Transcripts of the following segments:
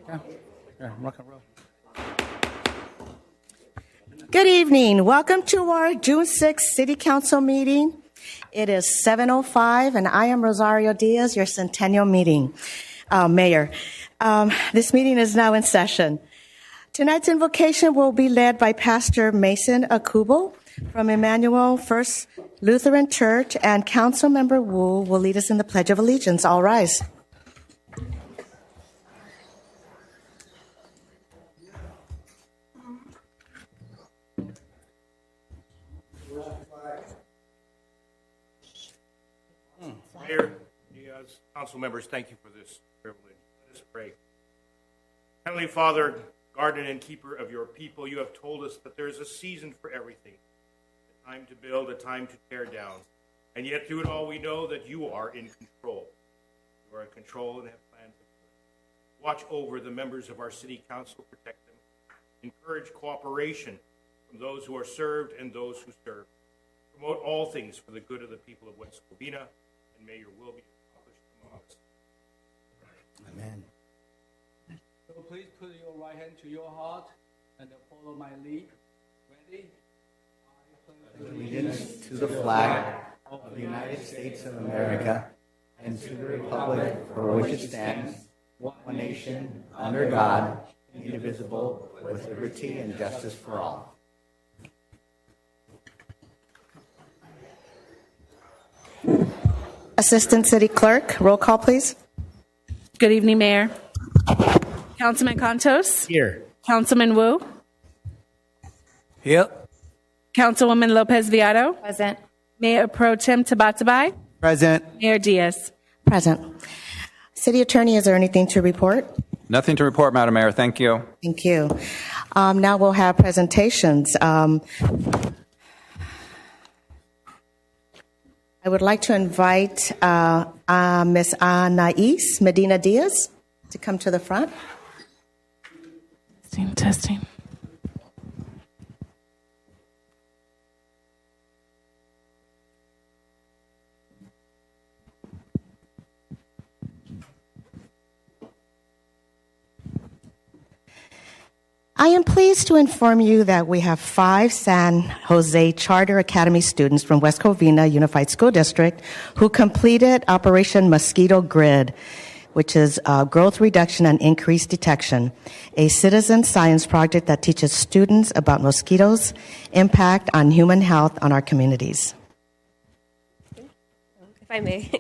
Rock and roll. Good evening. Welcome to our June 6th City Council meeting. It is 7:05, and I am Rosario Diaz, your Centennial Mayor. This meeting is now in session. Tonight's invocation will be led by Pastor Mason Akubo from Emmanuel First Lutheran Church, and Councilmember Wu will lead us in the Pledge of Allegiance. All rise. Mayor, Diaz, council members, thank you for this privilege. Let us pray. Heavenly Father, guardian and keeper of your people, you have told us that there is a season for everything, a time to build, a time to tear down. And yet through it all, we know that you are in control. You are in control and have plans of good. Watch over the members of our city council, protect them. Encourage cooperation from those who are served and those who serve. Promote all things for the good of the people of West Covina, and may your will be accomplished among us. Amen. So please put your right hand to your heart and follow my lead. Ready? I pledge Allegiance to the flag of the United States of America and to the republic for which it stands, one nation, under God, indivisible, with liberty and justice for all. Assistant City Clerk, roll call, please. Good evening, Mayor. Councilman Contos. Here. Councilman Wu. Yep. Councilwoman Lopez Viado. Present. Mayor Pro Tem Tabatabai. Present. Mayor Diaz. Present. City Attorney, is there anything to report? Nothing to report, Madam Mayor. Thank you. Thank you. Now we'll have presentations. I would like to invite Ms. Anais Medina Diaz to come to the front. Testing. I am pleased to inform you that we have 5 San Jose Charter Academy students from West Covina Unified School District who completed Operation Mosquito Grid, which is growth reduction and increased detection, a citizen science project that teaches students about mosquitoes' impact on human health on our communities. If I may.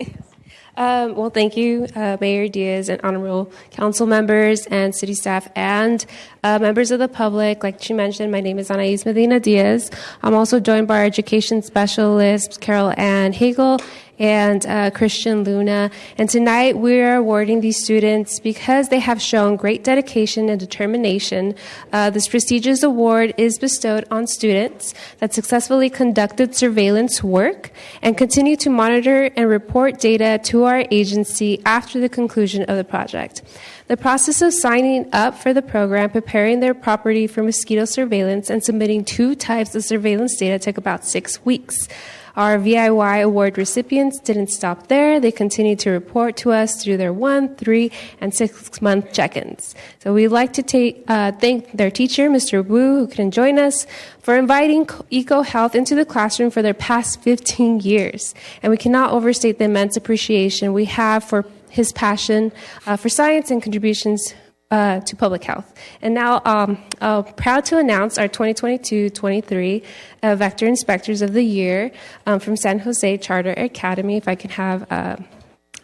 Well, thank you, Mayor Diaz and honorable council members and city staff and members of the public. Like she mentioned, my name is Anais Medina Diaz. I'm also joined by our education specialists, Carol Ann Hagel and Christian Luna. And tonight we are awarding these students because they have shown great dedication and determination. This prestigious award is bestowed on students that successfully conducted surveillance work and continue to monitor and report data to our agency after the conclusion of the project. The process of signing up for the program, preparing their property for mosquito surveillance, and submitting 2 types of surveillance data took about 6 weeks. Our VIY award recipients didn't stop there. They continued to report to us through their 1, 3, and 6-month check-ins. So we'd like to thank their teacher, Mr. Wu, who couldn't join us, for inviting eco-health into the classroom for their past 15 years. And we cannot overstate the immense appreciation we have for his passion for science and contributions to public health. And now, proud to announce our 2022-23 Vector Inspectors of the Year from San Jose Charter Academy. If I can have,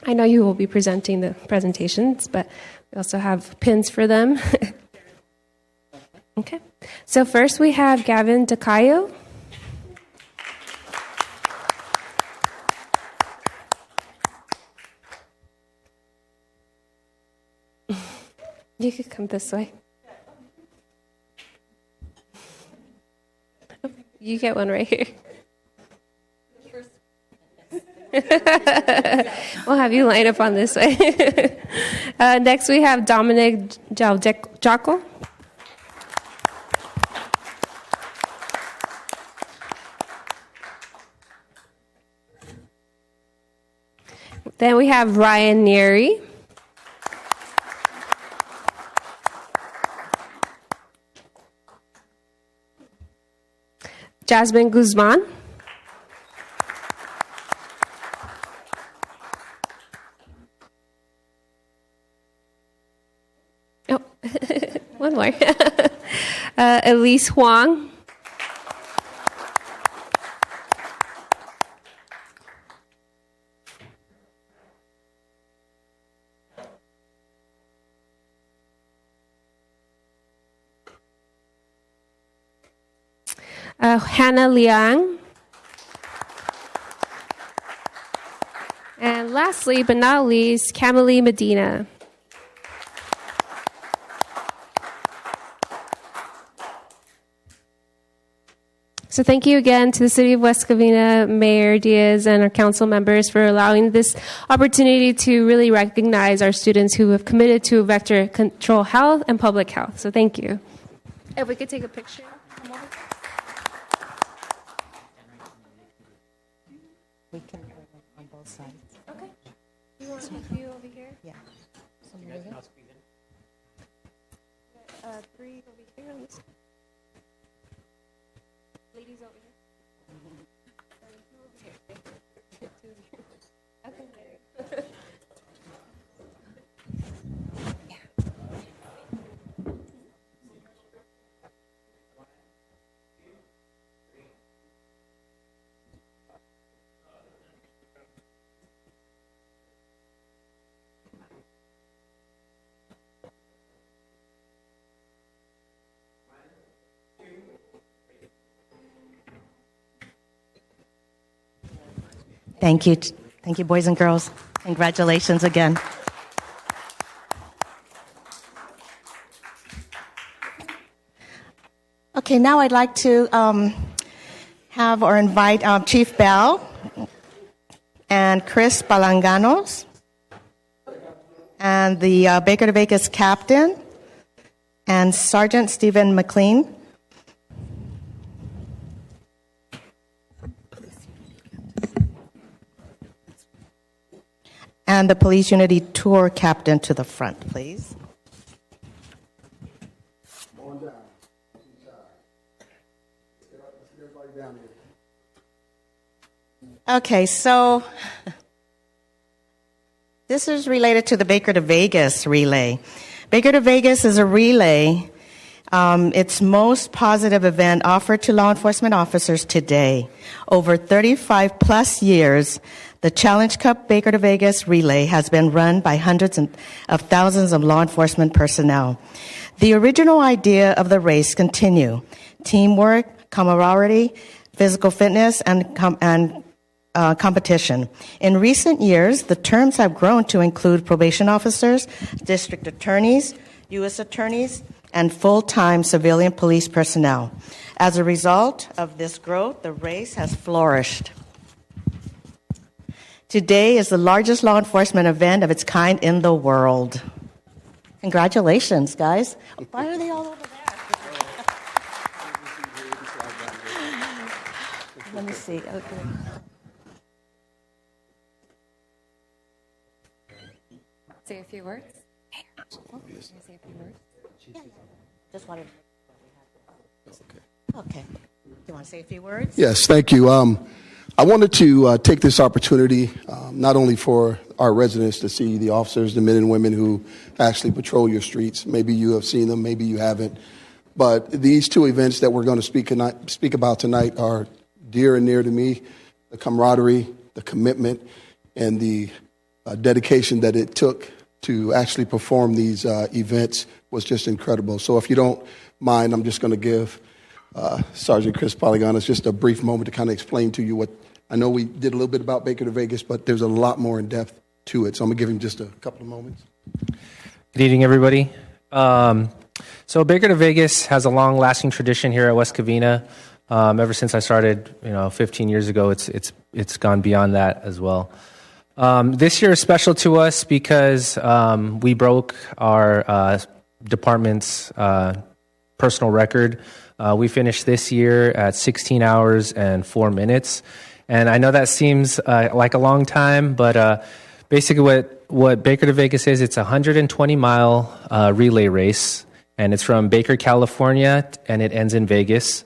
I know you will be presenting the presentations, but we also have pins for them. Okay. So first we have Gavin DeCayo. You could come this way. You get one right here. We'll have you line up on this way. Next, we have Dominic Jocko. Then we have Ryan Neary. Jasmine Guzman. Oh, one more. Elise Huang. Hannah Liang. And lastly, but not least, Camille Medina. So thank you again to the City of West Covina, Mayor Diaz, and our council members for allowing this opportunity to really recognize our students who have committed to vector control health and public health. So thank you. If we could take a picture. We can put it on both sides. Okay. You want a few over here? Yeah. Three over here. Ladies over here. Okay. Thank you. Thank you, boys and girls. Congratulations again. Okay, now I'd like to have or invite Chief Bell and Chris Palanganos and the Baker to Vegas captain and Sergeant Stephen McLean. And the Police Unity Tour captain to the front, please. Okay, so this is related to the Baker to Vegas relay. Baker to Vegas is a relay, its most positive event offered to law enforcement officers today. Over 35 plus years, the Challenge Cup Baker to Vegas relay has been run by hundreds of thousands of law enforcement personnel. The original idea of the race continue: teamwork, camaraderie, physical fitness, and competition. In recent years, the terms have grown to include probation officers, district attorneys, U.S. attorneys, and full-time civilian police personnel. As a result of this growth, the race has flourished. Today is the largest law enforcement event of its kind in the world. Congratulations, guys. Why are they all over there? Let me see. Okay. Say a few words. Can you say a few words? Yeah. Just wanted. Okay. Do you want to say a few words? Yes, thank you. I wanted to take this opportunity, not only for our residents to see the officers, the men and women who actually patrol your streets. Maybe you have seen them, maybe you haven't. But these two events that we're going to speak about tonight are dear and near to me. The camaraderie, the commitment, and the dedication that it took to actually perform these events was just incredible. So if you don't mind, I'm just going to give Sergeant Chris Palanganos just a brief moment to kind of explain to you what I know we did a little bit about Baker to Vegas, but there's a lot more in depth to it. So I'm going to give him just a couple of moments. Good evening, everybody. So Baker to Vegas has a long-lasting tradition here at West Covina. Ever since I started, 15 years ago, it's gone beyond that as well. This year is special to us because we broke our department's personal record. We finished this year at 16 hours and 4 minutes. And I know that seems like a long time, but basically what Baker to Vegas is, it's a 120-mile relay race, and it's from Baker, California, and it ends in Vegas.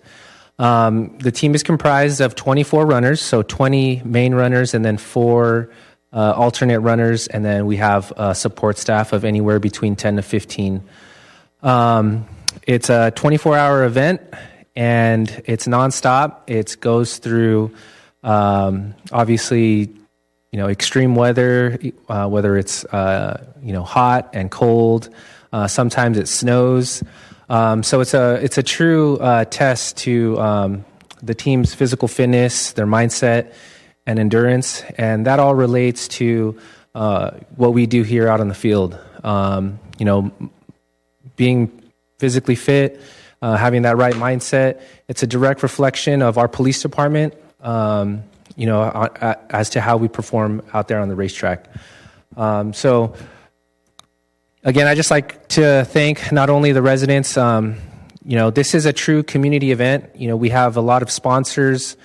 The team is comprised of 24 runners, so 20 main runners and then 4 alternate runners, and then we have a support staff of anywhere between 10 to 15. It's a 24-hour event, and it's nonstop. It goes through, obviously, extreme weather, whether it's hot and cold. Sometimes it snows. So it's a true test to the team's physical fitness, their mindset, and endurance, and that all relates to what we do here out on the field. Being physically fit, having that right mindset. It's a direct reflection of our police department, as to how we perform out there on the racetrack. So, again, I just like to thank not only the residents. This is a true community event. We have a lot of sponsors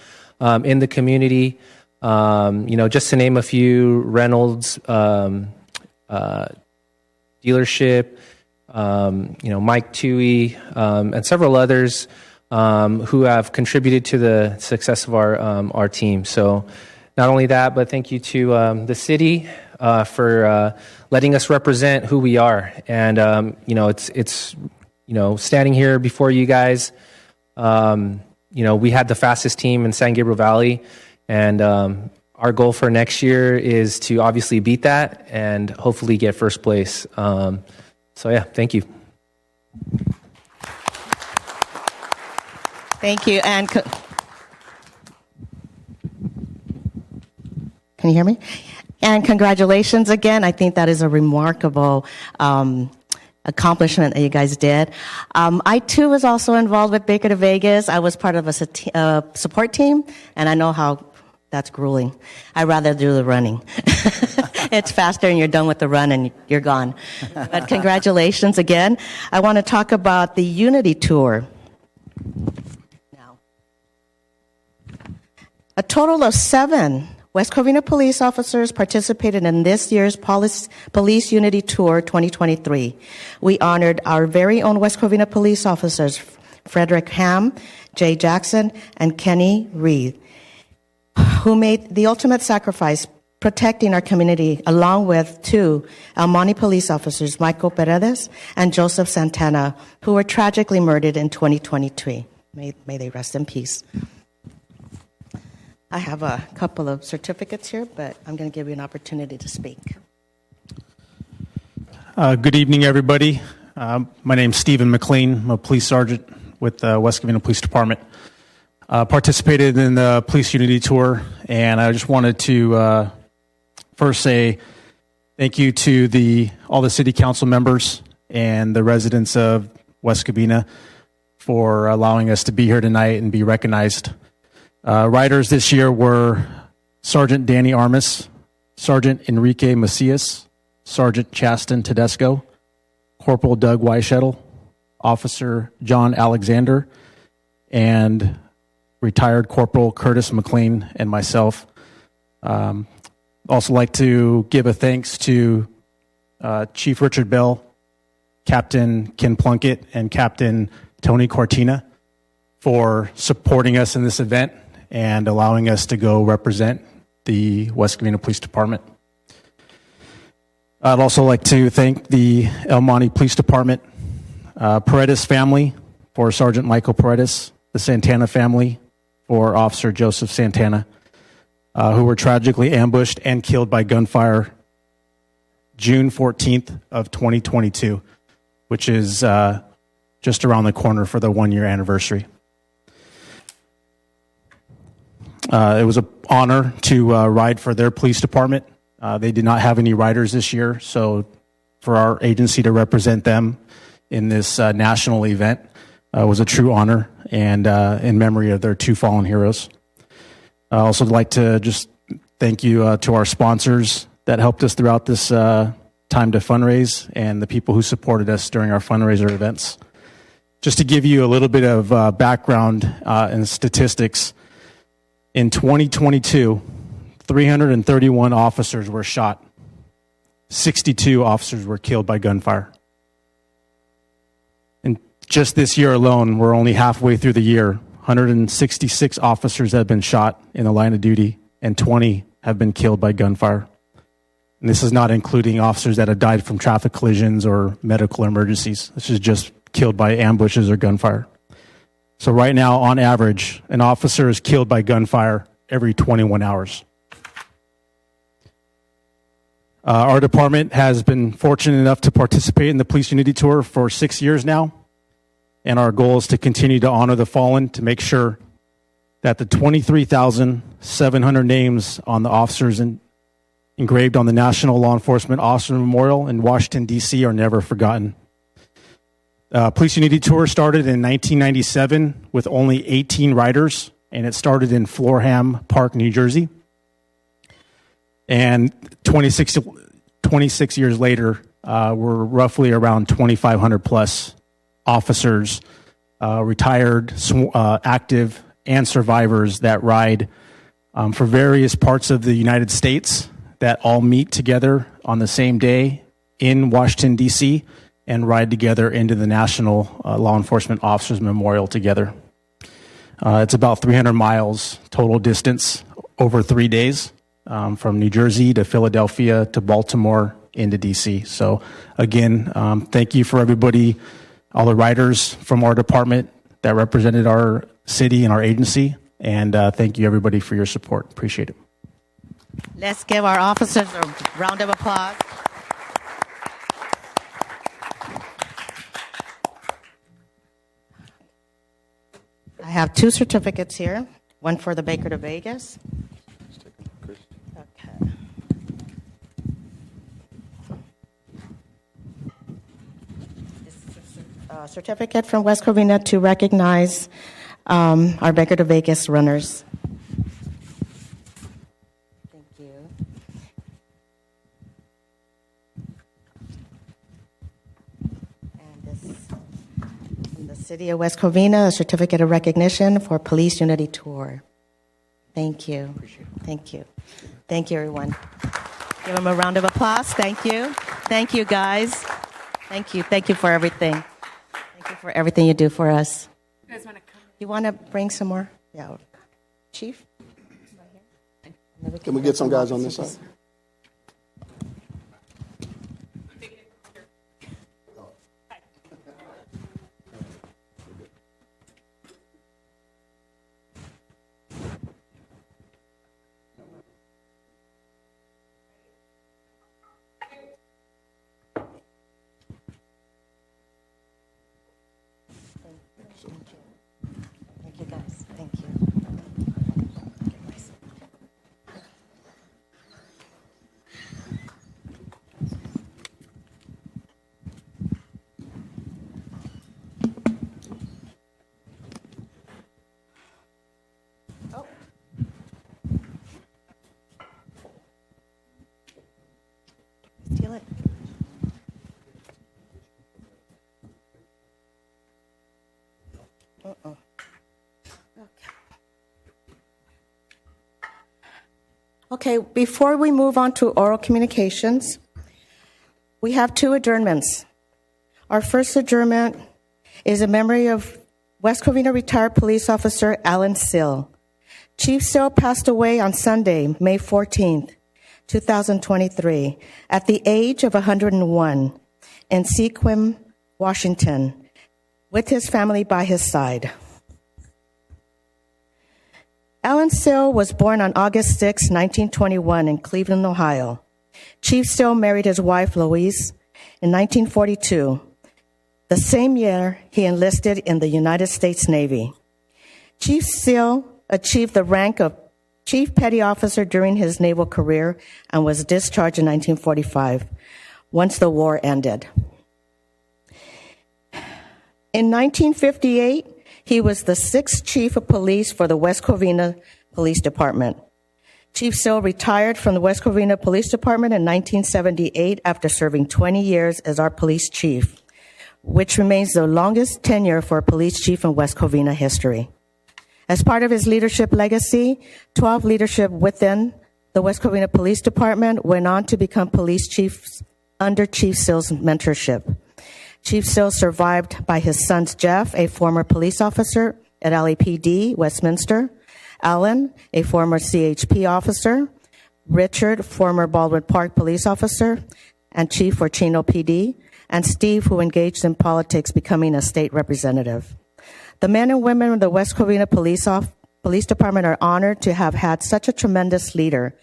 in the community. Just to name a few: Reynolds dealership, Mike Toohey, and several others who have contributed to the success of our team. So, not only that, but thank you to the city for letting us represent who we are. And it's standing here before you guys. We had the fastest team in San Gabriel Valley, and our goal for next year is to obviously beat that and hopefully get first place. Thank you. Thank you. And can you hear me? And congratulations again. I think that is a remarkable accomplishment that you guys did. I too was also involved with Baker to Vegas. I was part of a support team, and I know how that's grueling. I'd rather do the running. It's faster and you're done with the run and you're gone. But congratulations again. I want to talk about the Unity Tour. Now, a total of 7 West Covina police officers participated in this year's Police Unity Tour 2023. We honored our very own West Covina police officers, Frederick Ham, Jay Jackson, and Kenny Reed, who made the ultimate sacrifice protecting our community, along with 2 El Monte police officers, Michael Paredes and Joseph Santana, who were tragically murdered in 2023. May they rest in peace. I have a couple of certificates here, but I'm going to give you an opportunity to speak. Good evening, everybody. My name's Stephen McLean. I'm a police sergeant with the West Covina Police Department. Participated in the Police Unity Tour, and I just wanted to first say thank you to all the city council members and the residents of West Covina for allowing us to be here tonight and be recognized. Riders this year were Sergeant Danny Armas, Sergeant Enrique Macias, Sergeant Chasten Tedesco, Corporal Doug Weishettle, Officer John Alexander, and retired Corporal Curtis McLean and myself. Also like to give a thanks to Chief Richard Bell, Captain Ken Plunkett, and Captain Tony Cortina for supporting us in this event and allowing us to go represent the West Covina Police Department. I'd also like to thank the El Monte Police Department, Paredes family for Sergeant Michael Paredes, the Santana family for Officer Joseph Santana, who were tragically ambushed and killed by gunfire June 14th of 2022, which is just around the corner for the 1-year anniversary. It was an honor to ride for their police department. They did not have any riders this year, so for our agency to represent them in this national event was a true honor, and in memory of their 2 fallen heroes. I also like to just thank you to our sponsors that helped us throughout this time to fundraise, and the people who supported us during our fundraiser events. Just to give you a little bit of background and statistics, in 2022, 331 officers were shot. 62 officers were killed by gunfire. And just this year alone, we're only halfway through the year. 166 officers have been shot in the line of duty, and 20 have been killed by gunfire. And this is not including officers that have died from traffic collisions or medical emergencies. This is just killed by ambushes or gunfire. So right now, on average, an officer is killed by gunfire every 21 hours. Our department has been fortunate enough to participate in the Police Unity Tour for 6 years now. And our goal is to continue to honor the fallen, to make sure that the 23,700 names on the officers engraved on the National Law Enforcement Officer Memorial in Washington, D.C. are never forgotten. Police Unity Tour started in 1997 with only 18 riders, and it started in Florham Park, New Jersey. And 26 years later, we're roughly around 2,500 plus officers, retired, active, and survivors that ride for various parts of the United States that all meet together on the same day in Washington, D.C., and ride together into the National Law Enforcement Officers Memorial together. It's about 300 miles total distance over 3 days, from New Jersey to Philadelphia to Baltimore into D.C. So again, thank you for everybody, all the riders from our department that represented our city and our agency, and thank you everybody for your support. Appreciate it. Let's give our officers a round of applause. I have 2 certificates here, one for the Baker to Vegas. Okay. This is a certificate from West Covina to recognize our Baker to Vegas runners. Thank you. And this from the City of West Covina, a certificate of recognition for Police Unity Tour. Thank you. Thank you. Thank you, everyone. Give them a round of applause. Thank you. Thank you, guys. Thank you. Thank you for everything. Thank you for everything you do for us. You guys want to come? You want to bring some more? Yeah. Chief? Can we get some guys on this side? Thank you, guys. Thank you. Oh. Steal it. Uh-oh. Okay, before we move on to oral communications, we have 2 adjournments. Our first adjournment is a memory of West Covina retired police officer Alan Sill. Chief Sill passed away on Sunday, May 14th, 2023, at the age of 101 in Sequim, Washington, with his family by his side. Alan Sill was born on August 6, 1921 in Cleveland, Ohio. Chief Sill married his wife, Louise, in 1942. The same year, he enlisted in the United States Navy. Chief Sill achieved the rank of Chief Petty Officer during his naval career and was discharged in 1945, once the war ended. In 1958, he was the 6th Chief of Police for the West Covina Police Department. Chief Sill retired from the West Covina Police Department in 1978 after serving 20 years as our police chief, which remains the longest tenure for a police chief in West Covina history. As part of his leadership legacy, 12 leadership within the West Covina Police Department went on to become police chiefs under Chief Sill's mentorship. Chief Sill survived by his son Jeff, a former police officer, at LAPD, Westminster. Alan, a former CHP officer. Richard, former Baldwin Park police officer and chief for Chino PD. And Steve, who engaged in politics, becoming a state representative. The men and women of the West Covina Police Department are honored to have had such a tremendous leader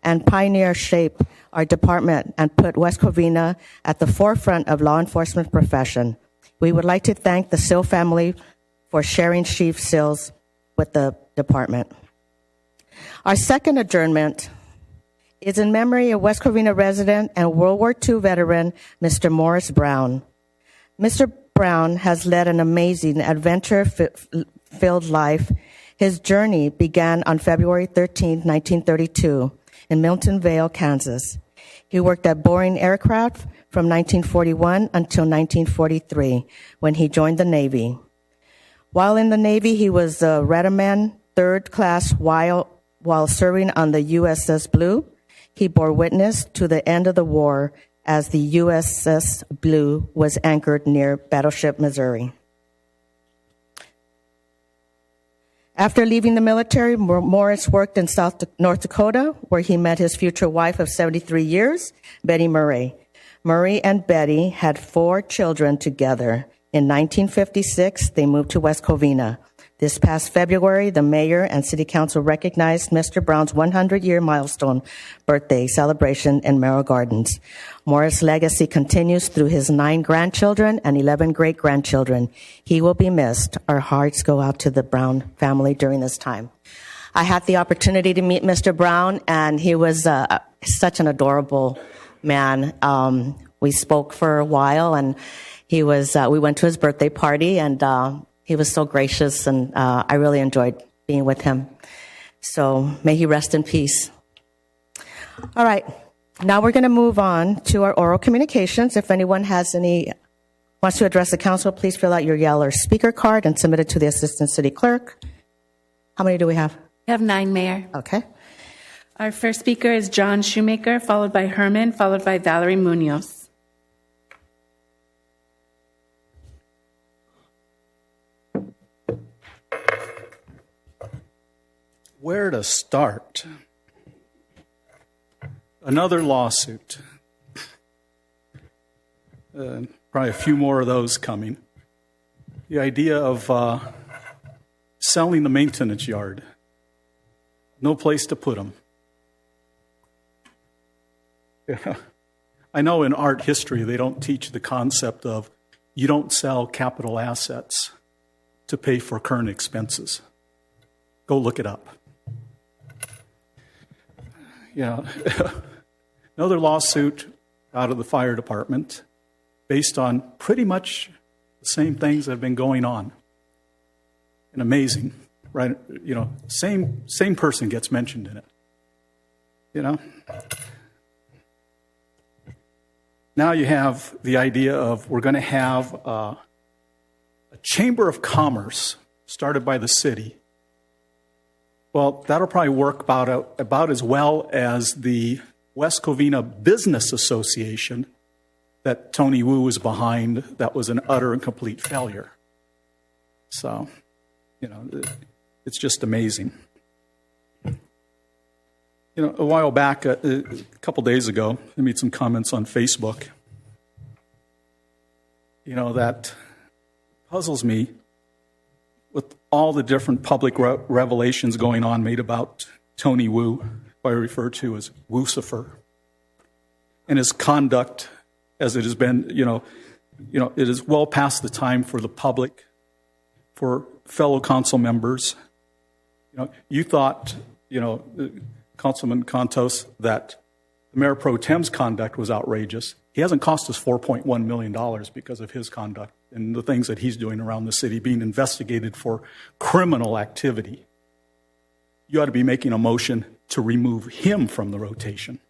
and pioneer shape our department and put West Covina at the forefront of law enforcement profession. We would like to thank the Sill family for sharing Chief Sills with the department. Our second adjournment is in memory of West Covina resident and World War II veteran, Mr. Morris Brown. Mr. Brown has led an amazing adventure-filled life. His journey began on February 13, 1932, in Milton Vale, Kansas. He worked at Boeing Aircraft from 1941 until 1943, when he joined the Navy. While in the Navy, he was a Regiment's third class while serving on the USS Blue. He bore witness to the end of the war as the USS Blue was anchored near Battleship Missouri. After leaving the military, Morris worked in North Dakota, where he met his future wife of 73 years, Betty Murray. Murray and Betty had 4 children together. In 1956, they moved to West Covina. This past February, the mayor and city council recognized Mr. Brown's 100-year milestone birthday celebration in Merrill Gardens. Morris' legacy continues through his 9 grandchildren and 11 great-grandchildren. He will be missed. Our hearts go out to the Brown family during this time. I had the opportunity to meet Mr. Brown, and he was such an adorable man. We spoke for a while, and we went to his birthday party, and he was so gracious, and I really enjoyed being with him. So may he rest in peace. All right. Now we're going to move on to our oral communications. If anyone wants to address the council, please fill out your yellow speaker card and submit it to the assistant city clerk. How many do we have? We have 9, Mayor. Okay. Our first speaker is John Shoemaker, followed by Herman, followed by Valerie Munoz. Where to start? Another lawsuit. Probably a few more of those coming. The idea of selling the maintenance yard. No place to put them. Yeah. I know in art history they don't teach the concept of you don't sell capital assets to pay for current expenses. Go look it up. Another lawsuit out of the fire department based on pretty much the same things that have been going on. And amazing, right? Same person gets mentioned in it. Now you have the idea of we're going to have a chamber of commerce started by the city. Well, that'll probably work about as well as the West Covina Business Association that Tony Wu was behind. That was an utter and complete failure. So, it's just amazing. A while back, a couple days ago, I made some comments on Facebook. That puzzles me with all the different public revelations going on made about Tony Wu, who I refer to as Wucifer, and his conduct as it has been, it is well past the time for the public, for fellow council members. You thought, Councilman Contos, that the Mayor Pro Tem's conduct was outrageous. He hasn't cost us $4.1 million because of his conduct and the things that he's doing around the city, being investigated for criminal activity. You ought to be making a motion to remove him from the rotation.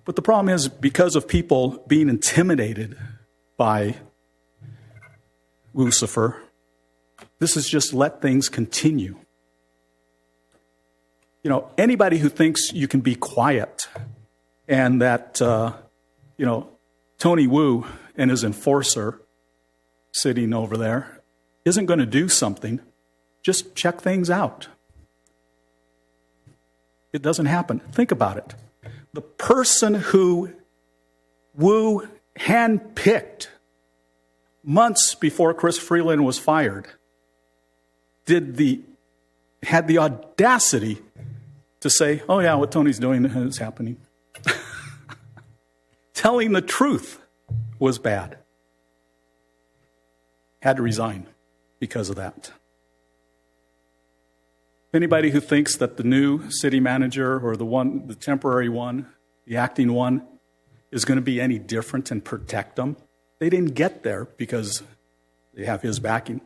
But the problem is, because of people being intimidated by Lucifer, this has just let things continue. Anybody who thinks you can be quiet and that, Tony Wu and his enforcer sitting over there, isn't going to do something, just check things out. It doesn't happen. Think about it. The person who Wu handpicked months before Chris Freeland was fired had the audacity to say, oh yeah, what Tony's doing is happening. Telling the truth was bad. Had to resign because of that. Anybody who thinks that the new city manager or the temporary one, the acting one, is going to be any different and protect them, they didn't get there because they have his backing.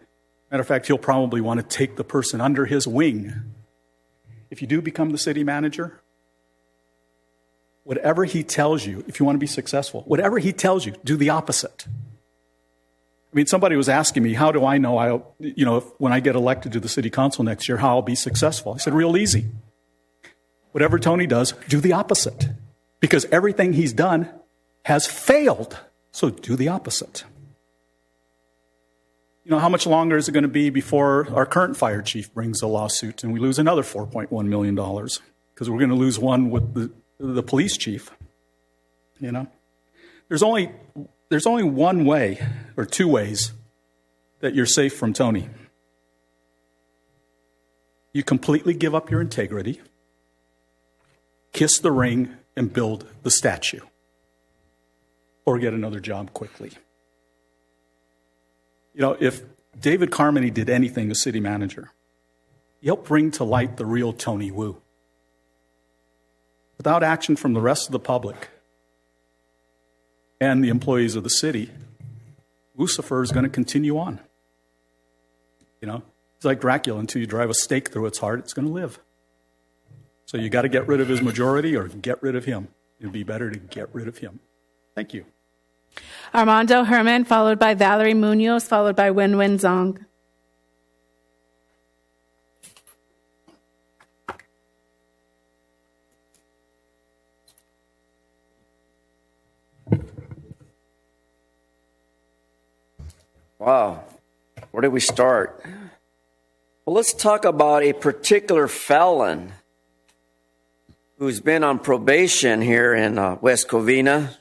Matter of fact, he'll probably want to take the person under his wing. If you do become the city manager, whatever he tells you, if you want to be successful, whatever he tells you, do the opposite. I mean, somebody was asking me, how do I know, when I get elected to the city council next year, how I'll be successful? I said, real easy. Whatever Tony does, do the opposite. Because everything he's done has failed. So do the opposite. You know, how much longer is it going to be before our current fire chief brings a lawsuit and we lose another $4.1 million? Because we're going to lose one with the police chief. You know, there's only one way or two ways that you're safe from Tony. You completely give up your integrity, kiss the ring, and build the statue, or get another job quickly. You know, if David Carmody did anything as city manager, he helped bring to light the real Tony Wu. Without action from the rest of the public and the employees of the city, Lucifer is going to continue on. You know, it's like Dracula. Until you drive a stake through its heart, it's going to live. So you got to get rid of his majority or get rid of him. It'd be better to get rid of him. Thank you. Armando Herman, followed by Valerie Munoz, followed by Wen Zong. Wow. Where do we start? Well, let's talk about a particular felon who's been on probation here in West Covina.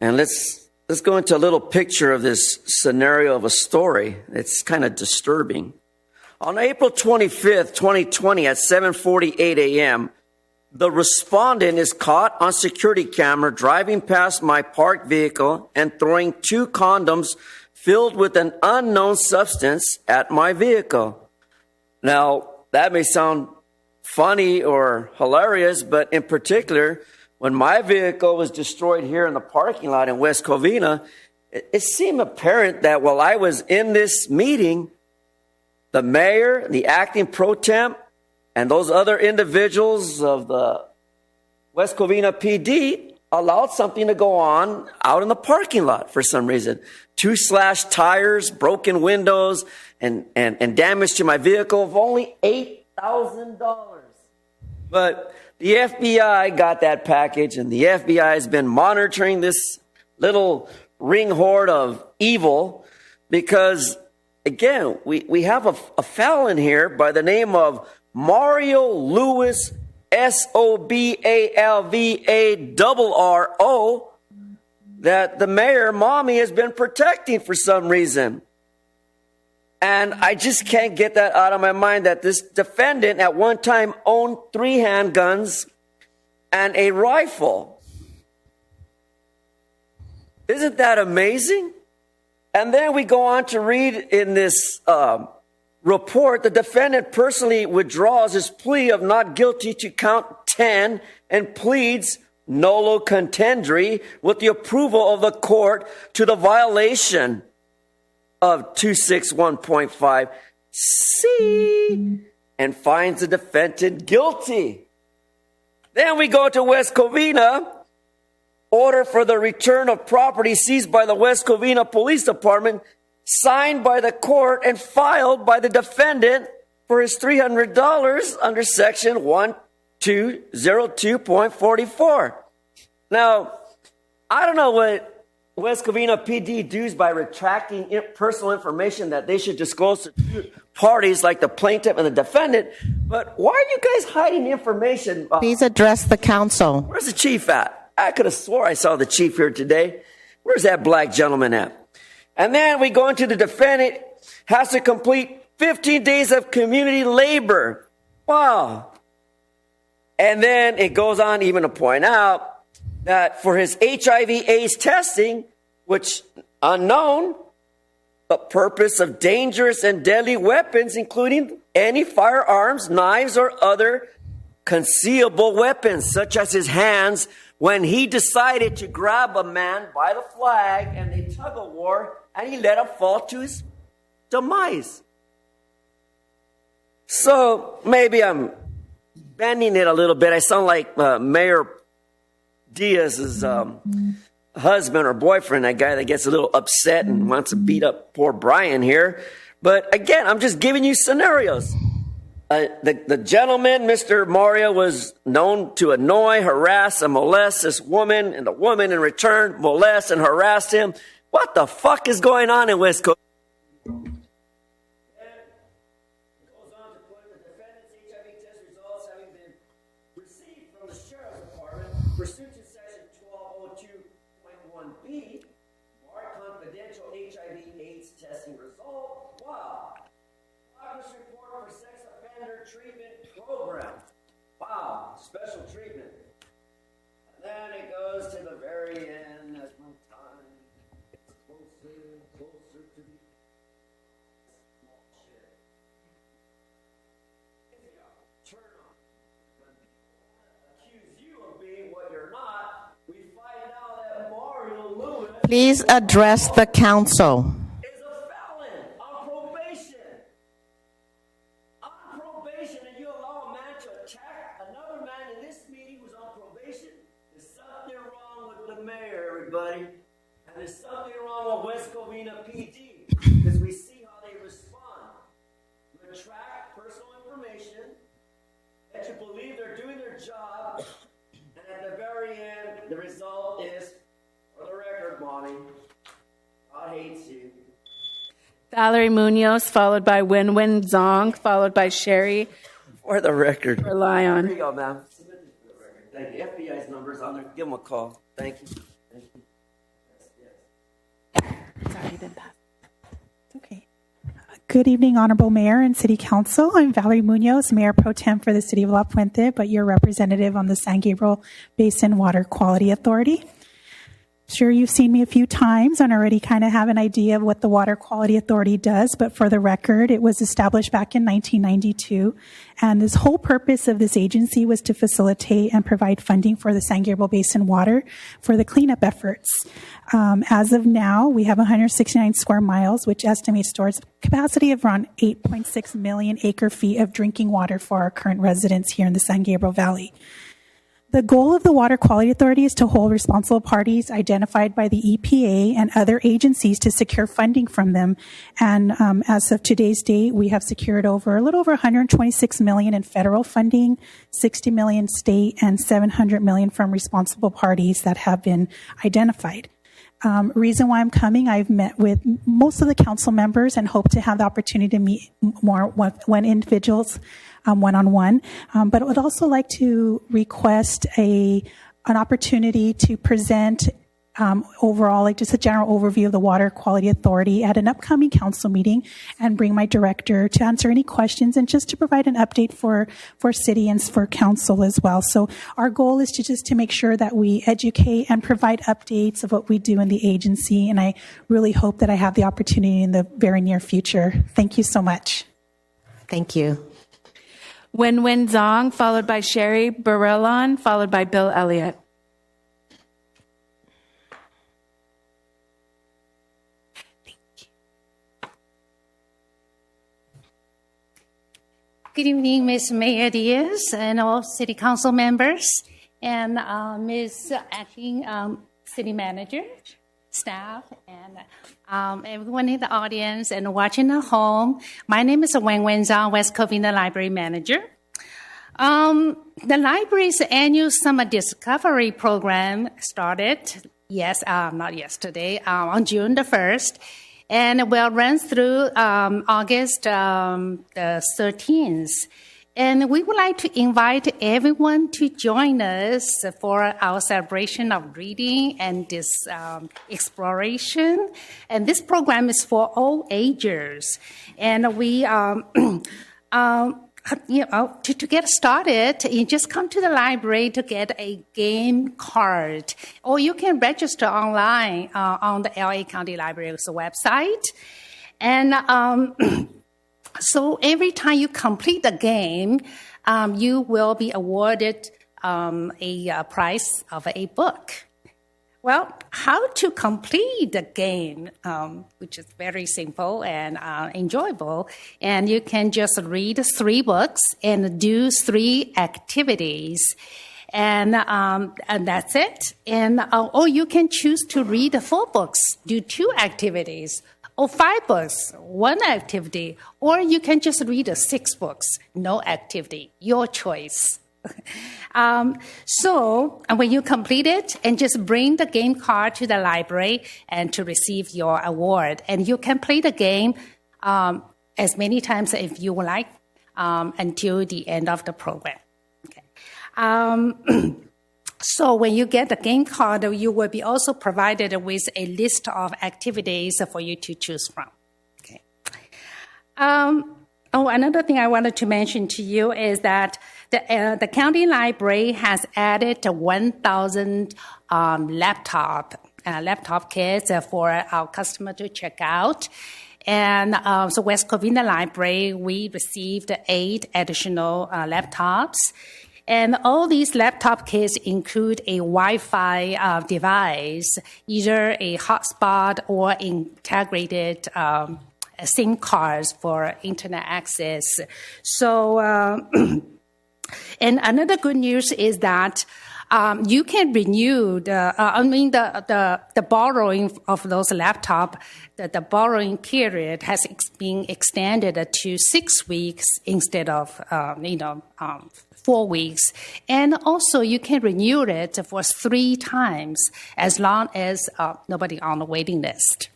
And let's go into a little picture of this scenario of a story. It's kind of disturbing. On April 25th, 2020 at 7:48 a.m., the respondent is caught on security camera driving past my parked vehicle and throwing 2 condoms filled with an unknown substance at my vehicle. Now, that may sound funny or hilarious, but in particular, when my vehicle was destroyed here in the parking lot in West Covina, it seemed apparent that while I was in this meeting, the mayor, the acting pro temp, and those other individuals of the West Covina PD allowed something to go on out in the parking lot for some reason. 2 slashed tires, broken windows, and damage to my vehicle of only $8,000. But the FBI got that package, and the FBI has been monitoring this little ring horde of evil because, again, we have a felon here by the name of Mario Lewis, Sobalvarro, that the mayor, Mommy, has been protecting for some reason. And I just can't get that out of my mind that this defendant at one time owned 3 handguns and a rifle. Isn't that amazing? And then we go on to read in this report, the defendant personally withdraws his plea of not guilty to count 10 and pleads nolo contendere with the approval of the court to the violation of 261.5C and finds the defendant guilty. Then we go to West Covina, order for the return of property seized by the West Covina Police Department, signed by the court and filed by the defendant for his $300 under section 1202.44. Now, I don't know what West Covina PD dues by retracting personal information that they should disclose to parties like the plaintiff and the defendant. But why are you guys hiding information? Please address the council. Where's the chief at? I could have swore I saw the chief here today. Where's that black gentleman at? And then we go into the defendant has to complete 15 days of community labor. Wow. And then it goes on even to point out that for his HIV/AIDS testing, which unknown, the purpose of dangerous and deadly weapons, including any firearms, knives, or other concealable weapons, such as his hands, when he decided to grab a man by the flag and they tug of war, and he let him fall to his demise. So maybe I'm bending it a little bit. I sound like Mayor Diaz's husband or boyfriend, that guy that gets a little upset and wants to beat up poor Brian here. But again, I'm just giving you scenarios. The gentleman, Mr. Mario, was known to annoy, harass, and molest this woman, and the woman in return molest and harassed him. What the fuck is going on in West Coast? Pursuant to section 1202.1b, mark confidential HIV/AIDS testing result. Wow. Progress report for sex offender treatment program. Wow. Special treatment. And then it goes to the very end as my time gets closer and closer to the small shit. Turn on. Accuse you of being what you're not. We find out that Mario Lewis Please address the council. is a felon on probation. On probation, and you allow a man to attack another man in this meeting who's on probation? There's something wrong with the mayor, everybody. And there's something wrong with West Covina PD, because we see how they respond. Retract personal information, that you believe they're doing their job, and at the very end, the result is, for the record, Bonnie, God hates you. Valerie Munoz, followed by Win-Win Zong, followed by Sherry. For the record. Rely on. Here you go, ma'am. Submit this for the record. Thank you. FBI's number's on there. Give them a call. Thank you. Thank you. It's already been passed. Okay. Good evening, Honorable Mayor and City Council. I'm Valerie Munoz, Mayor Pro Tem for the City of La Puente, but your representative on the San Gabriel Basin Water Quality Authority. Sure, you've seen me a few times and already kind of have an idea of what the Water Quality Authority does, but for the record, it was established back in 1992, and this whole purpose of this agency was to facilitate and provide funding for the San Gabriel Basin water for the cleanup efforts. As of now, we have 169 square miles, which estimates stores capacity of around 8.6 million acre feet of drinking water for our current residents here in the San Gabriel Valley. The goal of the Water Quality Authority is to hold responsible parties identified by the EPA and other agencies to secure funding from them. And as of today's date, we have secured a little over 126 million in federal funding, 60 million state, and 700 million from responsible parties that have been identified. Reason why I'm coming, I've met with most of the council members and hope to have the opportunity to meet more when individuals one-on-one, but I would also like to request an opportunity to present overall, like just a general overview of the Water Quality Authority at an upcoming council meeting, and bring my director to answer any questions and just to provide an update for city and for council as well. So our goal is to make sure that we educate and provide updates of what we do in the agency, and I really hope that I have the opportunity in the very near future. Thank you so much. Thank you. Win-Win Zong, followed by Sherry Barillon, followed by Bill Elliott. Good evening, Ms. Mayor Diaz and all City Council members, and Ms. Acting City Manager, staff, and everyone in the audience and watching at home. My name is Wang Zhang, West Covina Library Manager. The library's annual summer discovery program started Yes, not yesterday, on June the 1st. And it will run through August the 13th. And we would like to invite everyone to join us for our celebration of reading and this exploration. And this program is for all ages. And we, to get started, you just come to the library to get a game card. Or you can register online on the LA County Library's website. And so every time you complete the game, you will be awarded a prize of a book. Well, how to complete the game, which is very simple and enjoyable, and you can just read 3 books and do 3 activities. And that's it. And or you can choose to read 4 books, do 2 activities, or 5 books, 1 activity, or you can just read 6 books, no activity, your choice. So when you complete it, and just bring the game card to the library and to receive your award. And you can play the game as many times as you would like until the end of the program. Okay. So when you get the game card, you will be also provided with a list of activities for you to choose from. Okay. Another thing I wanted to mention to you is that the county library has added 1,000 laptop kits for our customer to check out. And so West Covina Library, we received 8 additional laptops. And all these laptop kits include a Wi-Fi device, either a hotspot or integrated SIM cards for internet access. So, and another good news is that you can renew the borrowing of those laptops. The borrowing period has been extended to 6 weeks instead of 4 weeks. And also you can renew it for 3 times as long as nobody on the waiting list.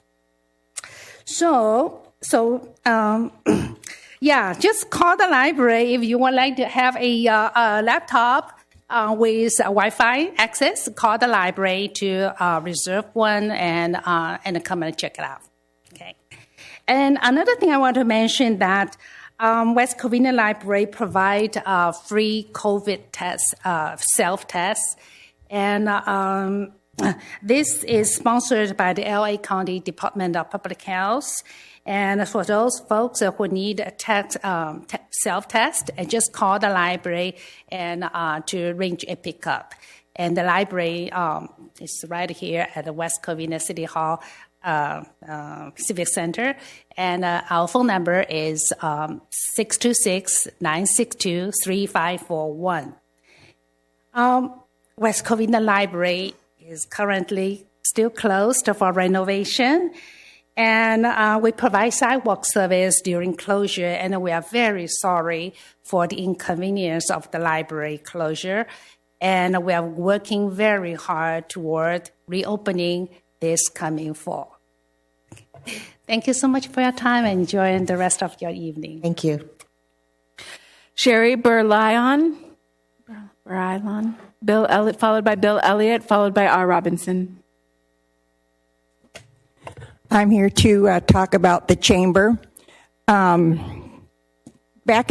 So just call the library if you would like to have a laptop with Wi-Fi access. Call the library to reserve one and come and check it out. Okay. And another thing I want to mention that West Covina Library provide free COVID tests, self-tests, and this is sponsored by the LA County Department of Public Health. And for those folks who need a self-test, just call the library and to arrange a pickup. And the library is right here at the West Covina City Hall Civic Center. And our phone number is 626-962-3541. West Covina Library is currently still closed for renovation. And we provide sidewalk service during closure, and we are very sorry for the inconvenience of the library closure. And we are working very hard toward reopening this coming fall. Thank you so much for your time, and enjoy the rest of your evening. Thank you. Sherry Burlyon, Bill Elliott, followed by Bill Elliott, followed by R. Robinson. I'm here to talk about the chamber. Back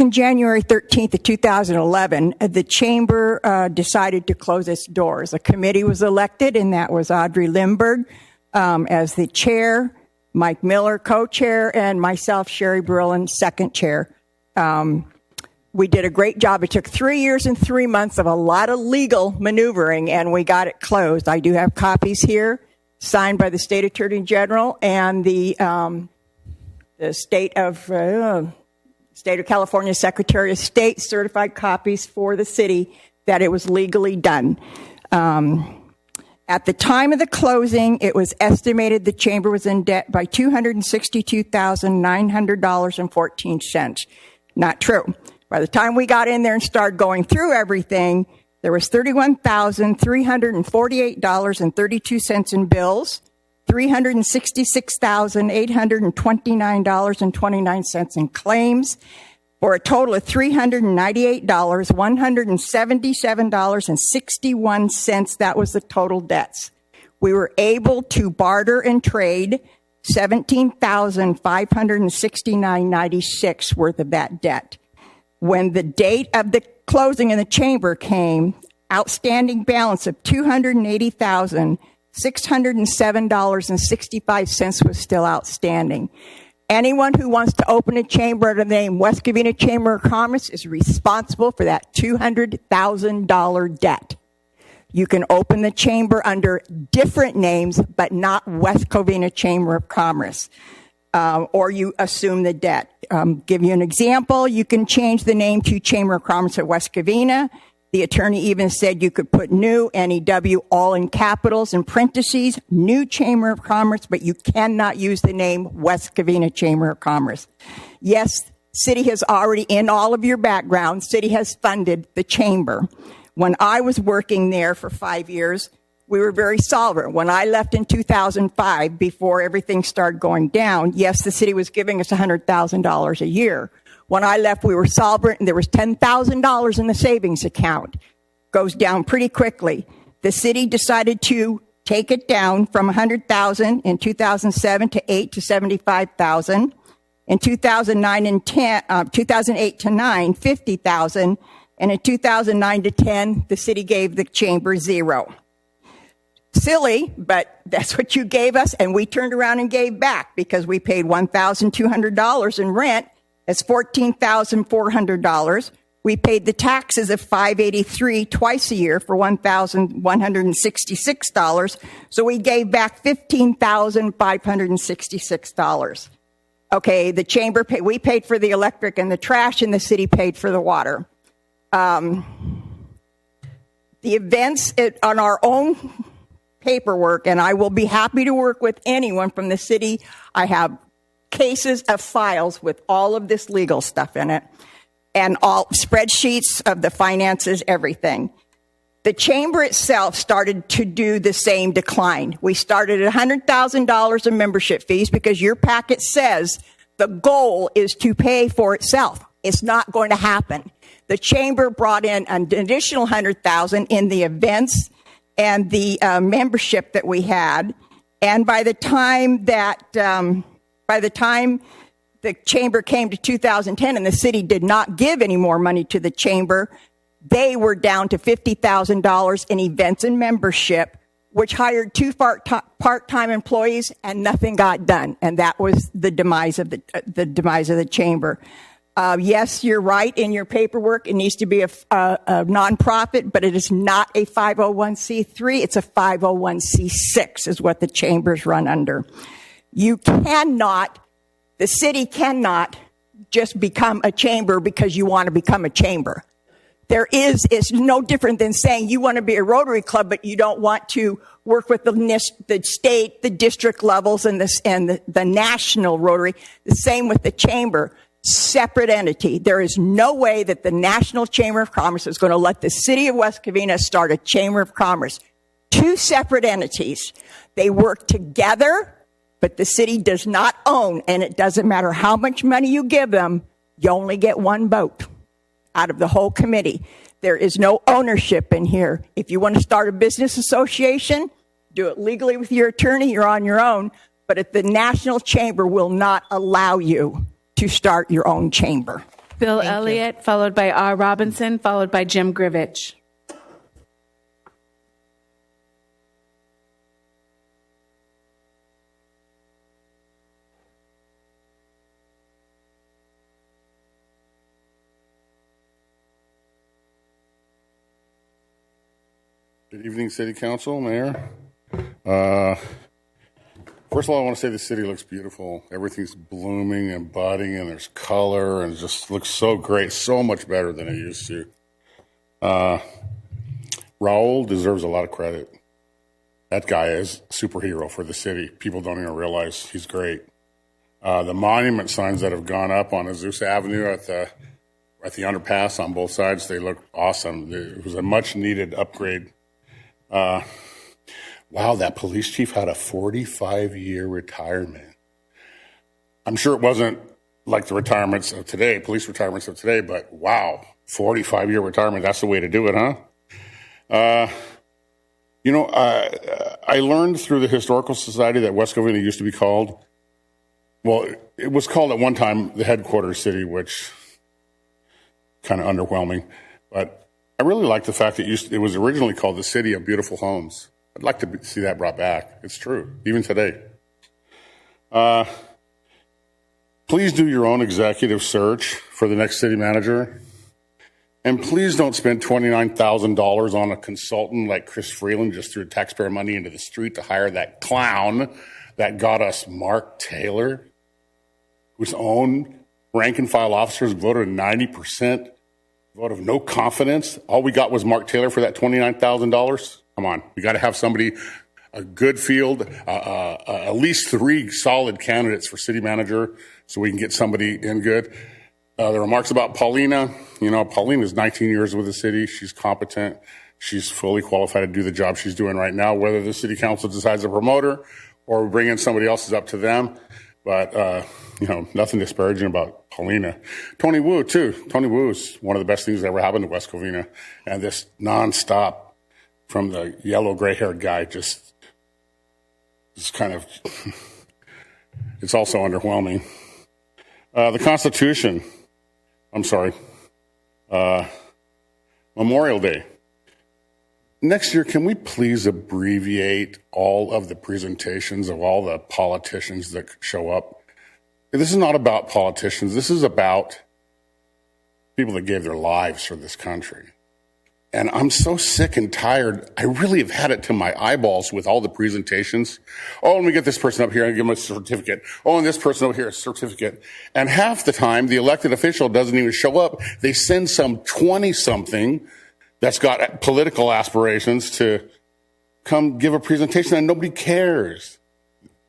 in January 13th of 2011, the chamber decided to close its doors. A committee was elected, and that was Audrey Lindberg as the chair, Mike Miller co-chair, and myself, Sherry Berlin, second chair. We did a great job. It took 3 years and 3 months of a lot of legal maneuvering, and we got it closed. I do have copies here, signed by the State Attorney General and the State of California Secretary of State, certified copies for the city that it was legally done. At the time of the closing, it was estimated the chamber was in debt by $262,900.14. Not true. By the time we got in there and started going through everything, There was $31,348.32 in bills, $366,829.29 in claims, for a total of $398,177.61. That was the total debts. We were able to barter and trade $17,569.96 worth of that debt. When the date of the closing in the chamber came, outstanding balance of $280,607.65 was still outstanding. Anyone who wants to open a chamber under the name West Covina Chamber of Commerce is responsible for that $200,000 debt. You can open the chamber under different names, but not West Covina Chamber of Commerce, or you assume the debt. Give you an example. You can change the name to Chamber of Commerce at West Covina. The attorney even said you could put new, NEW, all in capitals and parentheses, new Chamber of Commerce, but you cannot use the name West Covina Chamber of Commerce. Yes, city has already, in all of your background, city has funded the chamber. When I was working there for 5 years, we were very solvent. When I left in 2005, before everything started going down, yes, the city was giving us $100,000 a year. When I left, we were solvent, and there was $10,000 in the savings account. Goes down pretty quickly. The city decided to take it down from $100,000 in 2007 to 8 to 75,000. In 2009 and 2008 to 9, 50,000, and in 2009 to 10, the city gave the chamber zero. Silly, but that's what you gave us, and we turned around and gave back because we paid $1,200 in rent. It's $14,400. We paid the taxes of $583 twice a year for $1,166. So we gave back $15,566. Okay, the chamber we paid for the electric and the trash, and the city paid for the water. The events on our own paperwork, and I will be happy to work with anyone from the city. I have cases of files with all of this legal stuff in it, and all spreadsheets of the finances, everything. The chamber itself started to do the same decline. We started at $100,000 in membership fees because your packet says the goal is to pay for itself. It's not going to happen. The chamber brought in an additional $100,000 in the events and the membership that we had, and by the time the chamber came to 2010 and the city did not give any more money to the chamber, they were down to $50,000 in events and membership, which hired 2 part-time employees, and nothing got done. And that was the demise of the chamber. Yes, you're right in your paperwork. It needs to be a nonprofit, but it is not a 501c3. It's a 501c6 is what the chambers run under. You cannot, the city cannot just become a chamber because you want to become a chamber. It's no different than saying you want to be a Rotary Club, but you don't want to work with the state, the district levels, and the national Rotary. The same with the chamber. Separate entity. There is no way that the National Chamber of Commerce is going to let the city of West Covina start a Chamber of Commerce. 2 separate entities. They work together, but the city does not own, and it doesn't matter how much money you give them, you only get 1 vote out of the whole committee. There is no ownership in here. If you want to start a business association, do it legally with your attorney, you're on your own, but if the National Chamber will not allow you to start your own chamber. Bill Elliott, followed by R. Robinson, followed by Jim Grivich. Good evening, City Council, Mayor. First of all, I want to say the city looks beautiful. Everything's blooming and budding, and there's color, and it just looks so great, so much better than it used to. Raul deserves a lot of credit. That guy is a superhero for the city. People don't even realize he's great. The monument signs that have gone up on Azusa Avenue at the at the underpass on both sides. They look awesome. It was a much needed upgrade. Wow, that police chief had a 45-year retirement. I'm sure it wasn't like the retirements of today, police retirements of today, but wow, 45-year retirement, that's the way to do it, huh? I learned through the Historical Society that West Covina used to be called, well, it was called at one time the headquarters city, which kind of underwhelming. But I really like the fact that it was originally called the City of Beautiful Homes. I'd like to see that brought back. It's true, even today. Please do your own executive search for the next city manager. And please don't spend $29,000 on a consultant like Chris Freeland just threw taxpayer money into the street to hire that clown that got us Mark Taylor, whose own rank and file officers voted a 90% vote of no confidence. All we got was Mark Taylor for that $29,000. Come on, we got to have somebody, a good field, at least 3 solid candidates for city manager so we can get somebody in good. The remarks about Paulina, Paulina's 19 years with the city. She's competent. She's fully qualified to do the job she's doing right now. Whether the city council decides to promote her or bring in somebody else is up to them. But, nothing disparaging about Paulina. Tony Wu, too. Tony Wu is one of the best things that ever happened to West Covina. And this nonstop from the yellow, gray-haired guy just kind of, it's also underwhelming. The Constitution. Memorial Day. Next year, can we please abbreviate all of the presentations of all the politicians that show up? This is not about politicians. This is about people that gave their lives for this country. And I'm so sick and tired. I really have had it to my eyeballs with all the presentations. Oh, let me get this person up here and give them a certificate. Oh, and this person over here, a certificate. And half the time, the elected official doesn't even show up. They send some 20-something that's got political aspirations to come give a presentation, and nobody cares.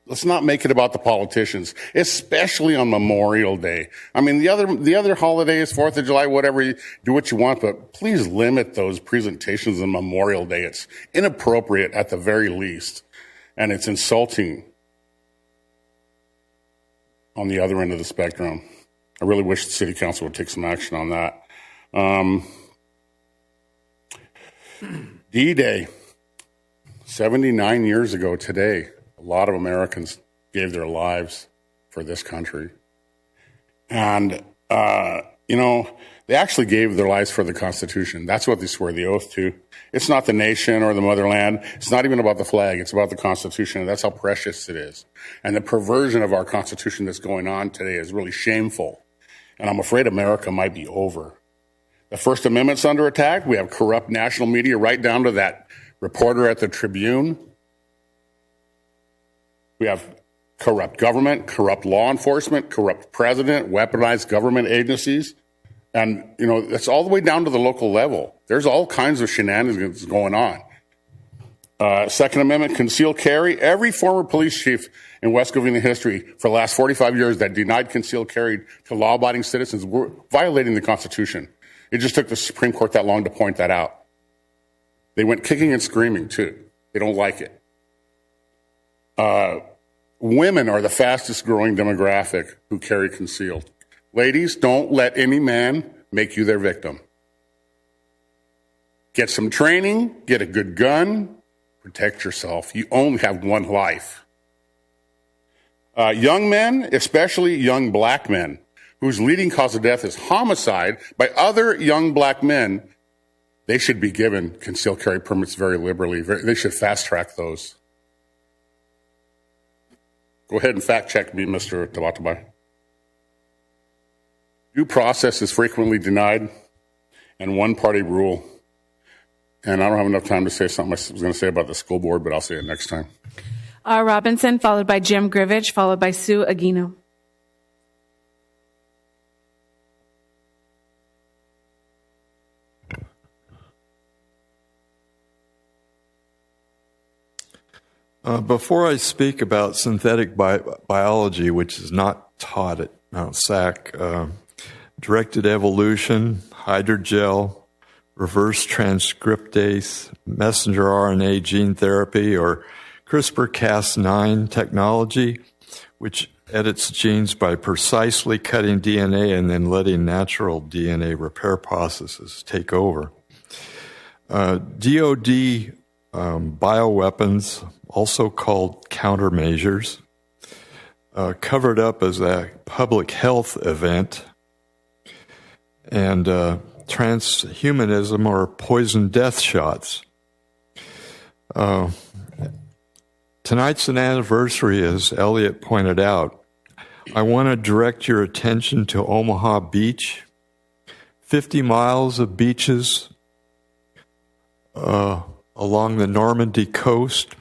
Let's not make it about the politicians, especially on Memorial Day. I mean, the other holidays, 4th of July, whatever, you do what you want, but please limit those presentations on Memorial Day. It's inappropriate at the very least, and it's insulting on the other end of the spectrum. I really wish the city council would take some action on that. D-Day, 79 years ago today. A lot of Americans gave their lives for this country. And, they actually gave their lives for the Constitution. That's what they swear the oath to. It's not the nation or the motherland. It's not even about the flag. It's about the Constitution. And that's how precious it is. And the perversion of our Constitution that's going on today is really shameful. And I'm afraid America might be over. The First Amendment's under attack. We have corrupt national media right down to that reporter at the Tribune. We have corrupt government, corrupt law enforcement, corrupt president, weaponized government agencies. And, that's all the way down to the local level. There's all kinds of shenanigans going on. Second Amendment, concealed carry. Every former police chief in West Covina history for the last 45 years that denied concealed carry to law-abiding citizens were violating the Constitution. It just took the Supreme Court that long to point that out. They went kicking and screaming, too. They don't like it. Women are the fastest growing demographic who carry concealed. Ladies, don't let any man make you their victim. Get some training, get a good gun, protect yourself. You only have one life. Young men, especially young black men, whose leading cause of death is homicide by other young black men, they should be given concealed carry permits very liberally. They should fast track those. Go ahead and fact check me, Mr. Tabatabai. Due process is frequently denied, and one-party rule. And I don't have enough time to say something I was going to say about the school board, but I'll say it next time. Robinson, followed by Jim Grivich, followed by Sue Aguino. Before I speak about synthetic biology, which is not taught at Mount SAC, directed evolution, hydrogel, reverse transcriptase, messenger RNA gene therapy, or CRISPR-Cas9 technology, which edits genes by precisely cutting DNA and then letting natural DNA repair processes take over. DoD bioweapons, also called countermeasures, covered up as a public health event, and transhumanism or poison death shots. Tonight's an anniversary, as Elliot pointed out. I want to direct your attention to Omaha Beach. 50 miles of beaches along the Normandy coast.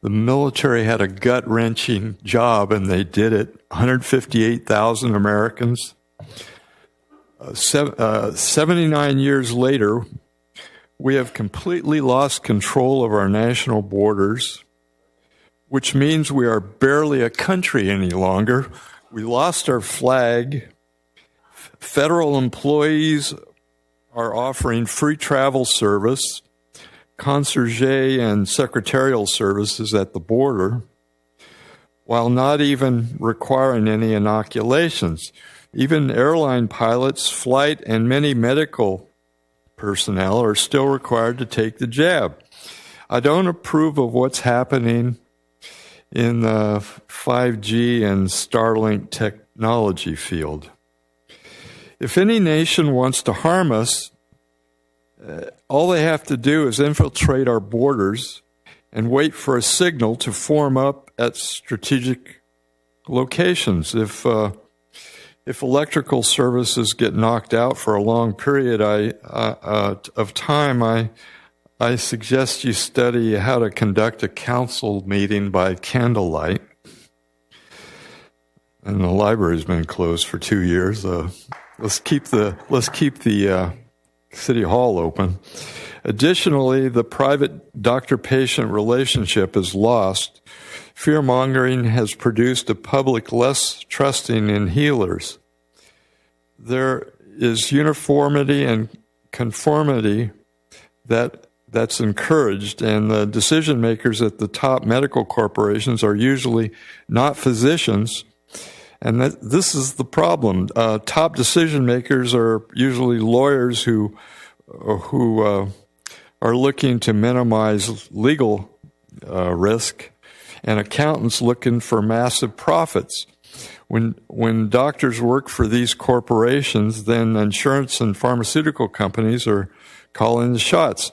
The military had a gut-wrenching job, and they did it. 158,000 Americans. 79 years later, we have completely lost control of our national borders, which means we are barely a country any longer. We lost our flag. Federal employees are offering free travel service, concierge and secretarial services at the border, while not even requiring any inoculations. Even airline pilots, flight, and many medical personnel are still required to take the jab. I don't approve of what's happening in the 5G and Starlink technology field. If any nation wants to harm us, all they have to do is infiltrate our borders and wait for a signal to form up at strategic locations. If electrical services get knocked out for a long period of time, I suggest you study how to conduct a council meeting by candlelight. And the library's been closed for 2 years. Let's keep the City Hall open. Additionally, the private doctor-patient relationship is lost. Fear-mongering has produced a public less trusting in healers. There is uniformity and conformity that's encouraged, and the decision makers at the top medical corporations are usually not physicians. And this is the problem. Top decision makers are usually lawyers who are looking to minimize legal risk, and accountants looking for massive profits. When doctors work for these corporations, then insurance and pharmaceutical companies are calling the shots.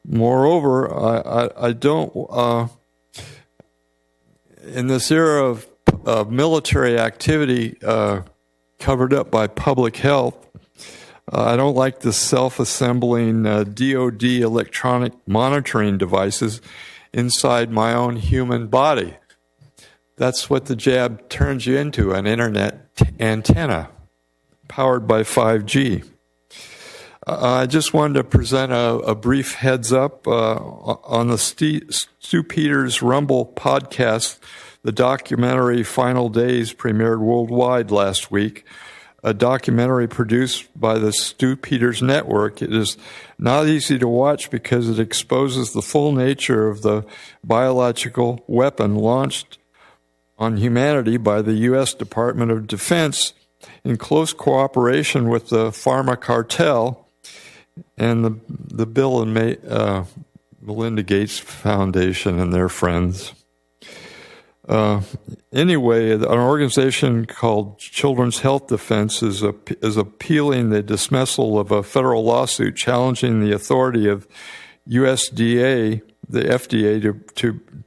Moreover, I don't, in this era of military activity covered up by public health, I don't like the self-assembling DoD electronic monitoring devices inside my own human body. That's what the jab turns you into, an internet antenna powered by 5G. I just wanted to present a brief heads up on the Stu Peters Rumble podcast. The documentary Final Days premiered worldwide last week, a documentary produced by the Stu Peters Network. It is not easy to watch because it exposes the full nature of the biological weapon launched on humanity by the U.S. Department of Defense in close cooperation with the pharma cartel and the Bill and Melinda Gates Foundation and their friends. Anyway, an organization called Children's Health Defense is appealing the dismissal of a federal lawsuit challenging the authority of USDA, the FDA,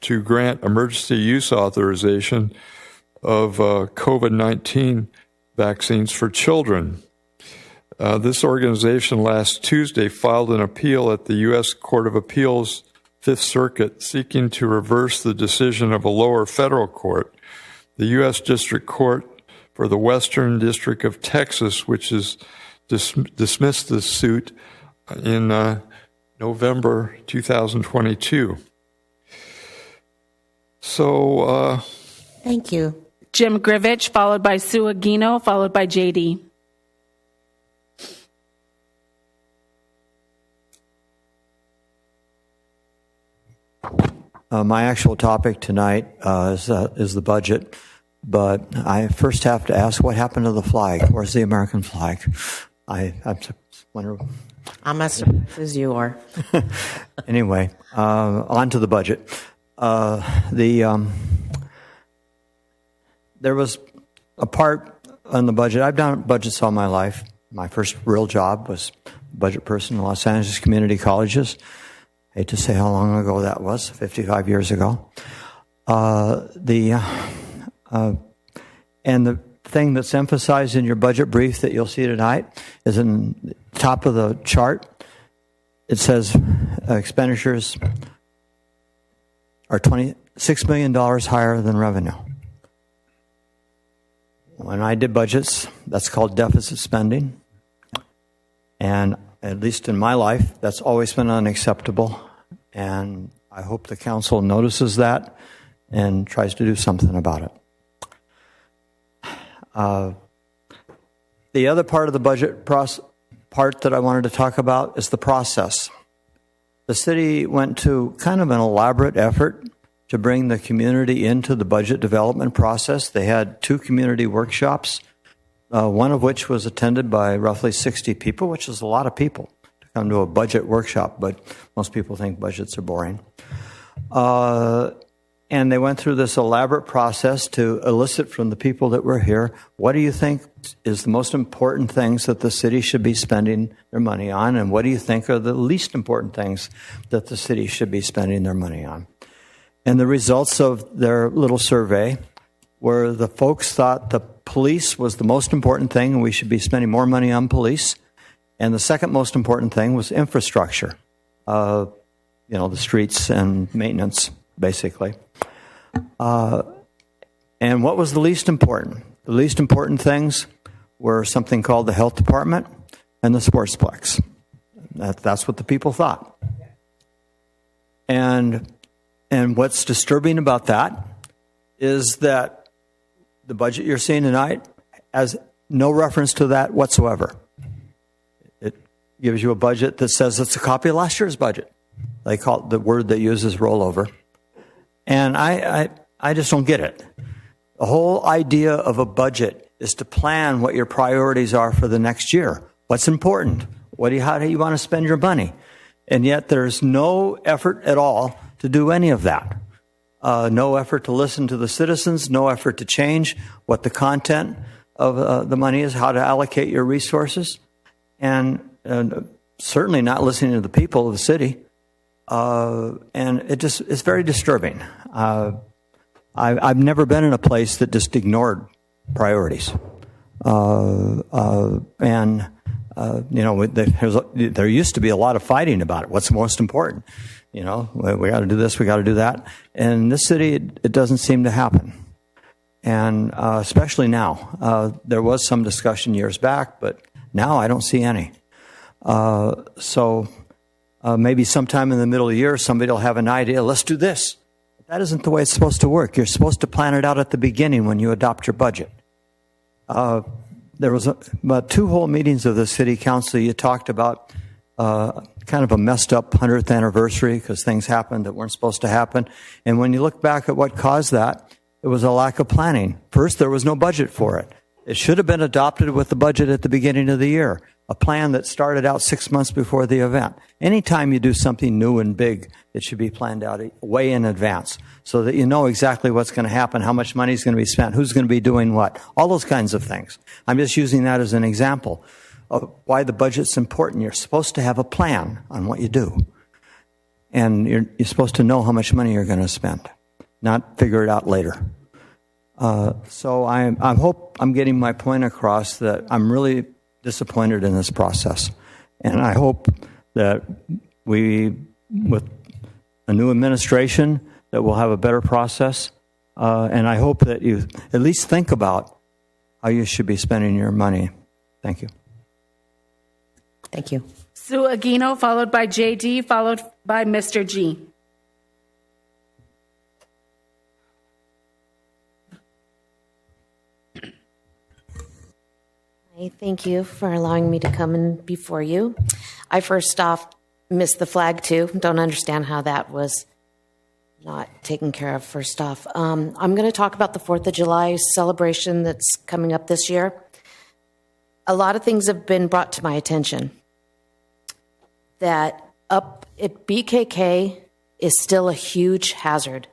to grant emergency use authorization of COVID-19 vaccines for children. This organization last Tuesday filed an appeal at the U.S. Court of Appeals Fifth Circuit seeking to reverse the decision of a lower federal court, the U.S. District Court for the Western District of Texas, which has dismissed the suit in November 2022. So, thank you. Jim Grivich, followed by Sue Aguino, followed by JD. My actual topic tonight is the budget, but I first have to ask, what happened to the flag? Where's the American flag? I wonder. I'm as surprised as you are. Anyway, on to the budget. There was a part on the budget. I've done budgets all my life. My first real job was budget person in Los Angeles Community Colleges. Hate to say how long ago that was, 55 years ago. And the thing that's emphasized in your budget brief that you'll see tonight is in the top of the chart. It says expenditures are $26 million higher than revenue. When I did budgets, that's called deficit spending. And at least in my life, that's always been unacceptable. And I hope the council notices that and tries to do something about it. The other part of the budget part that I wanted to talk about is the process. The city went to kind of an elaborate effort to bring the community into the budget development process. They had 2 community workshops, one of which was attended by roughly 60 people, which is a lot of people to come to a budget workshop, but most people think budgets are boring. And they went through this elaborate process to elicit from the people that were here, what do you think is the most important things that the city should be spending their money on, and what do you think are the least important things that the city should be spending their money on? And the results of their little survey were the folks thought the police was the most important thing and we should be spending more money on police. And the second most important thing was infrastructure, the streets and maintenance, basically. And what was the least important? The least important things were something called the health department and the sportsplex. That's what the people thought. And what's disturbing about that is that the budget you're seeing tonight has no reference to that whatsoever. It gives you a budget that says it's a copy of last year's budget. They call it, the word they use is rollover. And I just don't get it. The whole idea of a budget is to plan what your priorities are for the next year. What's important? How do you want to spend your money? And yet there's no effort at all to do any of that. No effort to listen to the citizens, no effort to change what the content of the money is, how to allocate your resources, and certainly not listening to the people of the city. And it's very disturbing. I've never been in a place that just ignored priorities. There used to be a lot of fighting about it. What's most important? We got to do this, we got to do that. And in this city, it doesn't seem to happen. And especially now. There was some discussion years back, but now I don't see any. So maybe sometime in the middle of the year, somebody will have an idea, let's do this. That isn't the way it's supposed to work. You're supposed to plan it out at the beginning when you adopt your budget. There was about 2 whole meetings of the city council. You talked about kind of a messed up 100th anniversary because things happened that weren't supposed to happen. And when you look back at what caused that, it was a lack of planning. First, there was no budget for it. It should have been adopted with the budget at the beginning of the year, a plan that started out 6 months before the event. Anytime you do something new and big, it should be planned out way in advance so that you know exactly what's going to happen, how much money is going to be spent, who's going to be doing what, all those kinds of things. I'm just using that as an example of why the budget's important. You're supposed to have a plan on what you do. And you're supposed to know how much money you're going to spend, not figure it out later. So I hope I'm getting my point across that I'm really disappointed in this process. And I hope that we, with a new administration, that we'll have a better process. And I hope that you at least think about how you should be spending your money. Thank you. Thank you. Sue Aguino, followed by J.D., followed by Mr. G. Thank you for allowing me to come in before you. I first off missed the flag too. Don't understand how that was not taken care of, first off. I'm going to talk about the 4th of July celebration that's coming up this year. A lot of things have been brought to my attention. That up at BKK is still a huge hazard.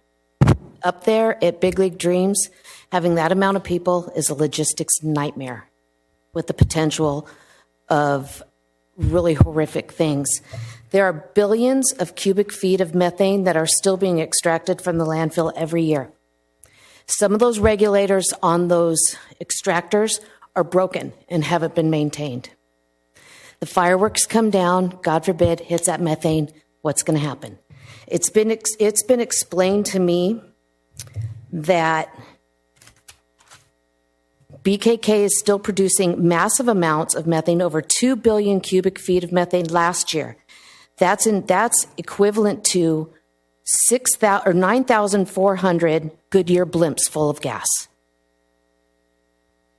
Up there at Big League Dreams, having that amount of people is a logistics nightmare with the potential of really horrific things. There are billions of cubic feet of methane that are still being extracted from the landfill every year. Some of those regulators on those extractors are broken and haven't been maintained. The fireworks come down, God forbid, hits that methane, what's going to happen? It's been explained to me that BKK is still producing massive amounts of methane, over 2 billion cubic feet of methane last year. That's equivalent to 9,400 Goodyear blimps full of gas.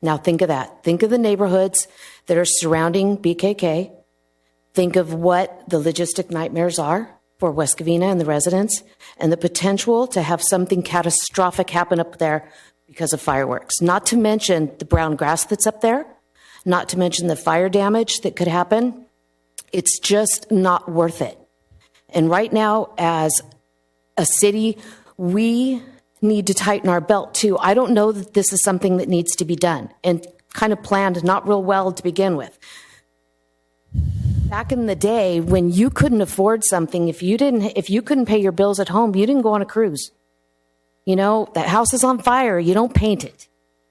Now think of that. Think of the neighborhoods that are surrounding BKK. Think of what the logistic nightmares are for West Covina and the residents, and the potential to have something catastrophic happen up there because of fireworks. Not to mention the brown grass that's up there, not to mention the fire damage that could happen. It's just not worth it. And right now, as a city, we need to tighten our belt too. I don't know that this is something that needs to be done and kind of planned not real well to begin with. Back in the day when you couldn't afford something, if you couldn't pay your bills at home, you didn't go on a cruise. You know, that house is on fire, you don't paint it.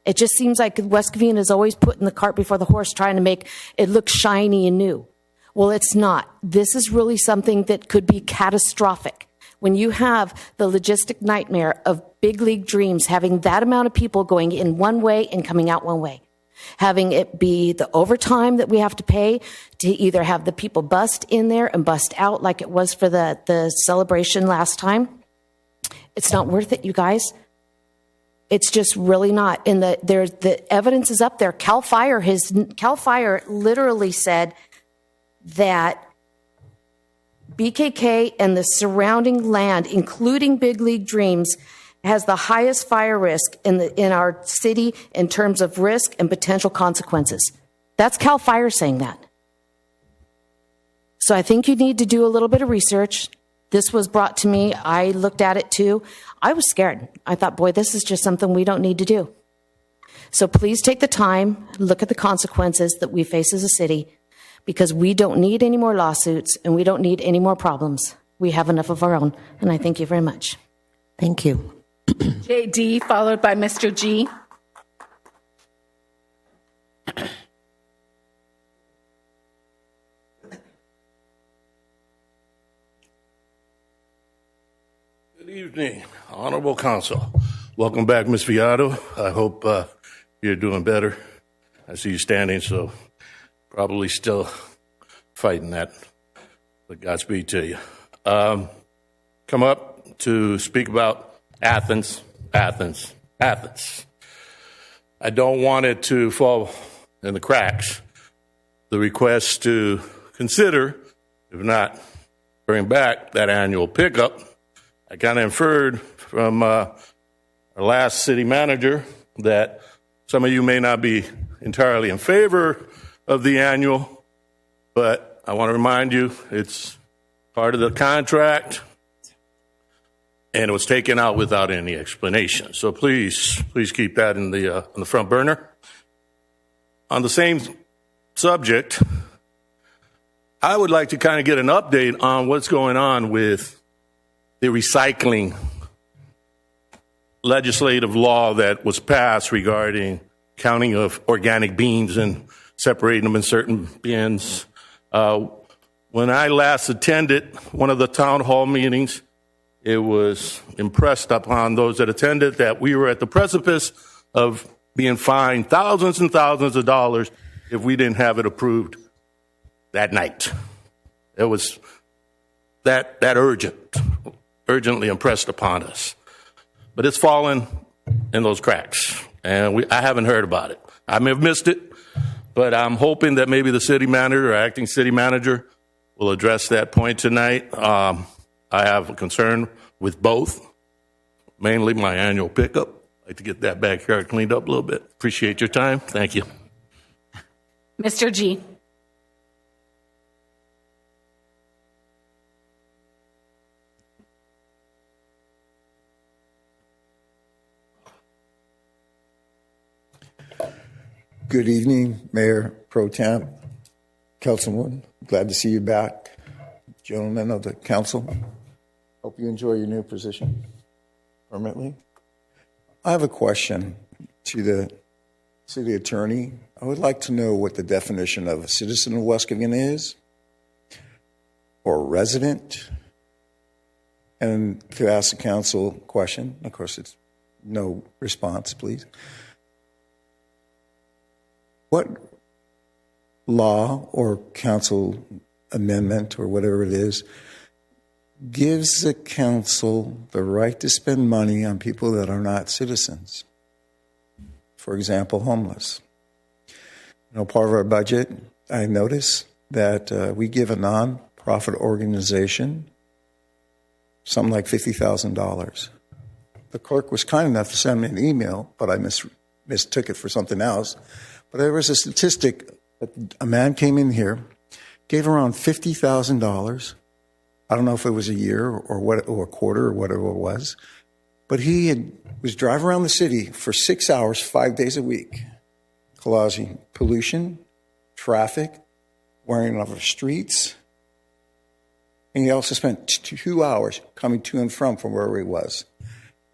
It just seems like West Covina is always putting the cart before the horse, trying to make it look shiny and new. Well, it's not. This is really something that could be catastrophic. When you have the logistic nightmare of Big League Dreams, having that amount of people going in one way and coming out one way, having it be the overtime that we have to pay to either have the people bust in there and bust out like it was for the celebration last time, it's not worth it, you guys. It's just really not. And the evidence is up there. Cal Fire literally said that BKK and the surrounding land, including Big League Dreams, has the highest fire risk in our city in terms of risk and potential consequences. That's Cal Fire saying that. So I think you need to do a little bit of research. This was brought to me. I looked at it too. I was scared. I thought, boy, this is just something we don't need to do. So please take the time, look at the consequences that we face as a city, because we don't need any more lawsuits and we don't need any more problems. We have enough of our own. And I thank you very much. Thank you. JD, followed by Mr. G. Good evening, Honorable Council. Welcome back, Ms. Viado. I hope you're doing better. I see you standing, so probably still fighting that, but Godspeed to you. Come up to speak about Athens. I don't want it to fall in the cracks. The request to consider, if not bring back that annual pickup, I kind of inferred from our last city manager that some of you may not be entirely in favor of the annual, but I want to remind you it's part of the contract and it was taken out without any explanation. So please keep that on the front burner. On the same subject, I would like to kind of get an update on what's going on with the recycling legislative law that was passed regarding counting of organic beans and separating them in certain bins. When I last attended one of the town hall meetings, it was impressed upon those that attended that we were at the precipice of being fined thousands and thousands of dollars if we didn't have it approved that night. It was that urgently impressed upon us. But it's fallen in those cracks, and I haven't heard about it. I may have missed it, but I'm hoping that maybe the city manager or acting city manager will address that point tonight. I have a concern with both. mainly my annual pickup. I'd like to get that backyard cleaned up a little bit. Appreciate your time. Thank you. Mr. G. Good evening, Mayor Pro Tem, Councilwoman. Glad to see you back. Gentlemen of the council, hope you enjoy your new position permanently. I have a question to the city attorney. I would like to know what the definition of a citizen of West Covina is, or a resident, and to ask the council a question. Of course, it's no response, please. What law or council amendment or whatever it is gives the council the right to spend money on people that are not citizens? For example, homeless. Part of our budget, I notice that we give a non-profit organization something like $50,000. The clerk was kind enough to send me an email, but I mistook it for something else. But there was a statistic that a man came in here, gave around $50,000. I don't know if it was a year or a quarter or whatever it was, but he was driving around the city for 6 hours, 5 days a week, causing pollution, traffic, wearing off the streets. And he also spent 2 hours coming to and from wherever he was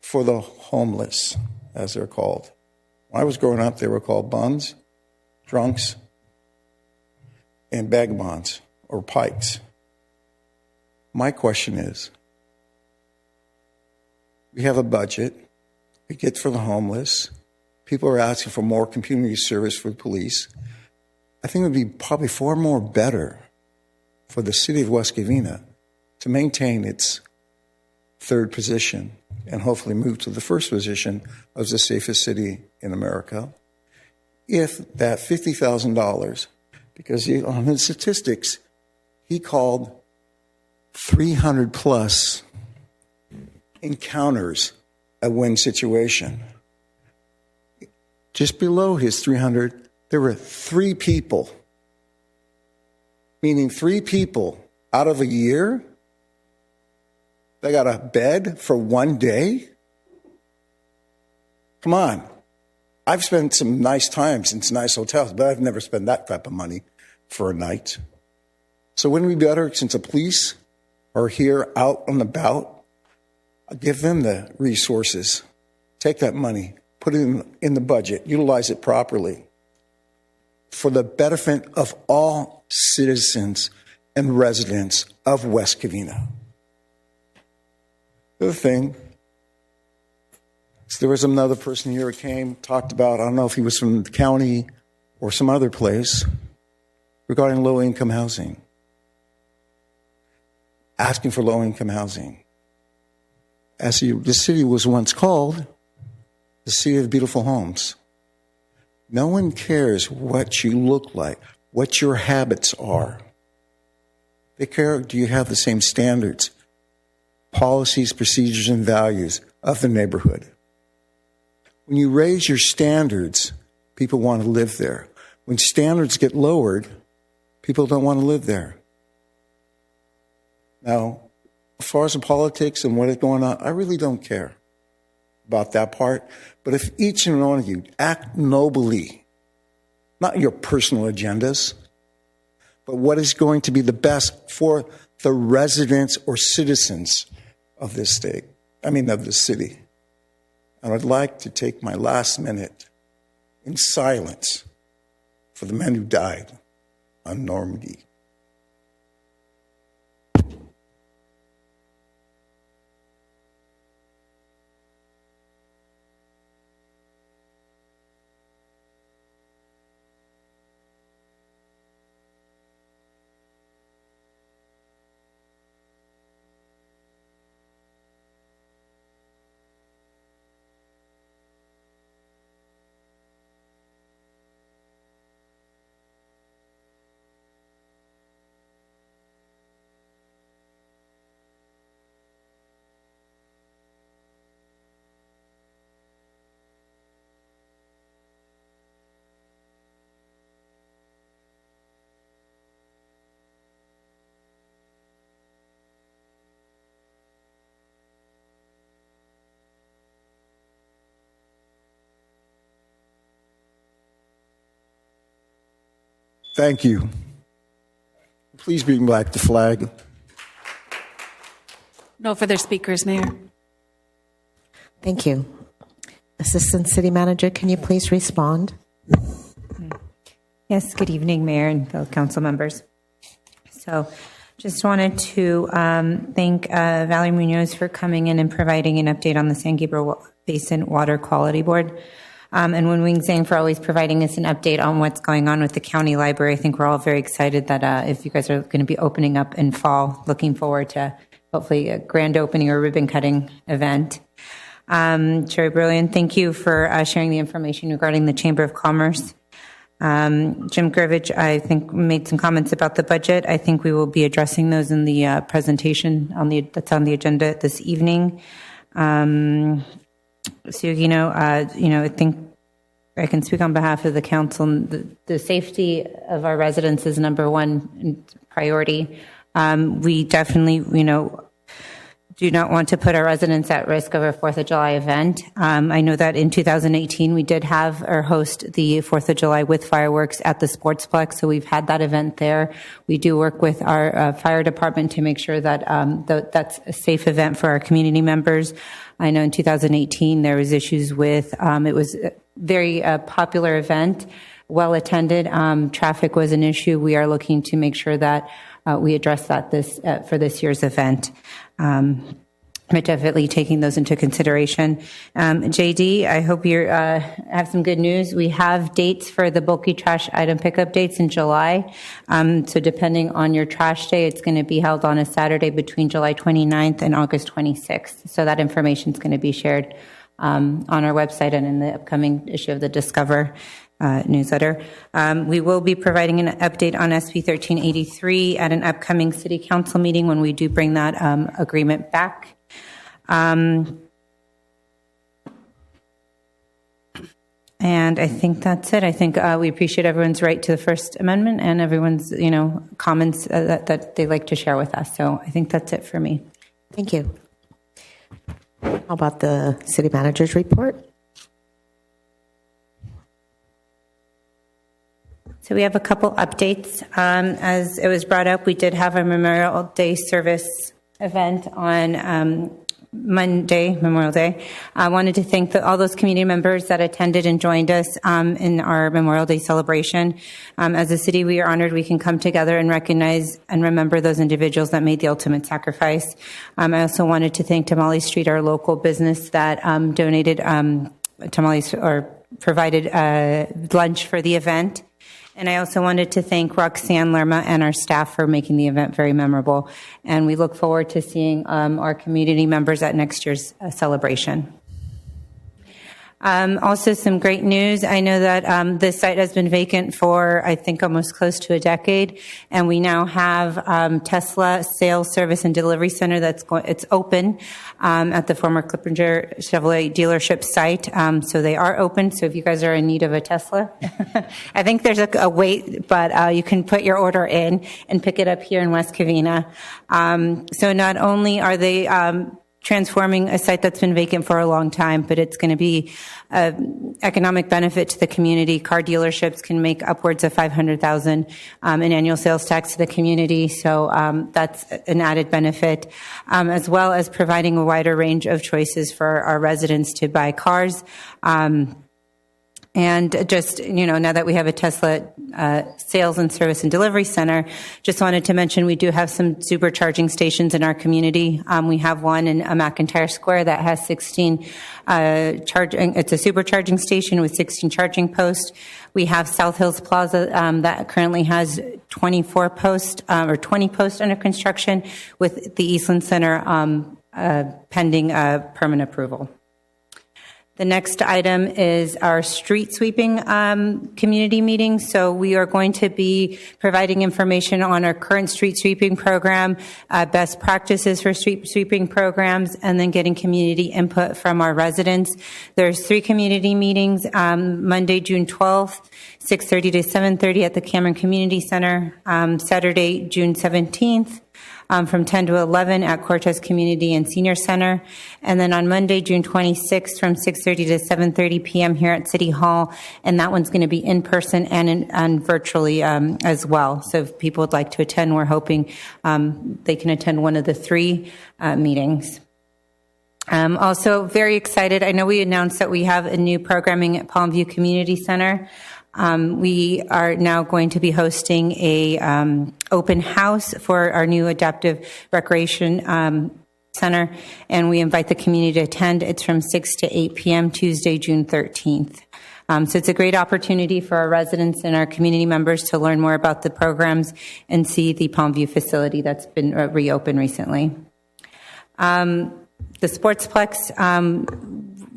for the homeless, as they're called. When I was growing up, they were called bums, drunks, and vagabonds or pikes. My question is, we have a budget we get for the homeless. People are asking for more community service for the police. I think it would be probably far more better for the city of West Covina to maintain its third position and hopefully move to the first position as the safest city in America. If that $50,000, because on his statistics, he called 300 plus encounters a win situation. Just below his 300, there were 3 people, meaning 3 people out of a year. They got a bed for 1 day. Come on. I've spent some nice times in some nice hotels, but I've never spent that type of money for a night. So wouldn't it be better, since the police are here out and about, give them the resources, take that money, put it in the budget, utilize it properly for the benefit of all citizens and residents of West Covina. The other thing, so there was another person here who came, talked about, I don't know if he was from the county or some other place, regarding low-income housing, asking for low-income housing. As the city was once called, the city of beautiful homes. No one cares what you look like, what your habits are. They care, do you have the same standards, policies, procedures, and values of the neighborhood? When you raise your standards, people want to live there. When standards get lowered, people don't want to live there. Now, as far as the politics and what is going on, I really don't care about that part. But if each and one of you act nobly, not your personal agendas, but what is going to be the best for the residents or citizens of this state, of this city. And I'd like to take my last minute in silence for the men who died on Normandy. Thank you. Please bring back the flag. No further speakers, Mayor. Thank you. Assistant City Manager, can you please respond? Yes, good evening, Mayor and fellow council members. So just wanted to thank Valerie Munoz for coming in and providing an update on the San Gabriel Basin Water Quality Board. And Wenwing Zhang for always providing us an update on what's going on with the county library. I think we're all very excited that if you guys are going to be opening up in fall, looking forward to hopefully a grand opening or ribbon cutting event. Sherry Brilliant, thank you for sharing the information regarding the Chamber of Commerce. Jim Grivich, I think, made some comments about the budget. I think we will be addressing those in the presentation that's on the agenda this evening. I think I can speak on behalf of the council. The safety of our residents is number one priority. We definitely, do not want to put our residents at risk of our 4th of July event. I know that in 2018, we did have or host the 4th of July with fireworks at the Sportsplex, so we've had that event there. We do work with our fire department to make sure that that's a safe event for our community members. I know in 2018, there was issues with, it was a very popular event, well attended. Traffic was an issue. We are looking to make sure that we address that for this year's event. We're definitely taking those into consideration. JD, I hope you have some good news. We have dates for the bulky trash item pickup dates in July. So depending on your trash day, it's going to be held on a Saturday between July 29th and August 26th. So that information is going to be shared on our website and in the upcoming issue of the Discover newsletter. We will be providing an update on SB 1383 at an upcoming City Council meeting when we do bring that agreement back. And I think that's it. I think we appreciate everyone's right to the First Amendment and everyone's, comments that they like to share with us. So I think that's it for me. Thank you. How about the City Manager's report? So we have a couple updates. As it was brought up, we did have a Memorial Day service event on Monday, Memorial Day. I wanted to thank all those community members that attended and joined us in our Memorial Day celebration. As a city, we are honored we can come together and recognize and remember those individuals that made the ultimate sacrifice. I also wanted to thank Tamale Street, our local business that donated tamales or provided lunch for the event. And I also wanted to thank Roxanne Lerma and our staff for making the event very memorable. And we look forward to seeing our community members at next year's celebration. Also, some great news. I know that this site has been vacant for, I think, almost close to a decade, and we now have Tesla Sales, Service, and Delivery Center it's open at the former Clippinger Chevrolet dealership site. So they are open. So if you guys are in need of a Tesla, I think there's a wait, but you can put your order in and pick it up here in West Covina. So not only are they transforming a site that's been vacant for a long time, but it's going to be economic benefit to the community. Car dealerships can make upwards of $500,000 in annual sales tax to the community, so that's an added benefit, as well as providing a wider range of choices for our residents to buy cars. And just, now that we have a Tesla sales and service and delivery center, just wanted to mention we do have some supercharging stations in our community. We have one in McIntyre Square that has 16 charging. It's a supercharging station with 16 charging posts. We have South Hills Plaza that currently has 24 posts or 20 posts under construction, with the Eastland Center pending permit approval. The next item is our street sweeping community meeting. So we are going to be providing information on our current street sweeping program, best practices for street sweeping programs, and then getting community input from our residents. There's 3 community meetings, Monday, June 12th, 6:30 to 7:30 at the Cameron Community Center, Saturday, June 17th, from 10 to 11 at Cortez Community and Senior Center. And then on Monday, June 26th, from 6:30 to 7:30 p.m. here at City Hall. And that one's going to be in person and virtually as well. So if people would like to attend, we're hoping they can attend one of the three meetings. Also very excited. I know we announced that we have a new programming at Palmview Community Center. We are now going to be hosting a open house for our new adaptive recreation center, and we invite the community to attend. It's from 6 to 8 p.m. Tuesday, June 13th. So it's a great opportunity for our residents and our community members to learn more about the programs and see the Palmview facility that's been reopened recently. The Sportsplex,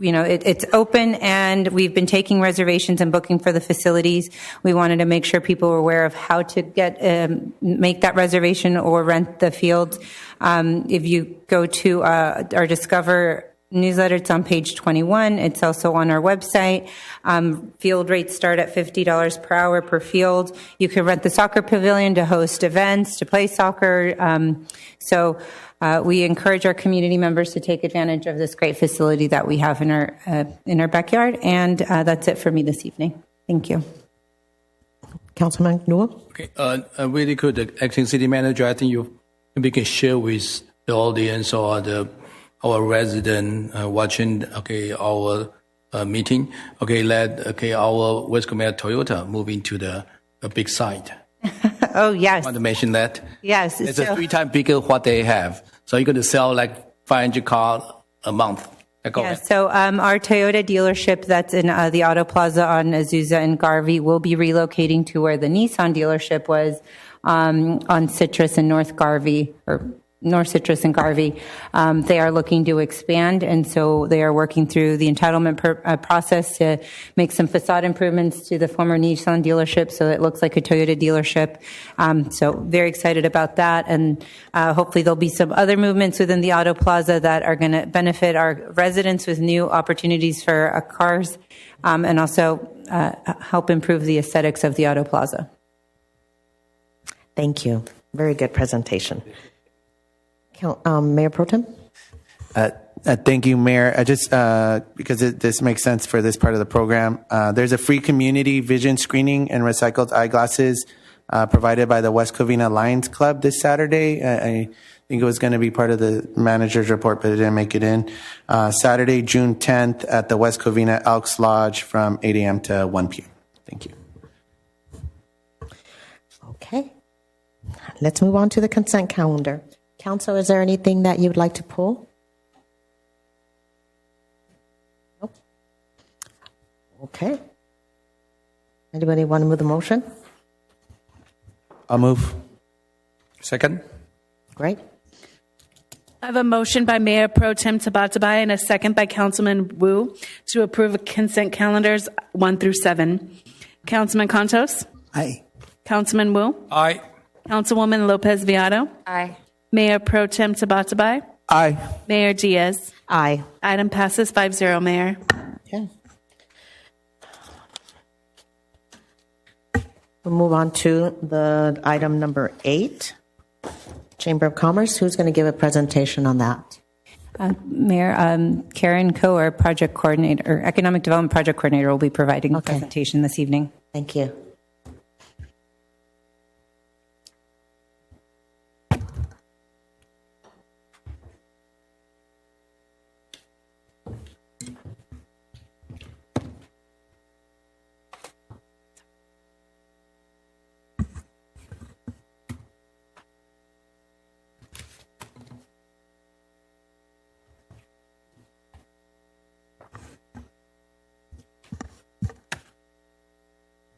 it's open, and we've been taking reservations and booking for the facilities. We wanted to make sure people were aware of how to make that reservation or rent the fields. If you go to our Discover newsletter, it's on page 21. It's also on our website. Field rates start at $50 per hour per field. You can rent the soccer pavilion to host events, to play soccer. We encourage our community members to take advantage of this great facility that we have in our backyard. And that's it for me this evening. Thank you. Councilman Newell? Okay, really good. The acting city manager, I think we can share with the audience or our resident watching our meeting. Our West Covina Toyota moving to the big site. Oh, yes. I want to mention that. Yes. It's a 3 times bigger what they have. So you're going to sell like 500 cars a month. So our Toyota dealership that's in the Auto Plaza on Azusa and Garvey will be relocating to where the Nissan dealership was on Citrus and North Citrus and Garvey. They are looking to expand, and so they are working through the entitlement process to make some facade improvements to the former Nissan dealership so it looks like a Toyota dealership. So very excited about that, and hopefully there'll be some other movements within the Auto Plaza that are going to benefit our residents with new opportunities for cars, and also help improve the aesthetics of the Auto Plaza. Thank you. Very good presentation. Mayor Pro Tem? Thank you, Mayor. I just, because this makes sense for this part of the program, there's a free community vision screening and recycled eyeglasses provided by the West Covina Lions Club this Saturday. I think it was going to be part of the manager's report, but it didn't make it in. Saturday, June 10th at the West Covina Elks Lodge from 8 a.m. to 1 p.m. Thank you. Okay. Let's move on to the consent calendar. Council, is there anything that you would like to pull? Nope. Okay. Anybody want to move the motion? I'll move. Second. Great. I have a motion by Mayor Pro Tem Tabatabai and a second by Councilman Wu to approve consent calendars 1 through 7. Councilman Contos? Aye. Councilman Wu? Aye. Councilwoman Lopez Viado? Aye. Mayor Pro Tem Tabatabai? Aye. Mayor Diaz? Aye. Item passes 5-0, Mayor. Okay. We'll move on to the item number 8, Chamber of Commerce. Who's going to give a presentation on that? Mayor, Karen Coe, our project coordinator, or economic development project coordinator, will be providing a presentation this evening. Thank you.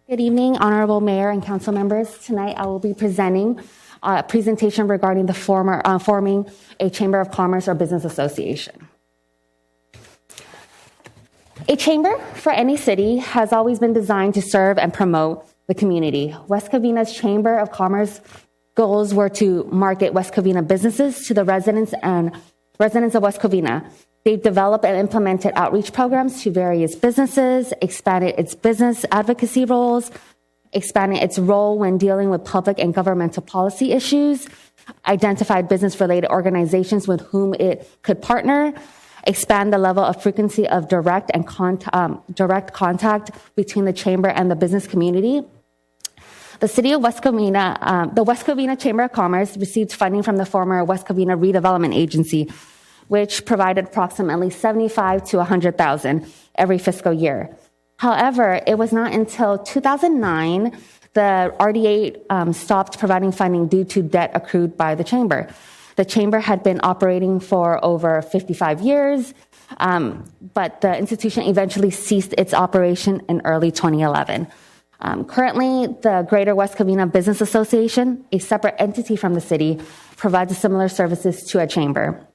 Good evening, Honorable Mayor and Council members. Tonight I will be presenting a presentation regarding the forming a Chamber of Commerce or Business Association. A chamber for any city has always been designed to serve and promote the community. West Covina's Chamber of Commerce goals were to market West Covina businesses to the residents of West Covina. They've developed and implemented outreach programs to various businesses, expanded its business advocacy roles, expanding its role when dealing with public and governmental policy issues, identified business-related organizations with whom it could partner, expand the level of frequency of direct contact between the chamber and the business community. The City of West Covina, the West Covina Chamber of Commerce received funding from the former West Covina Redevelopment Agency, which provided approximately $75,000 to $100,000 every fiscal year. However, it was not until 2009 the RDA stopped providing funding due to debt accrued by the chamber. The chamber had been operating for over 55 years, but the institution eventually ceased its operation in early 2011. Currently, the Greater West Covina Business Association, a separate entity from the city, provides similar services to a chamber.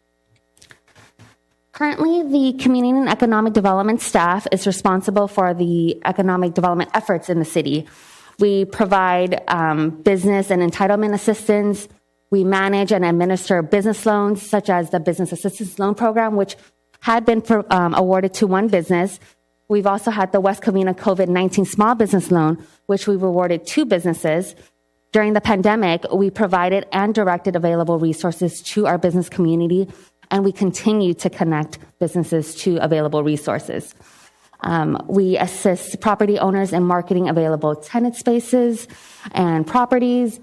Currently, the Community and Economic Development staff is responsible for the economic development efforts in the city. We provide business and entitlement assistance. We manage and administer business loans, such as the Business Assistance Loan Program, which had been awarded to one business. We've also had the West Covina COVID-19 Small Business Loan, which we've awarded 2 businesses. During the pandemic, we provided and directed available resources to our business community, and we continue to connect businesses to available resources. We assist property owners in marketing available tenant spaces and properties.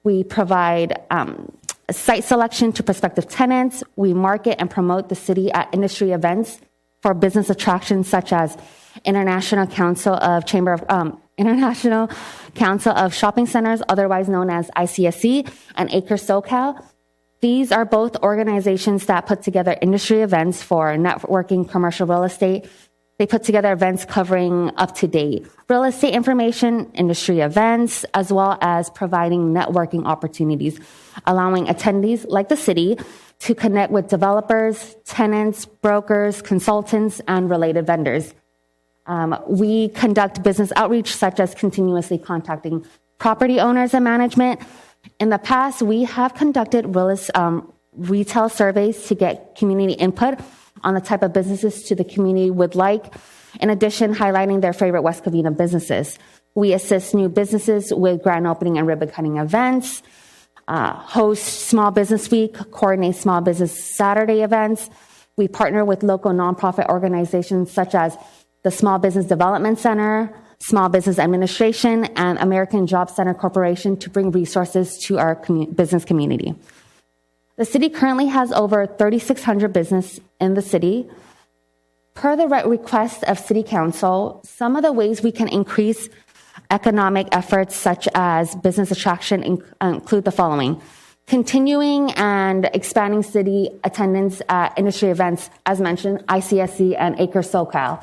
We provide site selection to prospective tenants. We market and promote the city at industry events for business attractions such as International Council of Shopping Centers, otherwise known as ICSC, and Acre SoCal. These are both organizations that put together industry events for networking commercial real estate. They put together events covering up-to-date real estate information, industry events, as well as providing networking opportunities, allowing attendees like the city to connect with developers, tenants, brokers, consultants, and related vendors. We conduct business outreach, such as continuously contacting property owners and management. In the past, we have conducted retail surveys to get community input on the type of businesses to the community would like, in addition, highlighting their favorite West Covina businesses. We assist new businesses with grand opening and ribbon cutting events, host Small Business Week, coordinate Small Business Saturday events. We partner with local nonprofit organizations such as the Small Business Development Center, Small Business Administration, and American Job Center Corporation to bring resources to our business community. The city currently has over 3,600 businesses in the city. Per the request of City Council, some of the ways we can increase economic efforts such as business attraction include the following. Continuing and expanding city attendance at industry events, as mentioned, ICSC and Acre SoCal,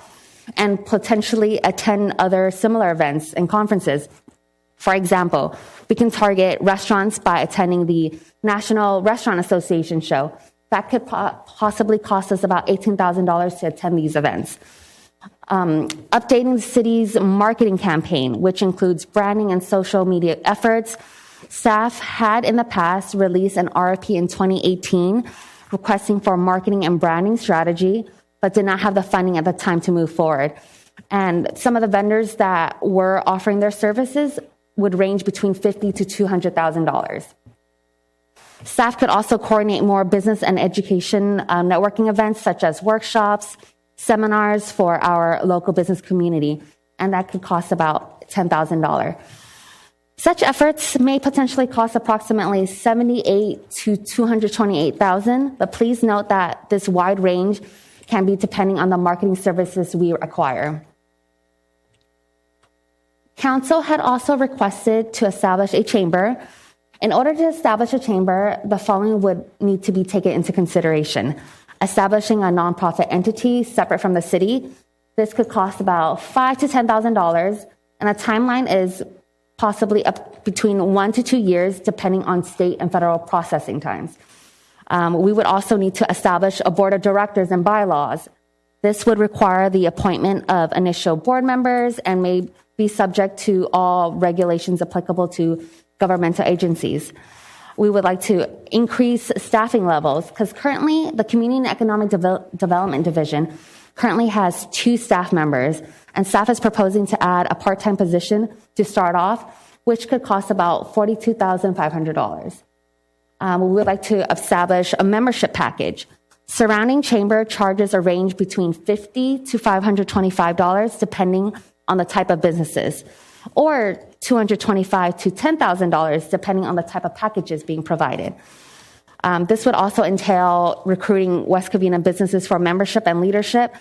and potentially attend other similar events and conferences. For example, we can target restaurants by attending the National Restaurant Association show. That could possibly cost us about $18,000 to attend these events. Updating the city's marketing campaign, which includes branding and social media efforts. Staff had in the past released an RFP in 2018 requesting for marketing and branding strategy, but did not have the funding at the time to move forward. And some of the vendors that were offering their services would range between $50,000 to $200,000. Staff could also coordinate more business and education networking events such as workshops, seminars for our local business community, and that could cost about $10,000. Such efforts may potentially cost approximately $78,000 to $228,000, but please note that this wide range can be depending on the marketing services we acquire. Council had also requested to establish a chamber. In order to establish a chamber, the following would need to be taken into consideration. Establishing a nonprofit entity separate from the city. This could cost about $5,000 to $10,000, and a timeline is possibly up between 1 to 2 years, depending on state and federal processing times. We would also need to establish a board of directors and bylaws. This would require the appointment of initial board members and may be subject to all regulations applicable to governmental agencies. We would like to increase staffing levels because currently the Community and Economic Development Division currently has 2 staff members. and staff is proposing to add a part-time position to start off, which could cost about $42,500. We would like to establish a membership package. Surrounding chamber charges a range between $50 to $525, depending on the type of businesses, or $225 to $10,000, depending on the type of packages being provided. This would also entail recruiting West Covina businesses for membership and leadership,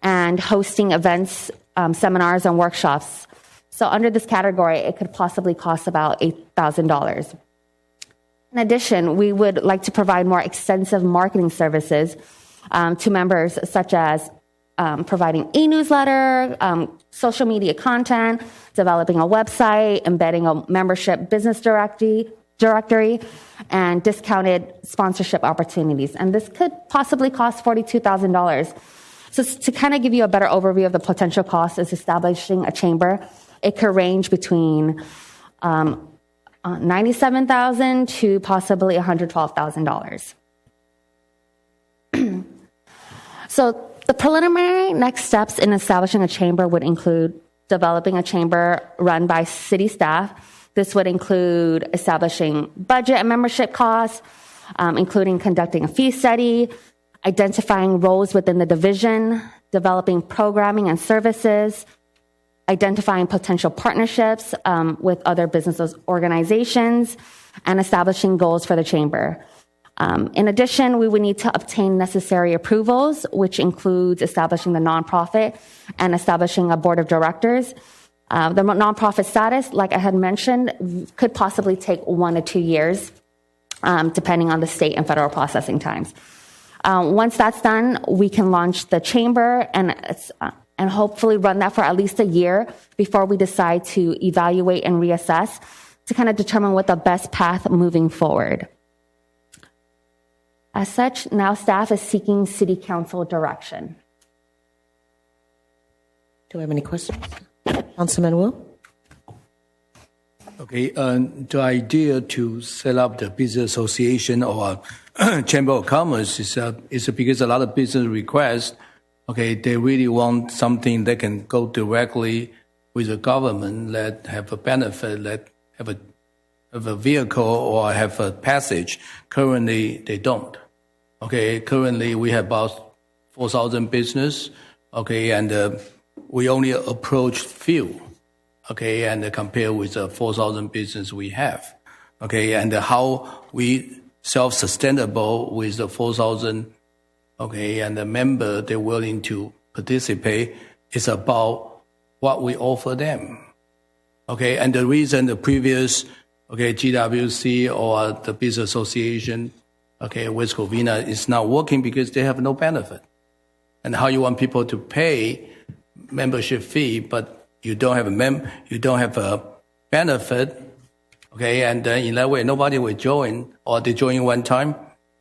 and hosting events, seminars, and workshops. So under this category, it could possibly cost about $8,000. In addition, we would like to provide more extensive marketing services to members, such as providing e-newsletter, social media content, developing a website, embedding a membership business directory, and discounted sponsorship opportunities. And this could possibly cost $42,000. So to kind of give you a better overview of the potential costs is establishing a chamber. It could range between $97,000 to possibly $112,000. So the preliminary next steps in establishing a chamber would include developing a chamber run by city staff. This would include establishing budget and membership costs, including conducting a fee study, identifying roles within the division, developing programming and services, identifying potential partnerships with other business organizations, and establishing goals for the chamber. In addition, we would need to obtain necessary approvals, which includes establishing the nonprofit and establishing a board of directors. The nonprofit status, like I had mentioned, could possibly take 1 to 2 years, depending on the state and federal processing times. Once that's done, we can launch the chamber and hopefully run that for at least a year before we decide to evaluate and reassess to kind of determine what the best path moving forward. As such, now staff is seeking City Council direction. Do we have any questions? Councilman Wu? Okay, the idea to set up the business association or chamber of commerce is because a lot of business requests, okay, they really want something that can go directly with the government, that have a benefit, that have a vehicle or have a passage. Currently, they don't. Okay, currently we have about 4,000 business, okay, and we only approach few, okay, and compare with the 4,000 business we have, okay, and how we self-sustainable with the 4,000, okay, and the member they're willing to participate is about what we offer them, okay, and the reason the previous, okay, GWC or the business association, okay, West Covina is not working because they have no benefit, and how you want people to pay membership fee, but you don't have a benefit, okay, and in that way nobody will join, or they join one time,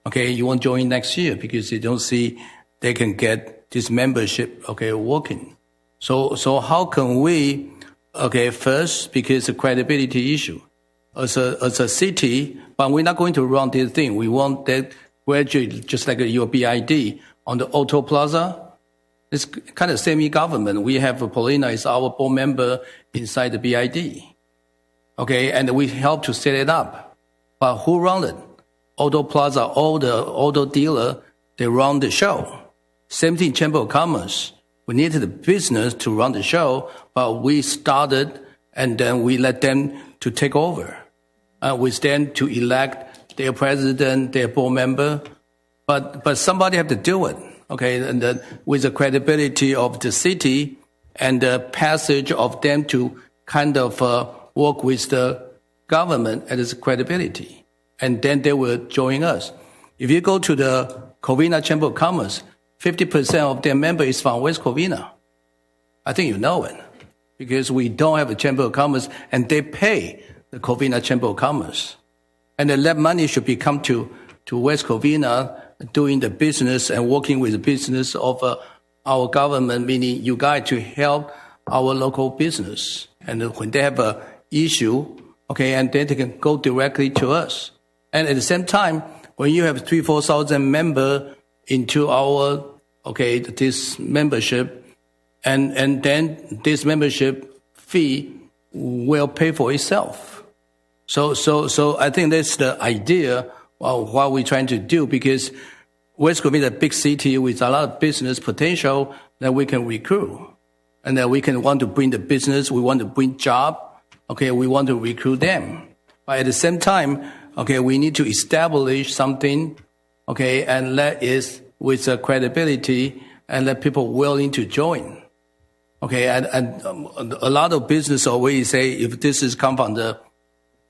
okay, you won't join next year because they don't see they can get this membership, okay, working. So how can we, okay, first, because it's a credibility issue, as a city, but we're not going to run this thing. We want that graduate, just like your BID on the Auto Plaza. It's kind of semi-government. We have Paulina is our board member inside the BID. Okay, and we help to set it up. But who run it? Auto Plaza, all the auto dealer, they run the show. Same thing, Chamber of Commerce. We needed the business to run the show, but we started and then we let them to take over. We stand to elect their president, their board member, but somebody have to do it. Okay, and with the credibility of the city and the passage of them to kind of work with the government and its credibility, and then they will join us. If you go to the Covina Chamber of Commerce, 50% of their members is from West Covina. I think you know it, because we don't have a Chamber of Commerce, and they pay the Covina Chamber of Commerce, and that money should be come to West Covina, doing the business and working with the business of our government, meaning you guys to help our local business. And when they have a issue, okay, and then they can go directly to us. And at the same time, when you have 3,000-4,000 members into our, okay, this membership, and then this membership fee will pay for itself. So I think that's the idea of what we're trying to do, because West Covina is a big city with a lot of business potential that we can recruit, and that we can want to bring the business, we want to bring job, okay, we want to recruit them. But at the same time, okay, we need to establish something, okay, and let it with credibility and let people willing to join. Okay, and a lot of business always say if this is come from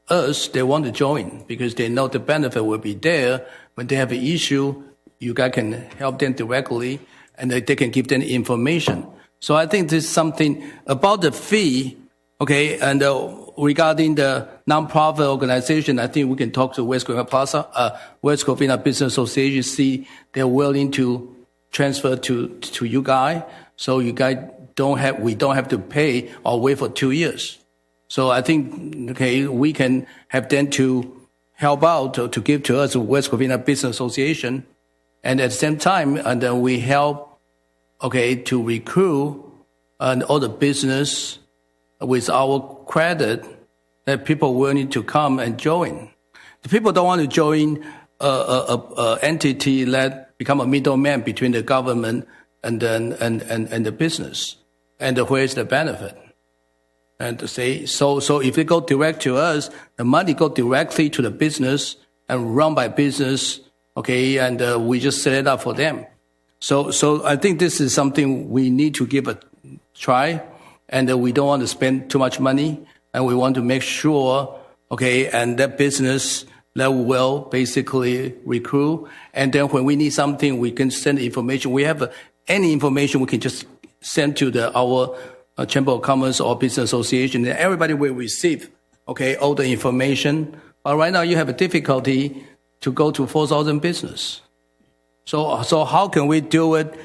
us, they want to join because they know the benefit will be there. When they have an issue, you guys can help them directly, and they can give them information. So I think this is something about the fee, okay, and regarding the nonprofit organization, I think we can talk to West Covina Business Association, see they're willing to transfer to you guys, so you guys we don't have to pay or wait for 2 years. So I think, okay, we can have them to help out to give to us West Covina Business Association, and at the same time, and then we help, okay, to recruit and all the business with our credit that people willing to come and join. The people don't want to join a entity that become a middleman between the government and the business. And where's the benefit? And to say, so if they go direct to us, the money go directly to the business and run by business, okay, and we just set it up for them. So I think this is something we need to give a try, and we don't want to spend too much money, and we want to make sure, okay, and that business that will basically recruit, and then when we need something, we can send information. We have any information we can just send to our Chamber of Commerce or Business Association, and everybody will receive, okay, all the information. But right now you have a difficulty to go to 4,000 business. So how can we do it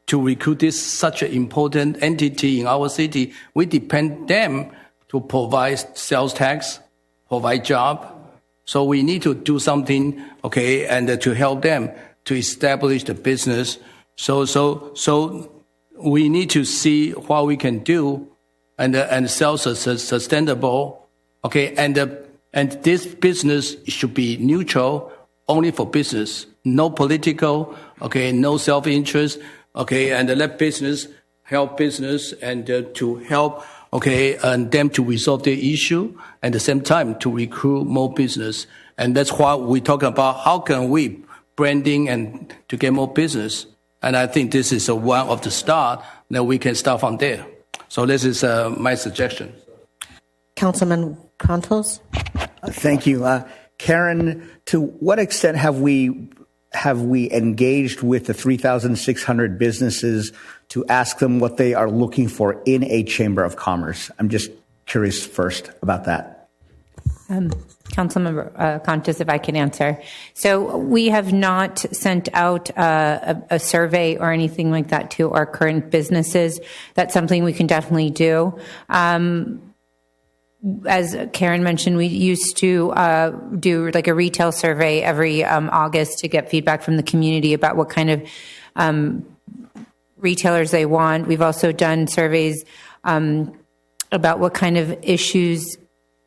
to recruit this such an important entity in our city? We depend them to provide sales tax, provide job. So we need to do something, okay, and to help them to establish the business. So we need to see what we can do and self-sustainable, okay, and this business should be neutral, only for business, no political, okay, no self-interest, okay, and let business help business and to help, okay, and them to resolve their issue, and at the same time to recruit more business. And that's what we talk about. How can we branding and to get more business? And I think this is one of the start that we can start from there. So this is my suggestion. Councilman Contos? Thank you. Karen, to what extent have we engaged with the 3,600 businesses to ask them what they are looking for in a Chamber of Commerce? I'm just curious first about that. Councilmember Contis, if I can answer. So we have not sent out a survey or anything like that to our current businesses. That's something we can definitely do. As Karen mentioned, we used to do like a retail survey every August to get feedback from the community about what kind of retailers they want. We've also done surveys about what kind of issues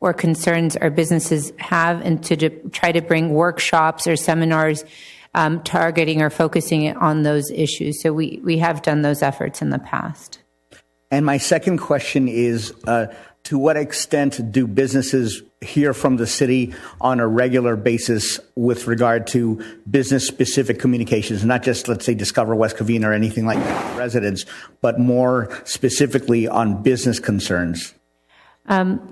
or concerns our businesses have, and to try to bring workshops or seminars targeting or focusing on those issues. So we have done those efforts in the past. And my second question is, to what extent do businesses hear from the city on a regular basis with regard to business-specific communications, not just, let's say, Discover West Covina or anything like that, residents, but more specifically on business concerns?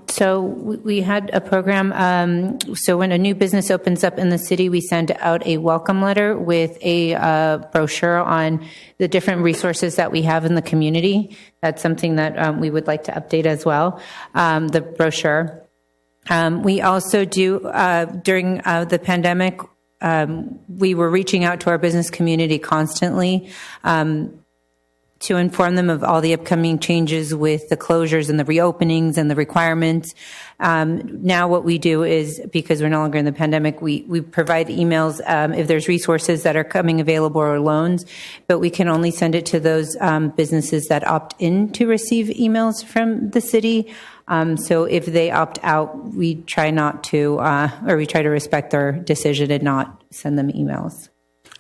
So we had a program. So when a new business opens up in the city, we send out a welcome letter with a brochure on the different resources that we have in the community. That's something that we would like to update as well, the brochure. We also do, during the pandemic, we were reaching out to our business community constantly to inform them of all the upcoming changes with the closures and the reopenings and the requirements. Now what we do is, because we're no longer in the pandemic, we provide emails if there's resources that are coming available or loans, but we can only send it to those businesses that opt in to receive emails from the city. So if they opt out, we try not to, or we try to respect their decision and not send them emails.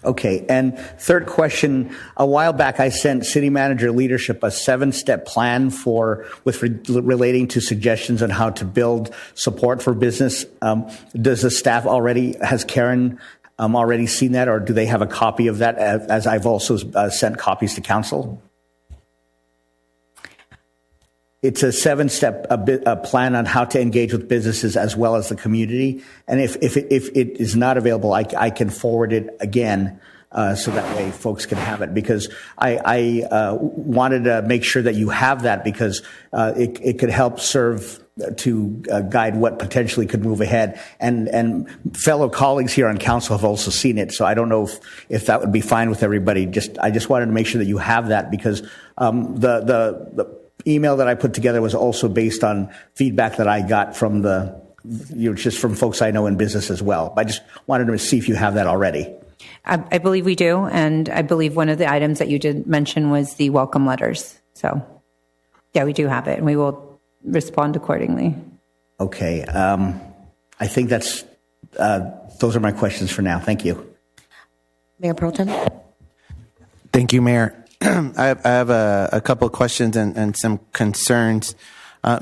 Okay, and third question, a while back I sent city manager leadership a 7-step plan relating to suggestions on how to build support for business. Does the staff has Karen already seen that, or do they have a copy of that, as I've also sent copies to council? It's a 7-step plan on how to engage with businesses as well as the community. And if it is not available, I can forward it again so that way folks can have it. Because I wanted to make sure that you have that, because it could help serve to guide what potentially could move ahead. And fellow colleagues here on council have also seen it. So I don't know if that would be fine with everybody. I just wanted to make sure that you have that, because the email that I put together was also based on feedback that I got from just from folks I know in business as well. I just wanted to see if you have that already. I believe we do, and I believe one of the items that you did mention was the welcome letters. So, yeah, we do have it, and we will respond accordingly. Okay. I think those are my questions for now. Thank you. Mayor Pro Tem. Thank you, Mayor. I have a couple of questions and some concerns.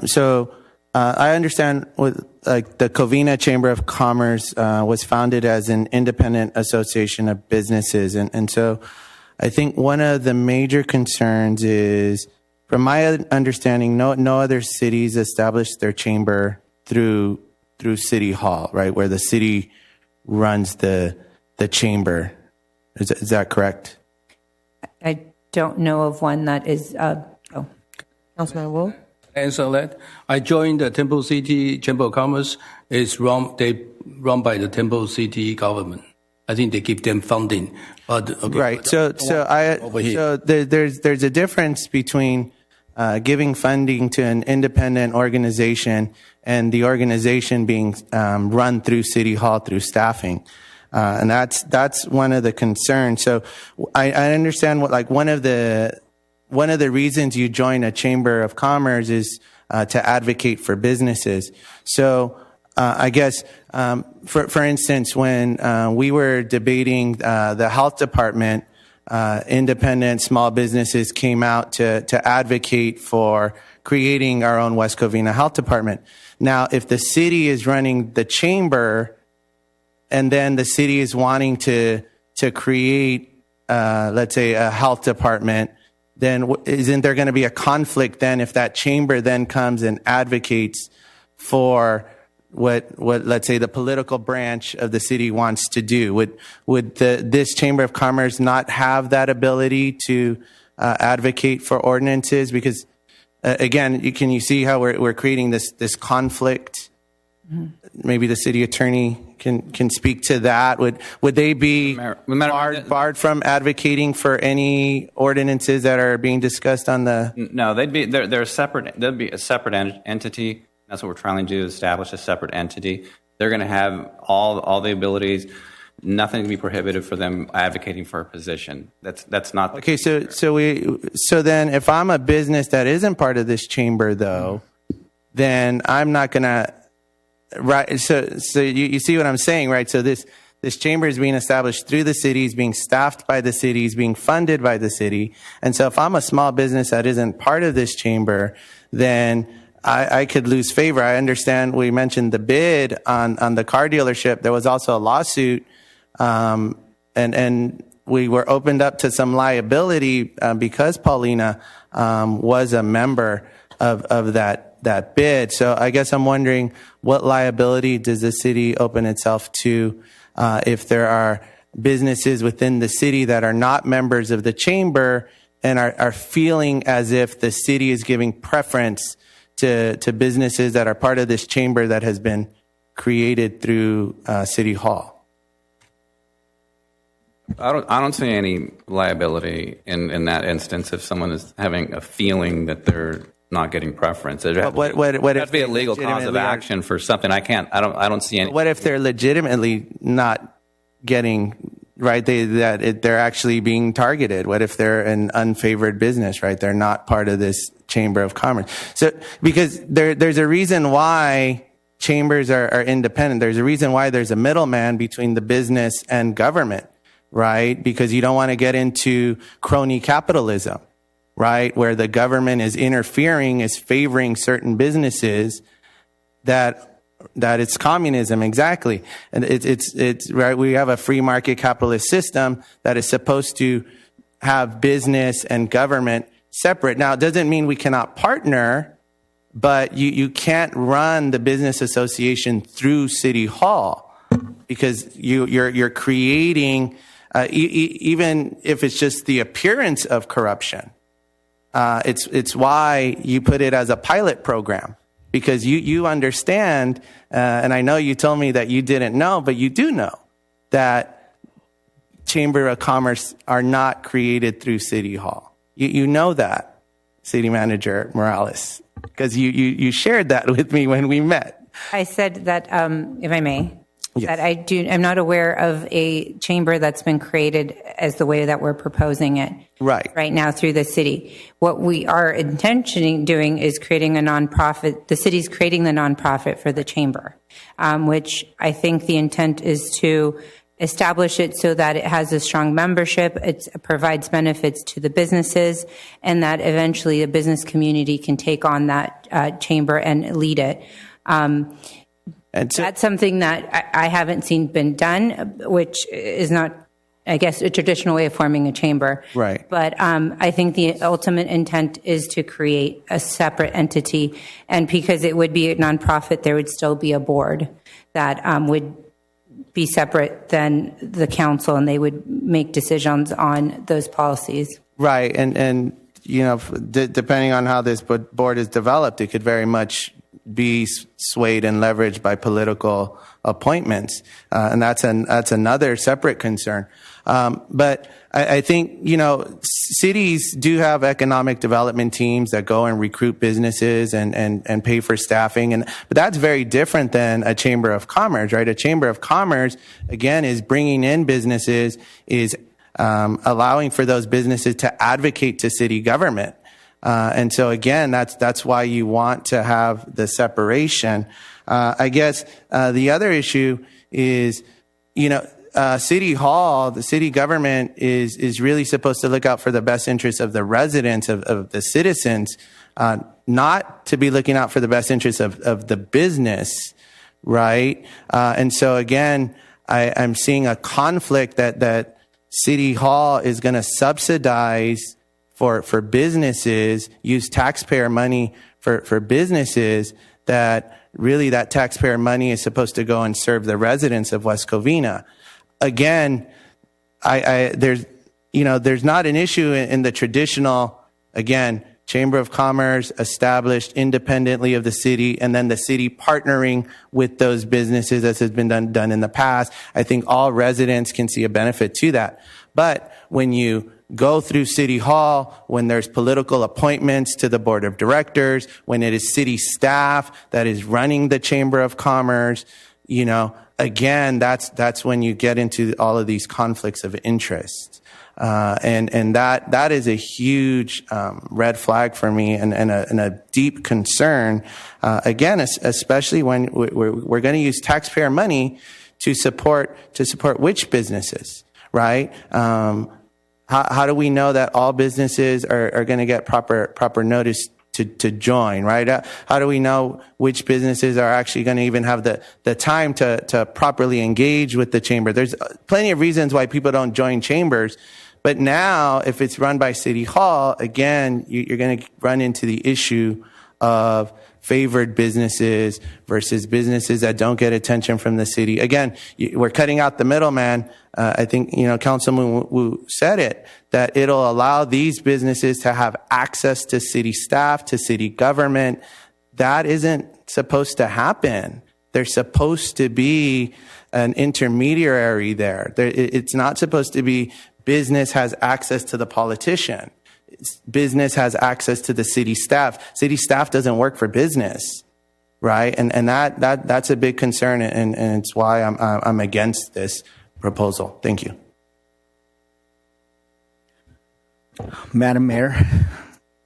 So I understand the Covina Chamber of Commerce was founded as an independent association of businesses. And so I think one of the major concerns is, from my understanding, no other cities established their chamber through City Hall, right, where the city runs the chamber. Is that correct? I don't know of one that is. Councilman Wu. Answer that. I joined the Temple City Chamber of Commerce. They run by the Temple City government. I think they give them funding. But okay, right. So there's a difference between giving funding to an independent organization and the organization being run through City Hall through staffing. And that's one of the concerns. So I understand one of the reasons you join a chamber of commerce is to advocate for businesses. So I guess for instance, when we were debating the health department, independent small businesses came out to advocate for creating our own West Covina Health Department. Now, if the city is running the chamber, and then the city is wanting to create, let's say, a health department, then isn't there going to be a conflict then if that chamber then comes and advocates for what let's say the political branch of the city wants to do? Would this Chamber of Commerce not have that ability to advocate for ordinances? Because again, can you see how we're creating this conflict? Maybe the city attorney can speak to that. Would they be barred from advocating for any ordinances that are being discussed on the? No, they're separate. They'd be a separate entity. That's what we're trying to do: establish a separate entity. They're going to have all the abilities. Nothing to be prohibited for them advocating for a position. That's not okay. So then, if I'm a business that isn't part of this chamber, though, then I'm not going to. Right. So you see what I'm saying, right? So this chamber is being established through the city, is being staffed by the city, is being funded by the city. And so if I'm a small business that isn't part of this chamber, then I could lose favor. I understand we mentioned the bid on the car dealership. There was also a lawsuit, and we were opened up to some liability because Paulina was a member of that bid. So I guess I'm wondering, what liability does the city open itself to if there are businesses within the city that are not members of the chamber and are feeling as if the city is giving preference to businesses that are part of this chamber that has been created through City Hall? I don't see any liability in that instance if someone is having a feeling that they're not getting preference. It would have to be a legal cause of action for something. I don't see any. What if they're legitimately not getting right? They're actually being targeted. What if they're an unfavored business? Right? They're not part of this chamber of commerce. So because there's a reason why chambers are independent. There's a reason why there's a middleman between the business and government. Right? Because you don't want to get into crony capitalism, right? Where the government is interfering, is favoring certain businesses that it's communism, exactly. And it's right. We have a free market capitalist system that is supposed to have business and government separate. Now, it doesn't mean we cannot partner, but you can't run the business association through City Hall because you're creating even if it's just the appearance of corruption. It's why you put it as a pilot program, because you understand, and I know you told me that you didn't know, but you do know that Chamber of Commerce are not created through City Hall. You know that, City Manager Morales, because you shared that with me when we met. I said that, if I may, yes, that I'm not aware of a chamber that's been created as the way that we're proposing it right now through the city. What we are intentioning doing is creating a nonprofit. The city's creating the nonprofit for the chamber, which I think the intent is to establish it so that it has a strong membership, it provides benefits to the businesses, and that eventually the business community can take on that chamber and lead it. And so, that's something that I haven't seen been done, which is not, I guess, a traditional way of forming a chamber. Right. But I think the ultimate intent is to create a separate entity. And because it would be a nonprofit, there would still be a board that would be separate than the council, and they would make decisions on those policies. Right. And you know, depending on how this board is developed, it could very much be swayed and leveraged by political appointments, and that's another separate concern. But I think, you know, cities do have economic development teams that go and recruit businesses and pay for staffing, but that's very different than a chamber of commerce, right? A chamber of commerce, again, is bringing in businesses, is allowing for those businesses to advocate to city government. And so again, that's why you want to have the separation. I guess the other issue is, you know, City Hall, the city government is really supposed to look out for the best interests of the residents, of the citizens, not to be looking out for the best interests of the business, right? And so again, I'm seeing a conflict that City Hall is going to subsidize for businesses, use taxpayer money for businesses, that really that taxpayer money is supposed to go and serve the residents of West Covina. Again, there's not an issue in the traditional, again, Chamber of Commerce established independently of the city, and then the city partnering with those businesses as has been done in the past. I think all residents can see a benefit to that. But when you go through City Hall, when there's political appointments to the board of directors, when it is city staff that is running the Chamber of Commerce, you know, again, that's when you get into all of these conflicts of interest. And that is a huge red flag for me, and a deep concern. Again, especially when we're going to use taxpayer money to support which businesses, right? How do we know that all businesses are going to get proper notice to join, right? How do we know which businesses are actually going to even have the time to properly engage with the chamber? There's plenty of reasons why people don't join chambers. But now, if it's run by City Hall, again, you're going to run into the issue of favored businesses versus businesses that don't get attention from the city. Again, we're cutting out the middleman. I think, you know, Councilman Wu said it, that it'll allow these businesses to have access to city staff, to city government. That isn't supposed to happen. They're supposed to be an intermediary there. It's not supposed to be business has access to the politician. Business has access to the city staff. City staff doesn't work for business, right? And that's a big concern, and it's why I'm against this proposal. Thank you. Madam Mayor.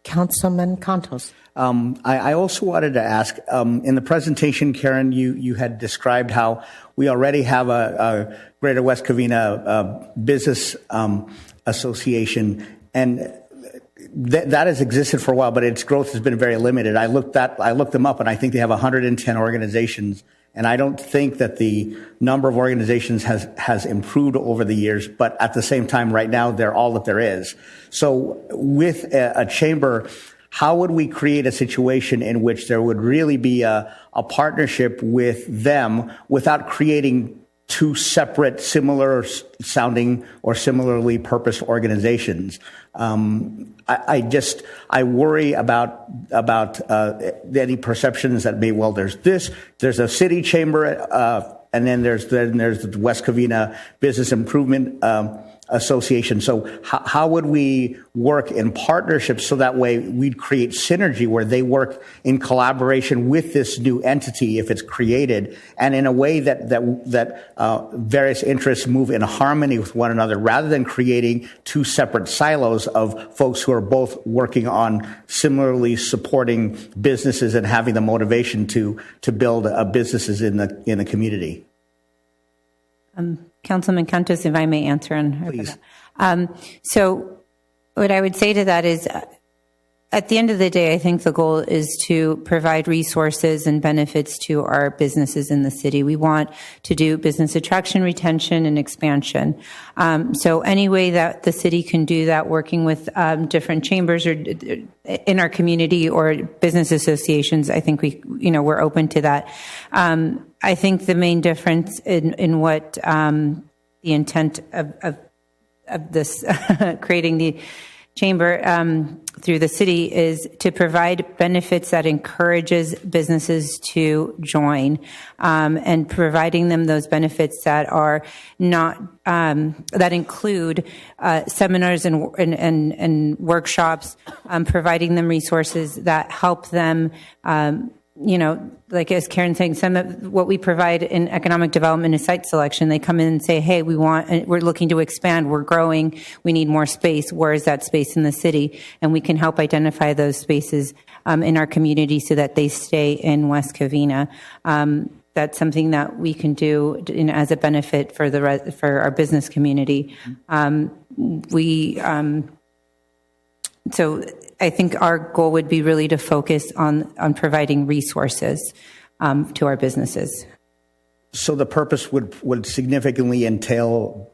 Councilman Contos. I also wanted to ask, in the presentation, Karen, you had described how we already have a Greater West Covina business association, and that has existed for a while, but its growth has been very limited. I looked them up, and I think they have 110 organizations, and I don't think that the number of organizations has improved over the years, but at the same time, right now, they're all that there is. So with a chamber, how would we create a situation in which there would really be a partnership with them without creating two separate, similar sounding or similarly purposed organizations? I worry about any perceptions that there's a city chamber, and then there's the West Covina Business Improvement Association. So how would we work in partnership so that way we'd create synergy where they work in collaboration with this new entity if it's created, and in a way that various interests move in harmony with one another rather than creating two separate silos of folks who are both working on similarly supporting businesses and having the motivation to build businesses in the community. Councilman Cantos, if I may answer on her. Please. So what I would say to that is, at the end of the day, I think the goal is to provide resources and benefits to our businesses in the city. We want to do business attraction, retention, and expansion. So any way that the city can do that, working with different chambers or in our community or business associations, I think we're open to that. I think the main difference in what the intent of this creating the chamber through the city is to provide benefits that encourages businesses to join, and providing them those benefits that are not that include seminars and workshops, providing them resources that help them. Like as Karen's saying, some of what we provide in economic development is site selection. They come in and say, hey, we're looking to expand, we're growing, we need more space. Where is that space in the city? And we can help identify those spaces in our community so that they stay in West Covina. That's something that we can do as a benefit for our business community. So I think our goal would be really to focus on providing resources to our businesses. So the purpose would significantly entail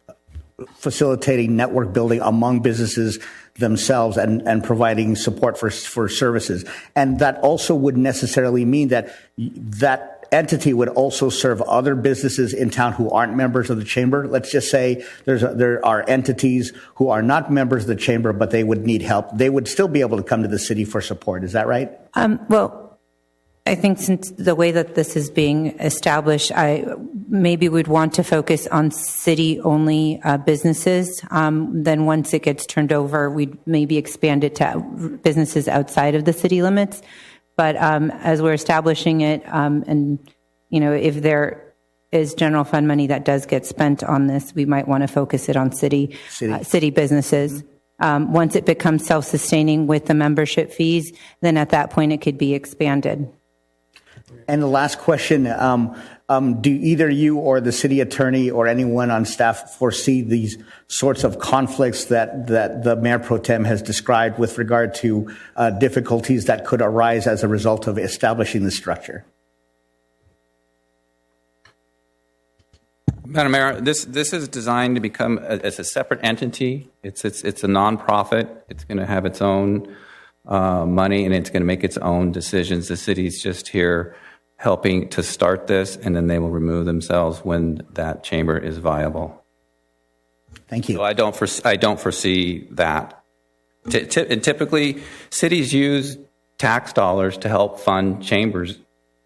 facilitating network building among businesses themselves and providing support for services. And that also would necessarily mean that entity would also serve other businesses in town who aren't members of the chamber. Let's just say there are entities who are not members of the chamber, but they would need help. They would still be able to come to the city for support. Is that right? Well, I think since the way that this is being established, I maybe would want to focus on city-only businesses. Then once it gets turned over, we'd maybe expand it to businesses outside of the city limits. But as we're establishing it, and if there is general fund money that does get spent on this, we might want to focus it on city businesses. Once it becomes self-sustaining with the membership fees, then at that point it could be expanded. And the last question, do either you or the city attorney or anyone on staff foresee these sorts of conflicts that the Mayor Pro Tem has described with regard to difficulties that could arise as a result of establishing the structure? Madam Mayor, this is designed to become as a separate entity. It's a nonprofit. It's going to have its own money, and it's going to make its own decisions. The city's just here helping to start this, and then they will remove themselves when that chamber is viable. Thank you. So I don't foresee that. And typically, cities use tax dollars to help fund chambers.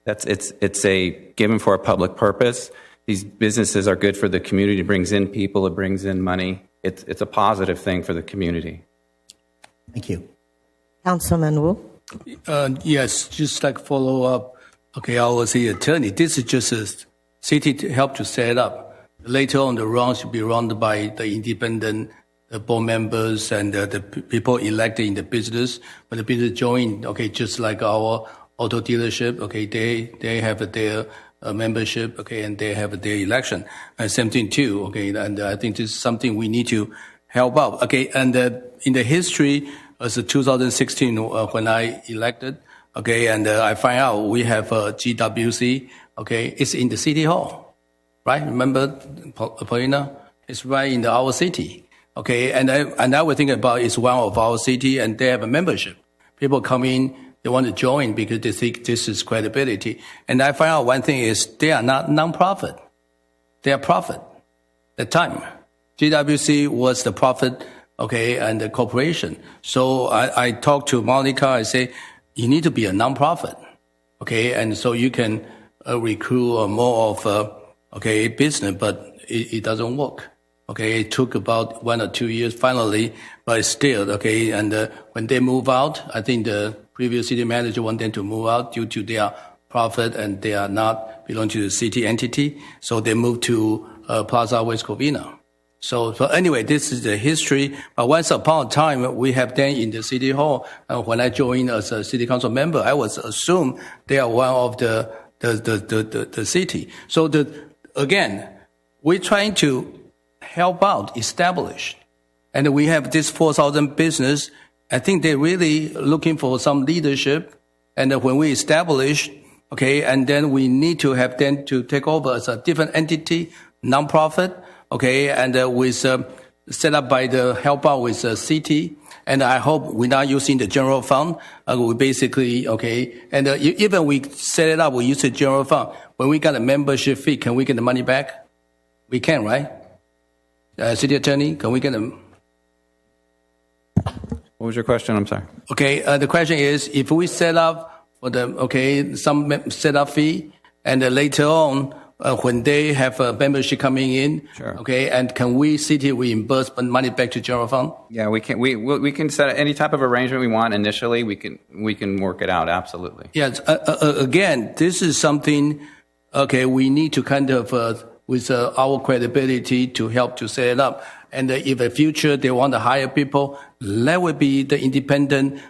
It's a given for a public purpose, these businesses are good for the community. It brings in people. It brings in money. It's a positive thing for the community. Thank you. Councilman Wu. Yes, just like follow up. Okay, I was the attorney. This is just a city to help to set up. Later on, the round should be run by the independent board members and the people elected in the business. When the business join, okay, just like our auto dealership, okay, they have their membership, okay, and they have their election. And same thing too, okay, and I think this is something we need to help out, okay. And in the history, as 2016 when I elected, okay, and I find out we have GWC, okay, it's in the city hall, right? Remember, Paulina? It's right in our city, okay. And I was thinking about it's one of our city, and they have a membership. People come in, they want to join because they think this is credibility. And I find out one thing is they are not non-profit. They are profit. At the time, GWC was the profit, okay, and the corporation. So I talked to Monica. I say, you need to be a non-profit, okay, and so you can recruit more of okay business, but it doesn't work. Okay, it took about 1 or 2 years finally, but still, okay. And when they move out, I think the previous city manager want them to move out due to their profit and they are not belong to the city entity. So they moved to Plaza West Covina. So anyway, this is the history. But once upon a time, we have them in the city hall. When I joined as a city council member, I was assumed they are one of the city. So again, we're trying to help out, establish. And we have this 4,000 business. I think they're really looking for some leadership. And when we establish, okay, and then we need to have them to take over as a different entity, non-profit, okay, and with set up by the help out with the city. And I hope we're not using the general fund. We basically, okay, and even we set it up, we use the general fund. When we got a membership fee, can we get the money back? We can, right? City attorney, can we get them? What was your question? I'm sorry. Okay, the question is, if we set up for some setup fee, and later on, when they have a membership coming in, sure. Okay, and can we city reimburse money back to general fund? Yeah, we can. We can set any type of arrangement we want initially. We can work it out. Absolutely. Yes. Again, this is something. Okay, we need to kind of with our credibility to help to set it up. And if in the future they want to hire people, that would be the independent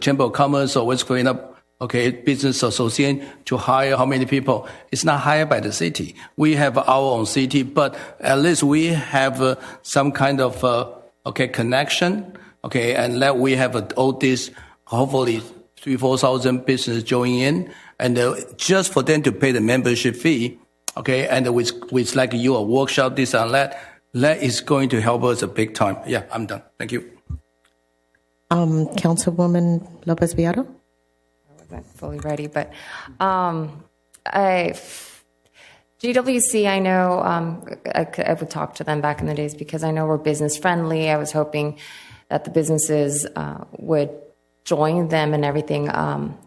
Chamber of Commerce or what's going up, okay, business association to hire how many people. It's not hired by the city. We have our own city, but at least we have some kind of, connection, okay, and let we have all this, hopefully 3,000-4,000 business joining in, and just for them to pay the membership fee, okay, and with like a workshop, this and that is going to help us a big time. Yeah, I'm done. Thank you. Councilwoman Lopez Villaro. I wasn't fully ready, but GWC, I know I would talk to them back in the days because I know we're business friendly. I was hoping that the businesses would join them and everything.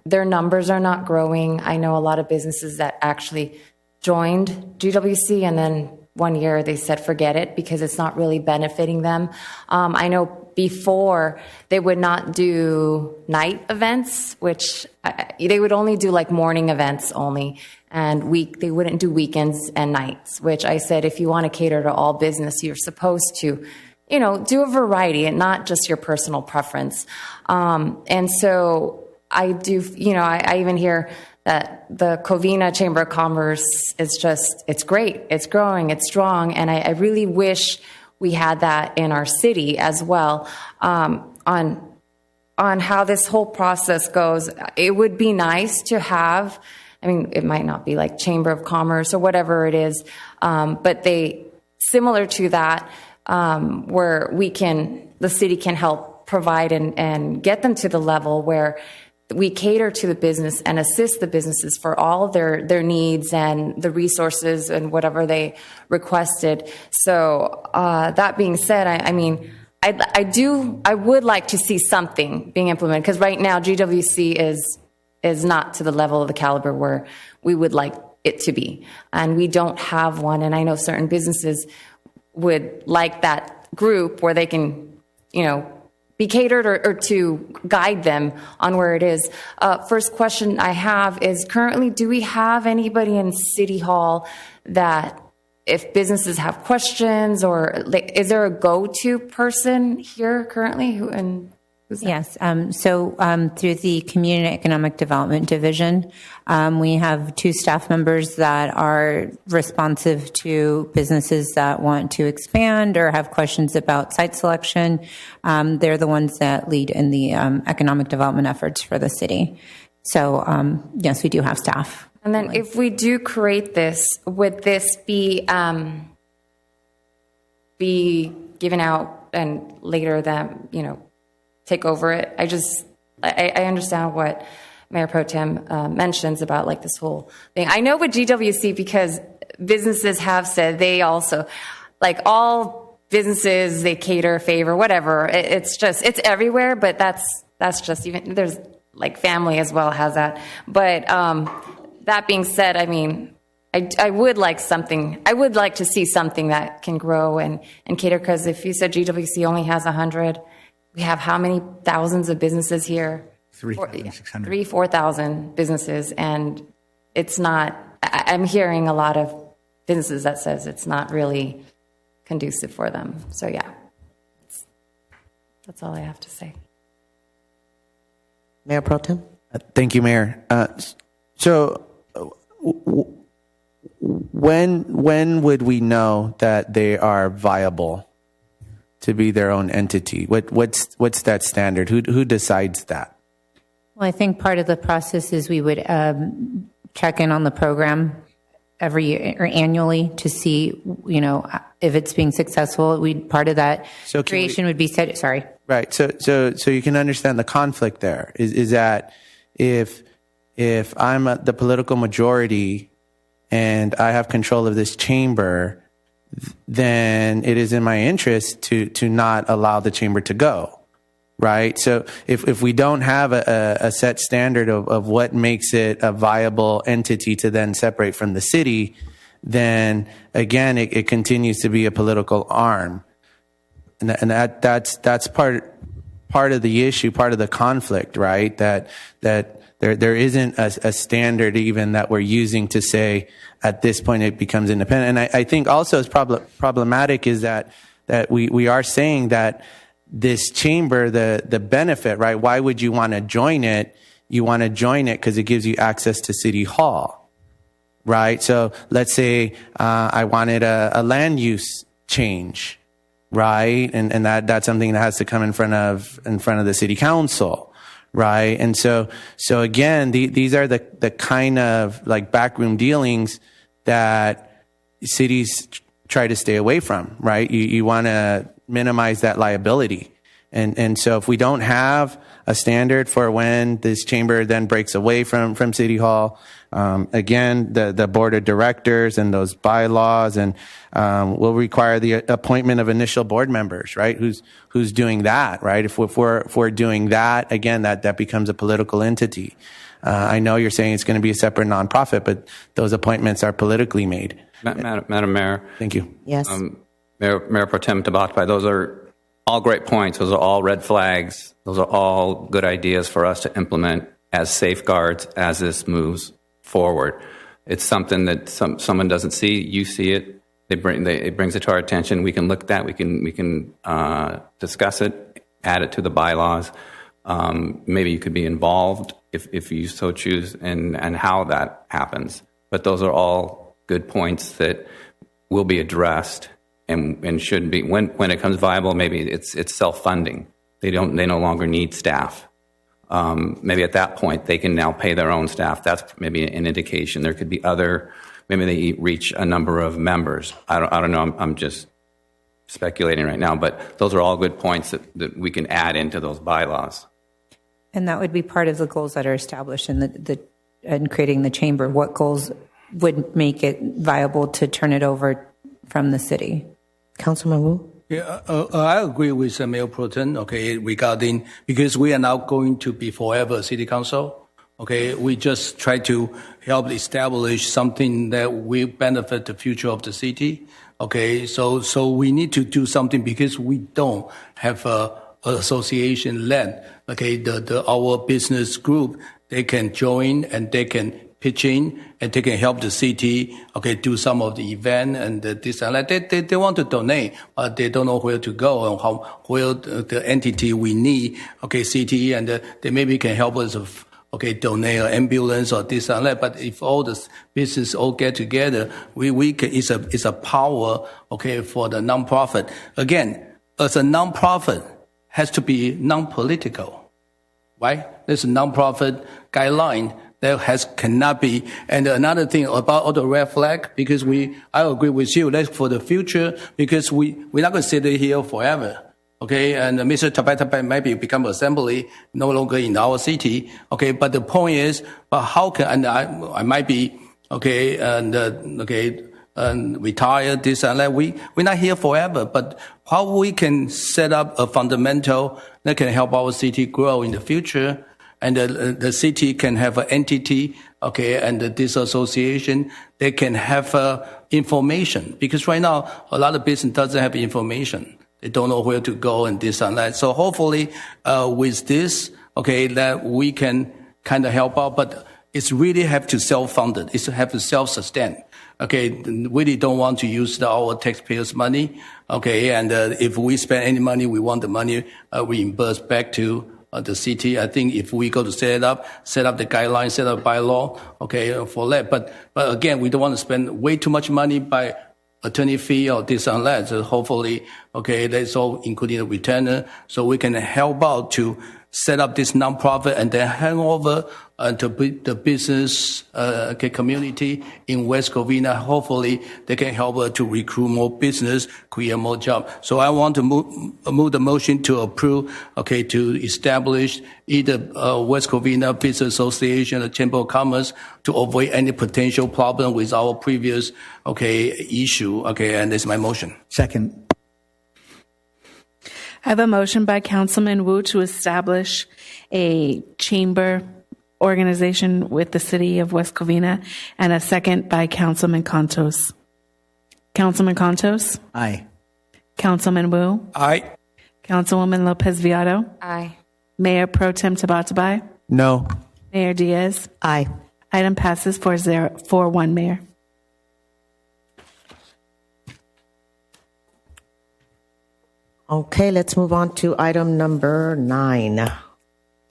Their numbers are not growing. I know a lot of businesses that actually joined GWC and then 1 year they said forget it because it's not really benefiting them. I know before they would not do night events, which they would only do like morning events only, and they wouldn't do weekends and nights, which I said if you want to cater to all business, you're supposed to, do a variety and not just your personal preference. And so I do, I even hear that the Covina Chamber of Commerce is it's great. It's growing. It's strong. And I really wish we had that in our city as well. On how this whole process goes, it would be nice to have, it might not be like Chamber of Commerce or whatever it is, but similar to that, where the city can help provide and get them to the level where we cater to the business and assist the businesses for all of their needs and the resources and whatever they requested. So that being said, I would like to see something being implemented because right now GWC is not to the level of the caliber where we would like it to be. And we don't have one. And I know certain businesses would like that group where they can, be catered or to guide them on where it is. First question I have is, currently, do we have anybody in City Hall that, if businesses have questions, or is there a go-to person here currently? Yes. Through the Community Economic Development Division, we have 2 staff members that are responsive to businesses that want to expand or have questions about site selection. They're the ones that lead in the economic development efforts for the city. So, yes, we do have staff. And then if we do create this, would this be given out and later them, take over it? I understand what Mayor Pro Tem mentions about like this whole thing. I know with GWC, because businesses have said they also, like all businesses, they cater, favor, whatever. It's everywhere, but that's just even, there's like family as well has that. But that being said, I mean, I would like to see something that can grow and cater, because if you said GWC only has 100, we have how many thousands of businesses here? 3,600. 4,000 businesses. And it's not, I'm hearing a lot of businesses that says it's not really conducive for them. So yeah, that's all I have to say. Mayor Pro Tem? Thank you, Mayor. When would we know that they are viable to be their own entity? What's that standard? Who decides that? Well, I think part of the process is we would check in on the program every year or annually to see, if it's being successful. Part of that creation would be set. Sorry. Right. So you can understand the conflict there. Is that if I'm the political majority and I have control of this chamber, then it is in my interest to not allow the chamber to go, right? So if we don't have a set standard of what makes it a viable entity to then separate from the city, then again, it continues to be a political arm. And that's part of the issue, part of the conflict, right? That there isn't a standard even that we're using to say at this point it becomes independent. And I think also it's problematic is that we are saying that this chamber, the benefit, right? Why would you want to join it? You want to join it because it gives you access to City Hall, right? So let's say I wanted a land use change, right? And that's something that has to come in front of the City Council. Right. And so again, these are the kind of like backroom dealings that cities try to stay away from, right? You want to minimize that liability. And so if we don't have a standard for when this chamber then breaks away from City Hall, again, the board of directors and those bylaws and will require the appointment of initial board members, right? Who's doing that, right? If we're doing that, again, that becomes a political entity. I know you're saying it's going to be a separate nonprofit, but those appointments are politically made. Madam Mayor. Thank you. Yes. Mayor Pro Tem Tabatabai, those are all great points. Those are all red flags. Those are all good ideas for us to implement as safeguards as this moves forward. It's something that someone doesn't see. You see it. It brings it to our attention. We can look at that. We can discuss it, add it to the bylaws. Maybe you could be involved if you so choose and how that happens. But those are all good points that will be addressed and should be when it comes viable. Maybe it's self-funding. They no longer need staff. Maybe at that point they can now pay their own staff. That's maybe an indication. There could be maybe they reach a number of members. I don't know. I'm just speculating right now, but those are all good points that we can add into those bylaws. And that would be part of the goals that are established in creating the chamber. What goals would make it viable to turn it over from the city? Councilman Wu? Yeah, I agree with Mayor Pro Tem, regarding, because we are now going to be forever city council. Okay, we just try to help establish something that will benefit the future of the city. Okay, so we need to do something because we don't have a association led. Okay, our business group, they can join and they can pitch in and they can help the city. Okay, do some of the event and this and that. They want to donate, but they don't know where to go and where the entity we need. Okay, city and they maybe can help us. Okay, donate an ambulance or this and that. But if all the business all get together, we can, it's a power, okay, for the nonprofit. Again, as a nonprofit, has to be non-political, right? There's a nonprofit guideline that cannot be. And another thing about all the red flag, because I agree with you, that's for the future, because we're not going to sit here forever. Okay, and Mr. Tabai maybe become assembly, no longer in our city. Okay, but the point is, but how can, and I might be, okay, and retire, this and that. We're not here forever, but how we can set up a fundamental that can help our city grow in the future, and the city can have an entity, okay, and this association, they can have information, because right now a lot of business doesn't have information. They don't know where to go and this and that. So hopefully, with this, okay, that we can kind of help out, but it's really have to self-funded. It's have to self-sustain. Okay, really don't want to use our taxpayers' money. Okay, and if we spend any money, we want the money reimbursed back to the city. I think if we go to set up the guidelines, set up bylaw, okay, for that. But again, we don't want to spend way too much money by attorney fee or this and that. So hopefully, okay, that's all including the retainer, so we can help out to set up this nonprofit and then hand over to the business community in West Covina. Hopefully, they can help us to recruit more business, create more jobs. So I want to move the motion to approve, okay, to establish either West Covina Business Association or Chamber of Commerce to avoid any potential problem with our previous, okay, issue. Okay, and this is my motion. Second. I have a motion by Councilman Wu to establish a chamber organization with the city of West Covina, and a second by Councilman Contos. Councilman Contos? Aye. Councilman Wu? Aye. Councilwoman Lopez Viado? Aye. Mayor Pro Tem Tabatabai? No. Mayor Diaz? Aye. Item passes 4-1, Mayor. Okay, let's move on to item number 9.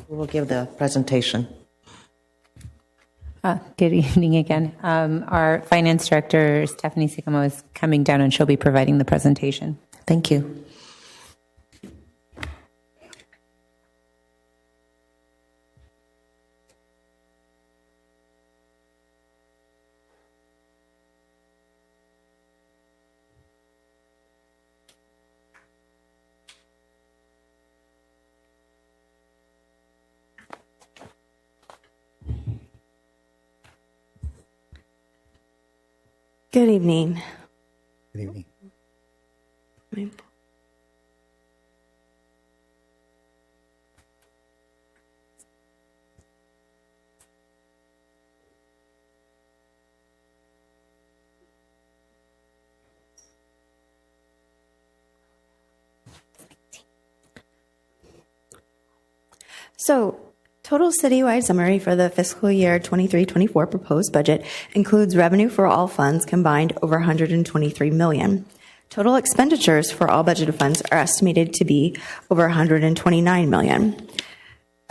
We will give the presentation. Good evening again. Our finance director, Stephanie Sikamo, is coming down and she'll be providing the presentation. Thank you. Good evening. Good evening. So, total citywide summary for the fiscal year 23-24 proposed budget includes revenue for all funds combined over $123 million. Total expenditures for all budgeted funds are estimated to be over $129 million.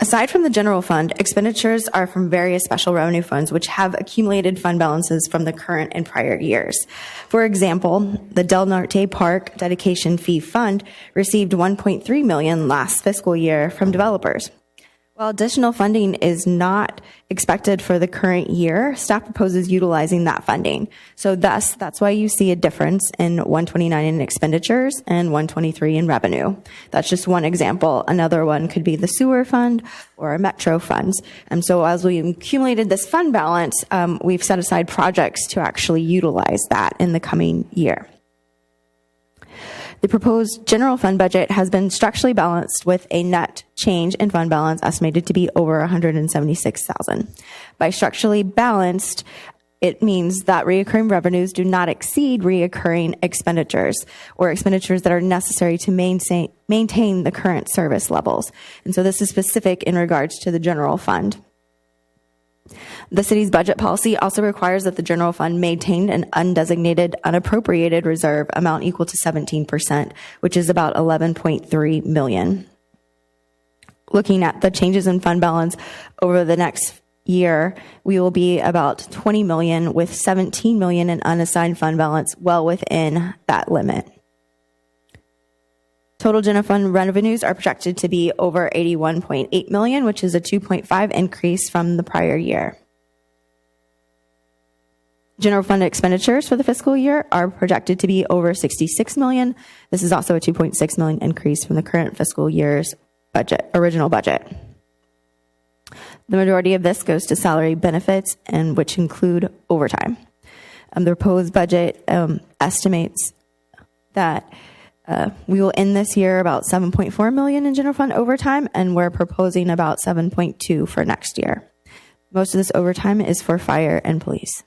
Aside from the general fund, expenditures are from various special revenue funds which have accumulated fund balances from the current and prior years. For example, the Del Norte Park Dedication Fee Fund received $1.3 million last fiscal year from developers. While additional funding is not expected for the current year, staff proposes utilizing that funding. So thus, that's why you see a difference in 129 in expenditures and 123 in revenue. That's just one example. Another one could be the sewer fund or a metro funds. And so as we accumulated this fund balance, we've set aside projects to actually utilize that in the coming year. The proposed general fund budget has been structurally balanced with a net change in fund balance estimated to be over $176,000. By structurally balanced, it means that reoccurring revenues do not exceed reoccurring expenditures or expenditures that are necessary to maintain the current service levels. And so this is specific in regards to the general fund. The city's budget policy also requires that the general fund maintain an undesignated, unappropriated reserve amount equal to 17%, which is about $11.3 million. Looking at the changes in fund balance over the next year, we will be about $20 million with $17 million in unassigned fund balance, well within that limit. Total general fund revenues are projected to be over $81.8 million, which is a 2.5 increase from the prior year. General fund expenditures for the fiscal year are projected to be over $66 million. This is also a $2.6 million increase from the current fiscal year's original budget. The majority of this goes to salary benefits, and which include overtime. The proposed budget estimates that we will end this year about $7.4 million in general fund overtime, and we're proposing about $7.2 for next year. Most of this overtime is for fire and police.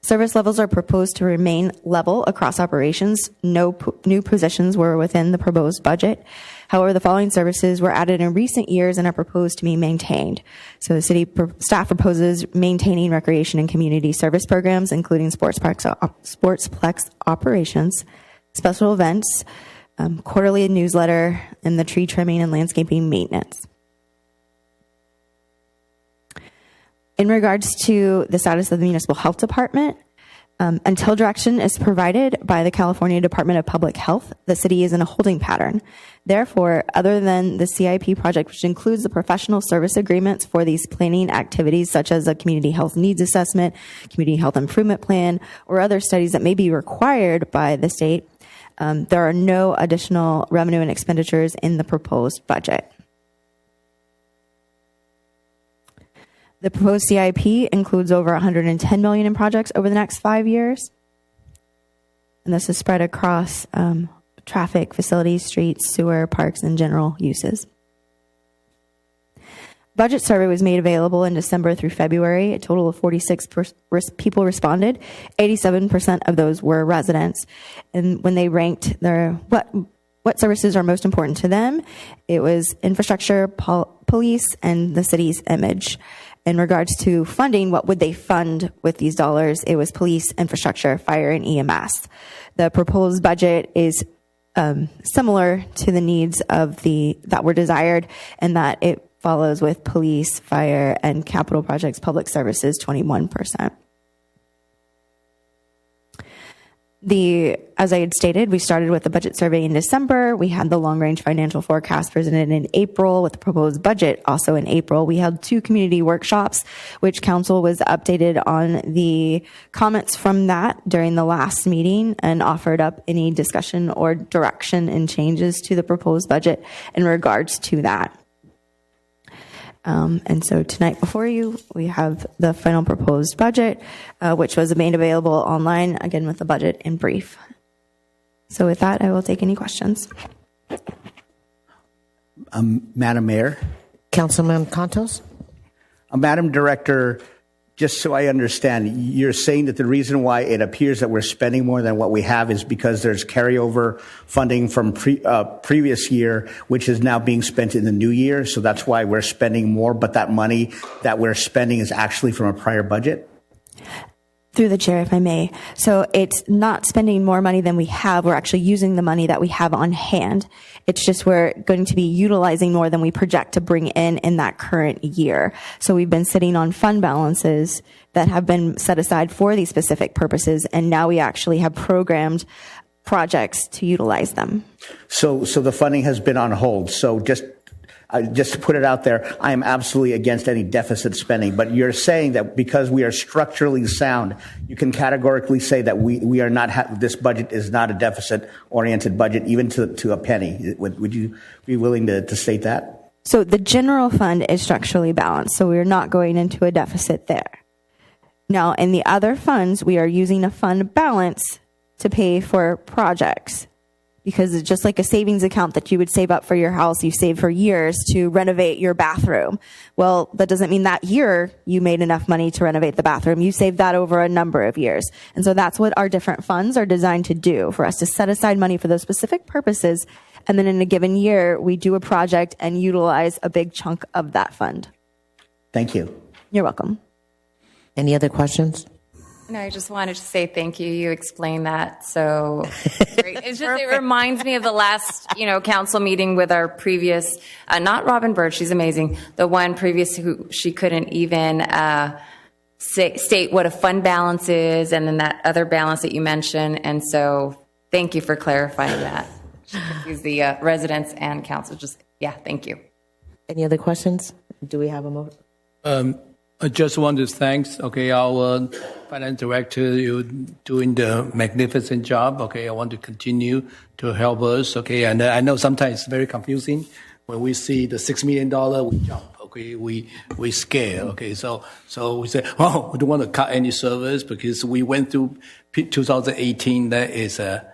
Service levels are proposed to remain level across operations. No new positions were within the proposed budget. However, the following services were added in recent years and are proposed to be maintained. So the city staff proposes maintaining recreation and community service programs, including sportsplex operations, special events, quarterly newsletter, and the tree trimming and landscaping maintenance. In regards to the status of the municipal health department, until direction is provided by the California Department of Public Health, the city is in a holding pattern. Therefore, other than the CIP project, which includes the professional service agreements for these planning activities, such as a community health needs assessment, community health improvement plan, or other studies that may be required by the state, there are no additional revenue and expenditures in the proposed budget. The proposed CIP includes over $110 million in projects over the next 5 years. And this is spread across traffic, facilities, streets, sewer, parks, and general uses. Budget survey was made available in December through February. A total of 46 people responded. 87% of those were residents. And when they ranked their what services are most important to them, it was infrastructure, police, and the city's image. In regards to funding, what would they fund with these dollars? It was police, infrastructure, fire, and EMS. The proposed budget is similar to the needs of that were desired, and that it follows with police, fire, and capital projects, public services, 21%. As I had stated, we started with the budget survey in December. We had the long-range financial forecast presented in April with the proposed budget also in April. We held 2 community workshops, which council was updated on the comments from that during the last meeting and offered up any discussion or direction and changes to the proposed budget in regards to that. And so tonight before you, we have the final proposed budget, which was made available online, again with the budget in brief. So with that, I will take any questions. Madam Mayor. Councilman Contos. Madam Director, just so I understand, you're saying that the reason why it appears that we're spending more than what we have is because there's carryover funding from previous year, which is now being spent in the new year. So that's why we're spending more, but that money that we're spending is actually from a prior budget? Through the chair, if I may. So it's not spending more money than we have. We're actually using the money that we have on hand. It's just we're going to be utilizing more than we project to bring in that current year. So we've been sitting on fund balances that have been set aside for these specific purposes, and now we actually have programmed projects to utilize them. So the funding has been on hold. So just to put it out there, I am absolutely against any deficit spending. But you're saying that because we are structurally sound, you can categorically say that we are not. This budget is not a deficit-oriented budget, even to a penny. Would you be willing to state that? So the general fund is structurally balanced. So we're not going into a deficit there. Now, in the other funds, we are using a fund balance to pay for projects. Because it's just like a savings account that you would save up for your house, you save for years to renovate your bathroom. Well, that doesn't mean that year you made enough money to renovate the bathroom. You saved that over a number of years. And so that's what our different funds are designed to do, for us to set aside money for those specific purposes. And then in a given year, we do a project and utilize a big chunk of that fund. Thank you. You're welcome. Any other questions? No, I just wanted to say thank you. You explained that so great. It's just, it reminds me of the last, council meeting with our previous, not Robin Bird, she's amazing. The one previous who she couldn't even state what a fund balance is, and then that other balance that you mentioned. And so thank you for clarifying that. Confuse the residents and council. Thank you. Any other questions? Do we have a motion? I just want to thank, our finance director. You're doing the magnificent job. I want to continue to help us. And I know sometimes it's very confusing when we see the $6 million, we jump. We scare. So we say, we don't want to cut any service because we went through 2018. That is a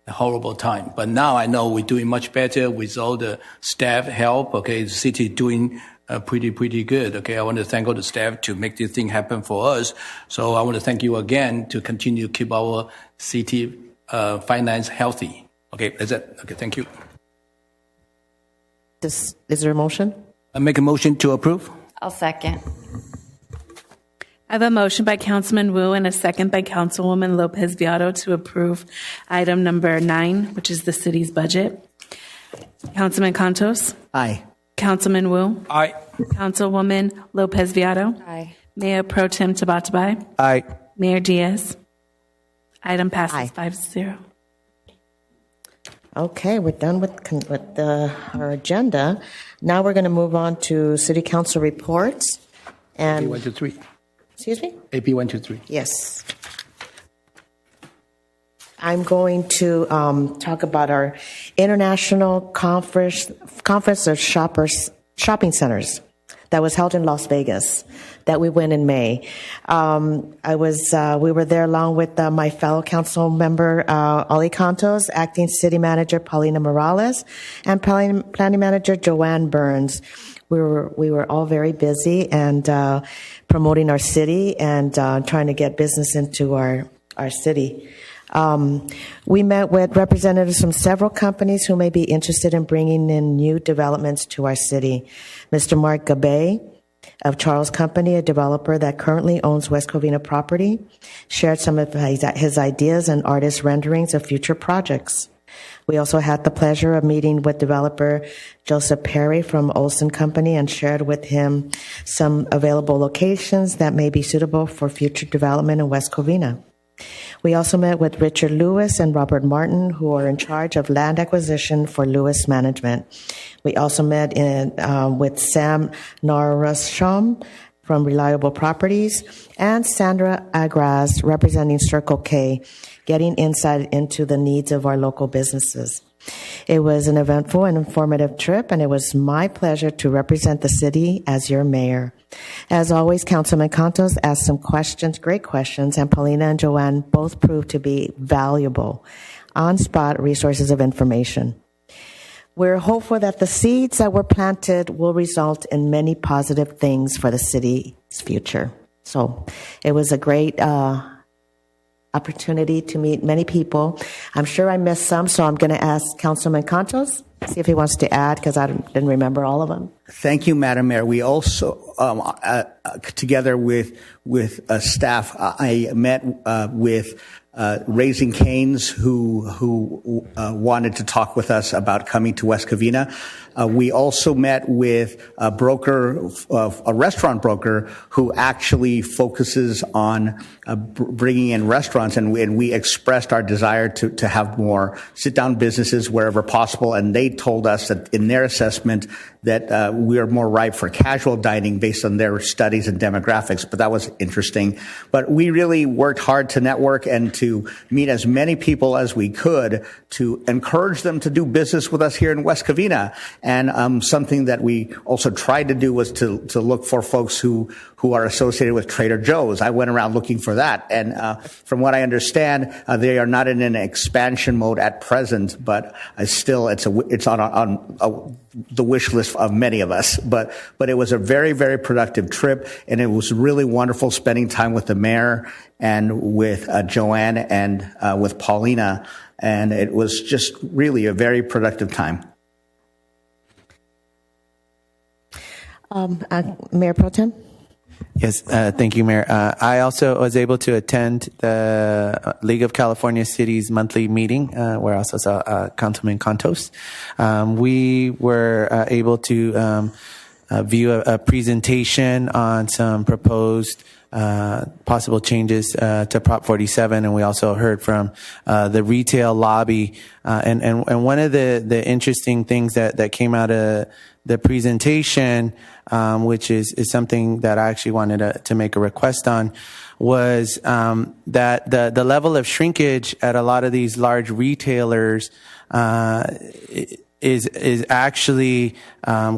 horrible time. But now I know we're doing much better with all the staff help. The city doing pretty good. I want to thank all the staff to make this thing happen for us. So I want to thank you again to continue to keep our city finance healthy. That's it. Thank you. Is there a motion? I make a motion to approve. I'll second. I have a motion by Councilman Wu and a second by Councilwoman Lopez Viado to approve item number 9, which is the city's budget. Councilman Contos? Aye. Councilman Wu? Aye. Councilwoman Lopez Viado? Aye. Mayor Pro Tem Tabatabai? Aye. Mayor Diaz? Item passes 5-0. Okay, we're done with our agenda. Now we're going to move on to City Council reports. And AP 1 to 3. Excuse me? AP 1 to 3. Yes. I'm going to talk about our International Conference of Shopping Centers that was held in Las Vegas that we went in May. We were there along with my fellow council member, Ali Cantos, acting city manager, Paulina Morales, and planning manager, Joanne Burns. We were all very busy and promoting our city and trying to get business into our city. We met with representatives from several companies who may be interested in bringing in new developments to our city. Mr. Mark Gabay of Charles Company, a developer that currently owns West Covina property, shared some of his ideas and artist renderings of future projects. We also had the pleasure of meeting with developer Joseph Perry from Olson Company and shared with him some available locations that may be suitable for future development in West Covina. We also met with Richard Lewis and Robert Martin, who are in charge of land acquisition for Lewis Management. We also met with Sam Narasham from Reliable Properties and Sandra Agras, representing Circle K, getting insight into the needs of our local businesses. It was an eventful and informative trip, and it was my pleasure to represent the city as your mayor. As always, Councilman Cantos asked some questions, great questions, and Paulina and Joanne both proved to be valuable, on-spot resources of information. We're hopeful that the seeds that were planted will result in many positive things for the city's future. So it was a great opportunity to meet many people. I'm sure I missed some, so I'm going to ask Councilman Cantos, see if he wants to add, because I didn't remember all of them. Thank you, Madam Mayor. We also, together with staff, I met with Raising Cane's, who wanted to talk with us about coming to West Covina. We also met with a broker, a restaurant broker, who actually focuses on bringing in restaurants, and we expressed our desire to have more sit-down businesses wherever possible, and they they told us that in their assessment that we are more ripe for casual dining based on their studies and demographics, but that was interesting. But we really worked hard to network and to meet as many people as we could to encourage them to do business with us here in West Covina. And something that we also tried to do was to look for folks who are associated with Trader Joe's. I went around looking for that. And from what I understand, they are not in an expansion mode at present, but still it's on the wish list of many of us. But it was a very, very productive trip, and it was really wonderful spending time with the mayor and with Joanne and with Paulina. And it was just really a very productive time. Mayor Pro Tem? Yes, thank you, Mayor. I also was able to attend the League of California Cities monthly meeting, where I also saw Councilman Contos. We were able to view a presentation on some proposed possible changes to Prop 47, and we also heard from the retail lobby. And one of the interesting things that came out of the presentation, which is something that I actually wanted to make a request on, was that the level of shrinkage at a lot of these large retailers is actually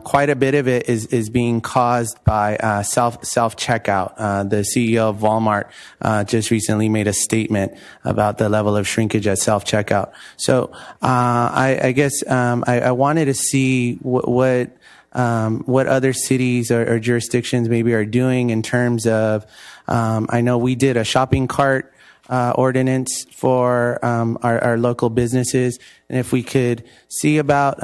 quite a bit of it is being caused by self checkout. The CEO of Walmart just recently made a statement about the level of shrinkage at self checkout. So I guess I wanted to see what other cities or jurisdictions maybe are doing in terms of. I know we did a shopping cart ordinance for our local businesses, and if we could see about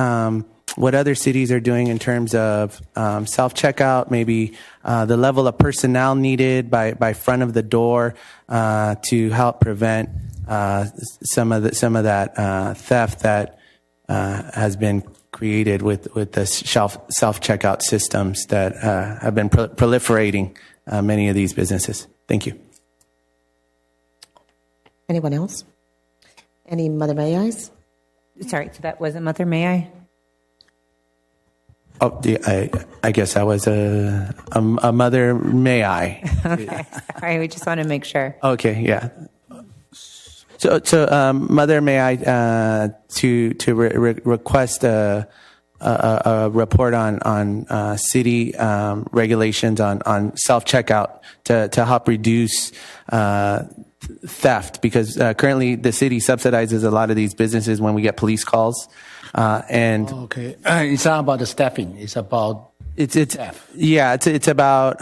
what other cities are doing in terms of self-checkout, maybe the level of personnel needed by front of the door to help prevent some of that theft that has been created with the self-checkout systems that have been proliferating many of these businesses. Thank you. Anyone else? Any Mother May I's? Sorry, so that wasn't Mother May I? Oh, I guess I was a Mother May I. Okay, sorry, we just want to make sure. Okay, yeah. So Mother May I to request a report on city regulations on self-checkout to help reduce theft, because currently the city subsidizes a lot of these businesses when we get police calls. Okay, it's not about the staffing. It's about theft. Yeah, it's about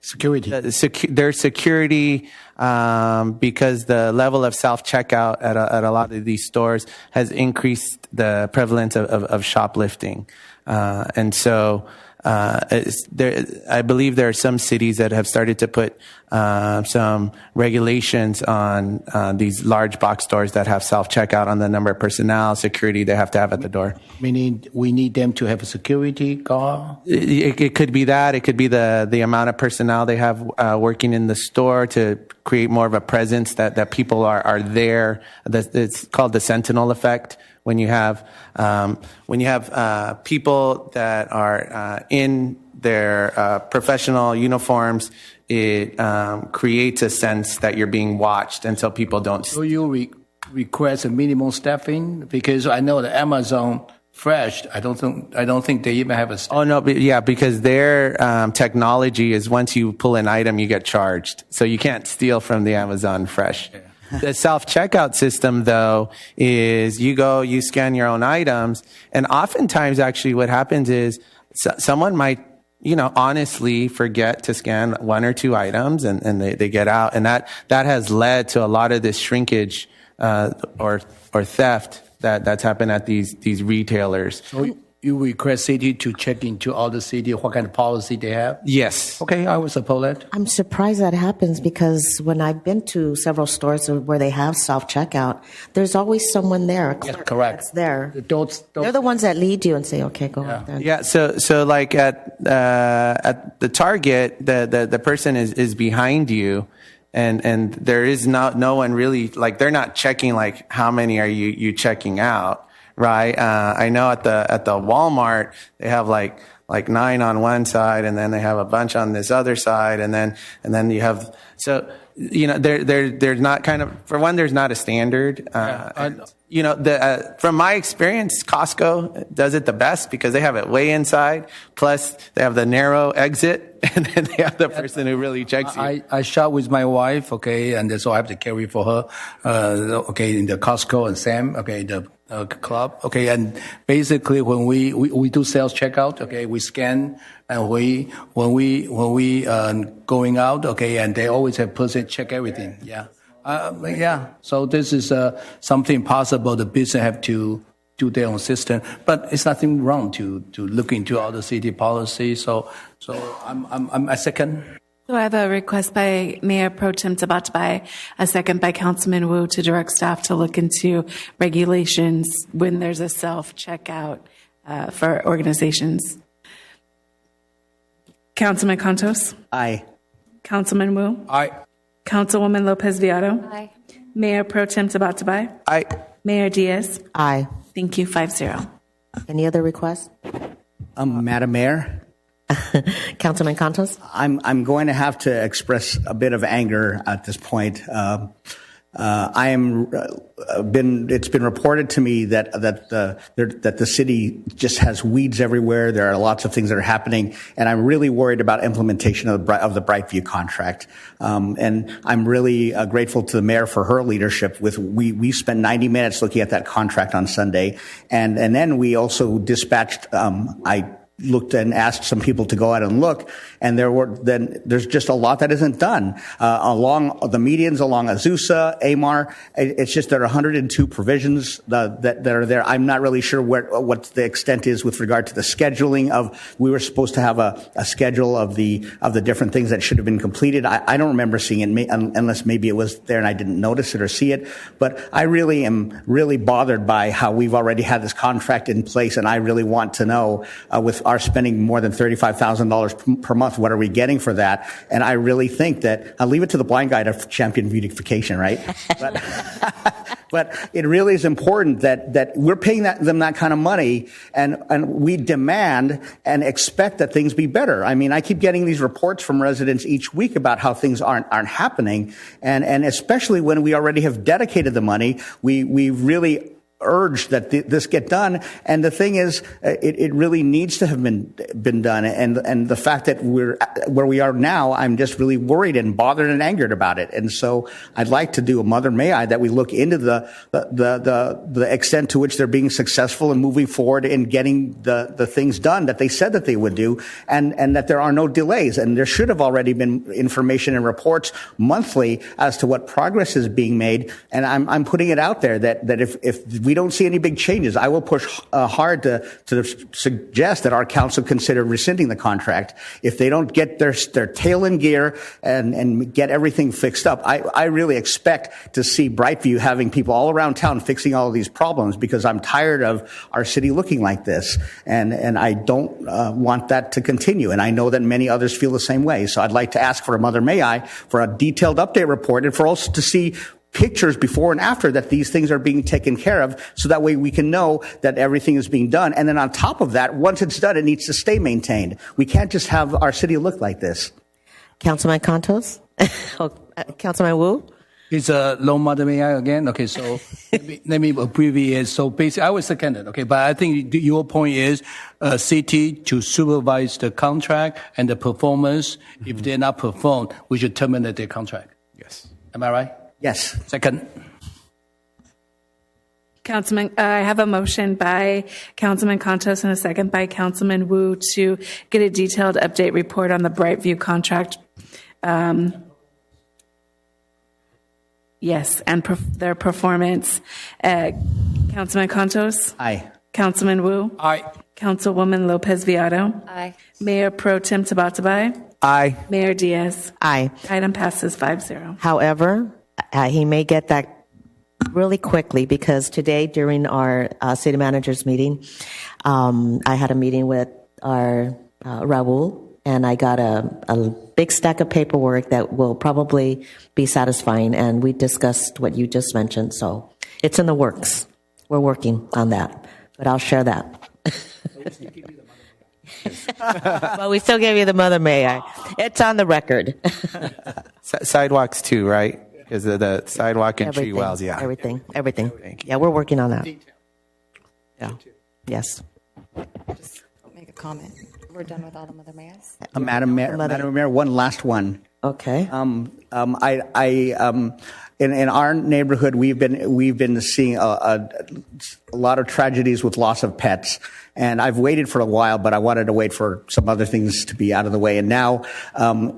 security. Their security, because the level of self-checkout at a lot of these stores has increased the prevalence of shoplifting. And so I believe there are some cities that have started to put some regulations on these large box stores that have self-checkout on the number of personnel, security they have to have at the door. Meaning we need them to have a security guard? It could be that. It could be the amount of personnel they have working in the store to create more of a presence that people are there. It's called the sentinel effect. When you have people that are in their professional uniforms, it creates a sense that you're being watched, and so people don't. So you request a minimum staffing, because I know the Amazon Fresh. I don't think they even have a. Oh no, but yeah, because their technology is once you pull an item, you get charged, so you can't steal from the Amazon Fresh. Yeah. The self-checkout system, though, is you go, you scan your own items, and oftentimes, actually, what happens is someone might, honestly forget to scan one or two items, and they get out, and that has led to a lot of this shrinkage or theft that's happened at these retailers. So you request city to check into all the city what kind of policy they have? Yes. Okay, I will support that. I'm surprised that happens, because when I've been to several stores where they have self-checkout, there's always someone there, a clerk that's there. They're the ones that lead you and say, okay, go out there. Yeah, so like at the Target, the person is behind you, and there is no one really, like, they're not checking like how many are you checking out, right? I know at the Walmart they have like 9 on one side, and then they have a bunch on this other side, and then you have there's not kind of, for one, there's not a standard. From my experience, Costco does it the best because they have it way inside. Plus, they have the narrow exit, and then they have the person who really checks you. I shop with my wife, okay, and so I have to carry for her, in the Costco and Sam, the club, okay, and basically when we do sales checkout, okay, we scan, and when we going out, okay, and they always have person check everything, so this is something possible. The business have to do their own system, but it's nothing wrong to look into all the city policy. So I'm a second. So I have a request by Mayor Pro Tem Tabatabai, a second by Councilman Wu, to direct staff to look into regulations when there's a self-checkout for organizations. Councilman Contos? Aye. Councilman Wu? Aye. Councilwoman Lopez Viado? Aye. Mayor Pro Tem Tabatabai? Aye. Mayor Diaz? Aye. Thank you, 5-0. Any other requests? Madam Mayor, Councilman Contos? I'm going to have to express a bit of anger at this point. It's been reported to me that the city just has weeds everywhere. There are lots of things that are happening, and I'm really worried about implementation of the Brightview contract. And I'm really grateful to the mayor for her leadership. We spent 90 minutes looking at that contract on Sunday, and then we also dispatched. I looked and asked some people to go out and look, and there's just a lot that isn't done along the medians, along Azusa, Amar. It's just there are 102 provisions that are there. I'm not really sure what the extent is with regard to the scheduling of. We were supposed to have a schedule of the different things that should have been completed. I don't remember seeing it unless maybe it was there and I didn't notice it or see it. But I really am bothered by how we've already had this contract in place, and I really want to know with our spending more than $35,000 per month, what are we getting for that? And I really think that I'll leave it to the blind guy to champion beautification, right? But it really is important that we're paying them that kind of money, and we demand and expect that things be better. I mean, I keep getting these reports from residents each week about how things aren't happening, and especially when we already have dedicated the money, we really urge that this get done. And the thing is, it really needs to have been done. And the fact that we're where we are now, I'm just really worried and bothered and angered about it. And so I'd like to do a Mother May I that we look into the extent to which they're being successful and moving forward in getting the things done that they said that they would do, and that there are no delays. And there should have already been information and reports monthly as to what progress is being made. And I'm putting it out there that if we don't see any big changes, I will push hard to suggest that our council consider rescinding the contract. If they don't get their tail in gear and get everything fixed up, I really expect to see Brightview having people all around town fixing all of these problems, because I'm tired of our city looking like this, and I don't want that to continue. And I know that many others feel the same way. So I'd like to ask for a Mother May I for a detailed update report, and for us to see pictures before and after that these things are being taken care of, so that way we can know that everything is being done. And then on top of that, once it's done, it needs to stay maintained. We can't just have our city look like this. Councilman Contos? Councilman Wu? It's a low Mother May I again. Okay, so let me abbreviate. So basically, I was seconded. Okay, but I think your point is city to supervise the contract and the performance. Mm-hmm. If they're not performed, we should terminate their contract. Yes. Am I right? Yes. Second. Councilman, I have a motion by Councilman Contos and a second by Councilman Wu to get a detailed update report on the Brightview contract. Yes, and their performance. Councilman Contos? Aye. Councilman Wu? Aye. Councilwoman Lopez Viado? Aye. Mayor Pro Tem Tabatabai? Aye. Mayor Diaz? Aye. Item passes 5-0. However, he may get that really quickly, because today during our city managers meeting, I had a meeting with our Raul, and I got a big stack of paperwork that will probably be satisfying, and we discussed what you just mentioned, so it's in the works. We're working on that, but I'll share that. Well, we still give you the Mother May I. It's on the record. Sidewalks too, right? Because of the sidewalk and tree wells, yeah. Everything. Yeah, we're working on that. Yeah. Yes. Just make a comment. We're done with all the Mother Mayors. Madam Mayor, one last one. Okay. In our neighborhood, we've been seeing a lot of tragedies with loss of pets. And I've waited for a while, but I wanted to wait for some other things to be out of the way. And now,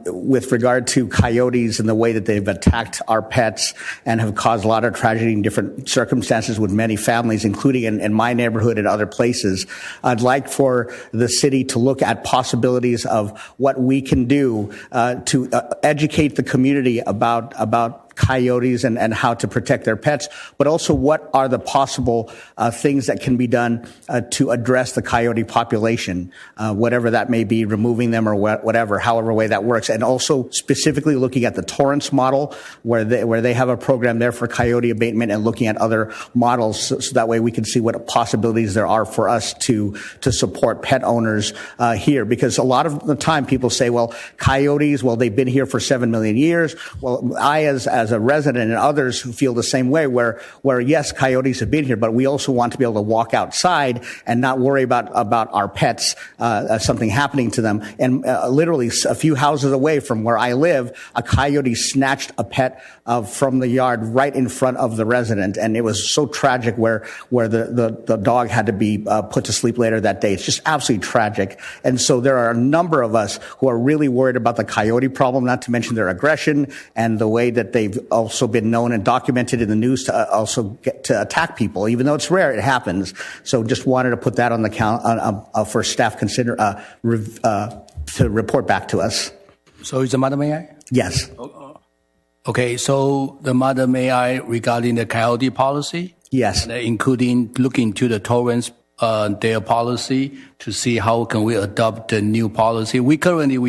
with regard to coyotes and the way that they've attacked our pets and have caused a lot of tragedy in different circumstances with many families, including in my neighborhood and other places, I'd like for the city to look at possibilities of what we can do to educate the community about coyotes and how to protect their pets, but also what are the possible things that can be done to address the coyote population, whatever that may be, removing them or whatever, however way that works. And also specifically looking at the Torrance model, where they have a program there for coyote abatement, and looking at other models so that way we can see what possibilities there are for us to support pet owners here. Because a lot of the time people say, well, coyotes, well, they've been here for 7 million years. Well, I as a resident and others who feel the same way, where yes, coyotes have been here, but we also want to be able to walk outside and not worry about our pets, something happening to them. And literally a few houses away from where I live, a coyote snatched a pet from the yard right in front of the resident. And it was so tragic where the dog had to be put to sleep later that day. It's just absolutely tragic. And so there are a number of us who are really worried about the coyote problem, not to mention their aggression and the way that they've also been known and documented in the news to also get to attack people. Even though it's rare, it happens. So just wanted to put that on the count for staff to report back to us. So is the Mother May I? Yes. Okay, so the Mother May I regarding the coyote policy? Yes. Including looking to the Torrance their policy to see how can we adopt the new policy. We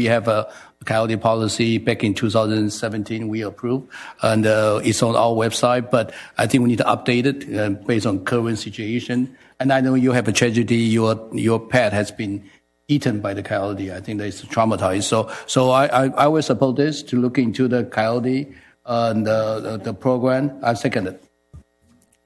have a coyote policy back in 2017 we approved, and it's on our website, but I think we need to update it based on current situation. And I know you have a tragedy, your pet has been eaten by the coyote. I think that's traumatized. So I will support this to look into the coyote and the program. I second it.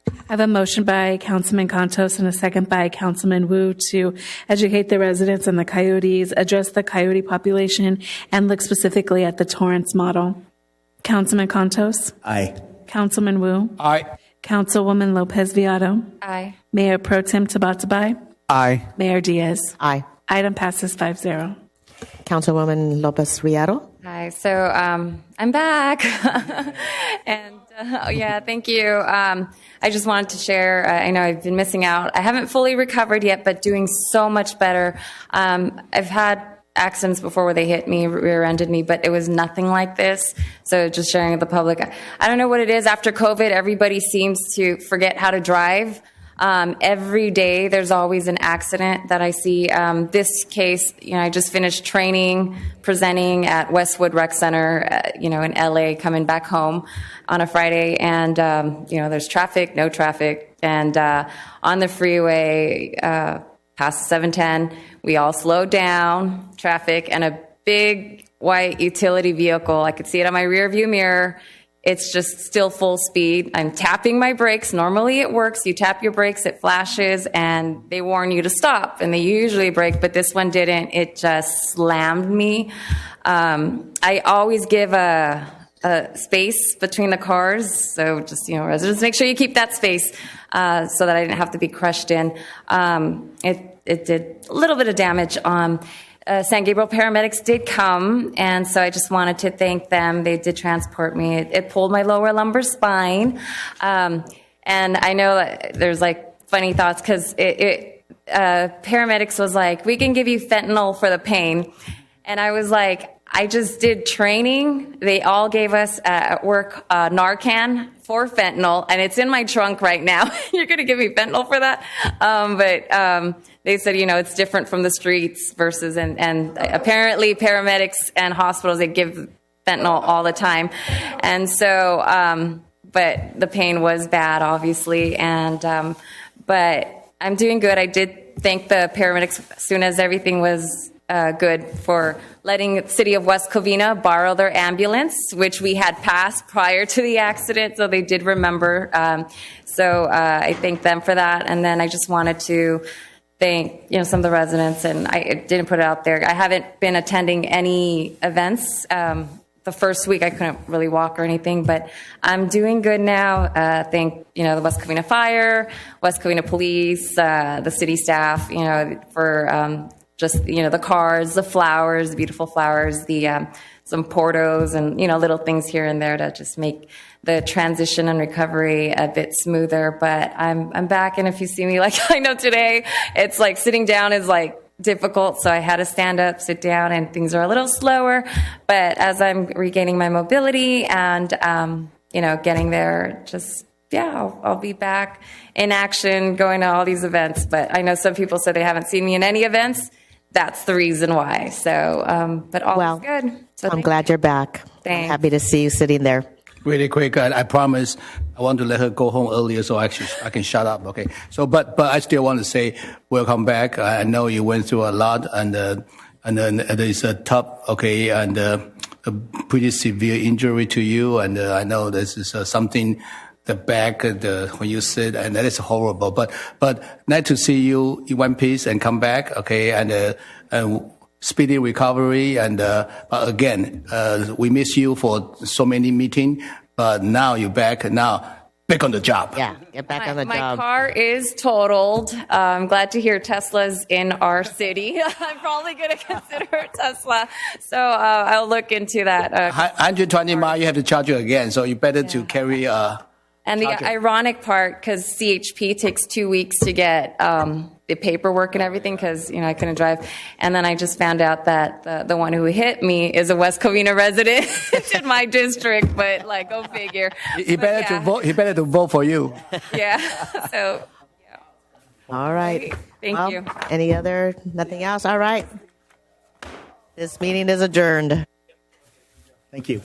I have a motion by Councilman Contos and a second by Councilman Wu to educate the residents on the coyotes, address the coyote population, and look specifically at the Torrance model. Councilman Contos? Aye. Councilman Wu? Aye. Councilwoman Lopez Viado? Aye. Mayor Pro Tem Tabatabai? Aye. Mayor Diaz? Aye. Item passes 5-0. Councilwoman Lopez Riaro? Hi. So I'm back. And yeah, thank you. I just wanted to share, I know I've been missing out. I haven't fully recovered yet, but doing so much better. I've had accidents before where they hit me, rear-ended me, but it was nothing like this. So just sharing with the public. I don't know what it is. After COVID, everybody seems to forget how to drive. Every day there's always an accident that I see. This case, I just finished training, presenting at Westwood Rec Center, in LA, coming back home on a Friday, and there's traffic, no traffic, and on the freeway past 710, we all slowed down, traffic, and a big white utility vehicle. I could see it on my rear view mirror. It's just still full speed. I'm tapping my brakes. Normally it works. You tap your brakes, it flashes, and they warn you to stop, and they usually brake, but this one didn't. It just slammed me. I always give a space between the cars, so just, residents, make sure you keep that space so that I didn't have to be crushed in. It did a little bit of damage. San Gabriel paramedics did come, and so I just wanted to thank them. They did transport me. It pulled my lower lumbar spine, and I know that there's funny thoughts because paramedics was like, we can give you fentanyl for the pain, and I was like, I just did training. They all gave us at work Narcan for fentanyl, and it's in my trunk right now. You're going to give me fentanyl for that? But they said, it's different from the streets versus, and apparently paramedics and hospitals, they give fentanyl all the time. And so, but the pain was bad, obviously. And But I'm doing good. I did thank the paramedics as soon as everything was good for letting the city of West Covina borrow their ambulance, which we had passed prior to the accident, so they did remember. So I thank them for that. And then I just wanted to thank some of the residents, and I didn't put it out there. I haven't been attending any events. The first week I couldn't really walk or anything, but I'm doing good now. Thank the West Covina Fire, West Covina Police, the city staff, for just the cars, the flowers, the beautiful flowers, the some portos, and little things here and there to just make the transition and recovery a bit smoother. But I'm back, and if you see me like I know today, it's like sitting down is like difficult, so I had to stand up, sit down, and things are a little slower. But as I'm regaining my mobility and getting there, just I'll be back in action, going to all these events. But I know some people said they haven't seen me in any events. That's the reason why. So, but all is good. So I'm glad you're back. Thanks. I'm happy to see you sitting there. Really quick, I promise I want to let her go home earlier so I can shut up. Okay. So, but I still want to say welcome back. I know you went through a lot, and then it's a tough, okay, and a pretty severe injury to you, and I know this is something. The back, when you sit, and that is horrible. But nice to see you in one piece and come back, okay, and speedy recovery. And but again, we miss you for so many meetings. But now you're back. Now back on the job. Yeah, get back on the my job. My car is totaled. I'm glad to hear Tesla's in our city. I'm probably going to consider a Tesla. So I'll look into that. 120 miles, you have to charge it again. So you better to carry And the ironic part, because CHP takes 2 weeks to get the paperwork and everything, because I couldn't drive, and then I just found out that the one who hit me is a West Covina resident in my district. But go figure. He better to vote. He better to vote for you. Yeah. So. Yeah. All right. Thank you. Nothing else? All right. This meeting is adjourned. Thank you.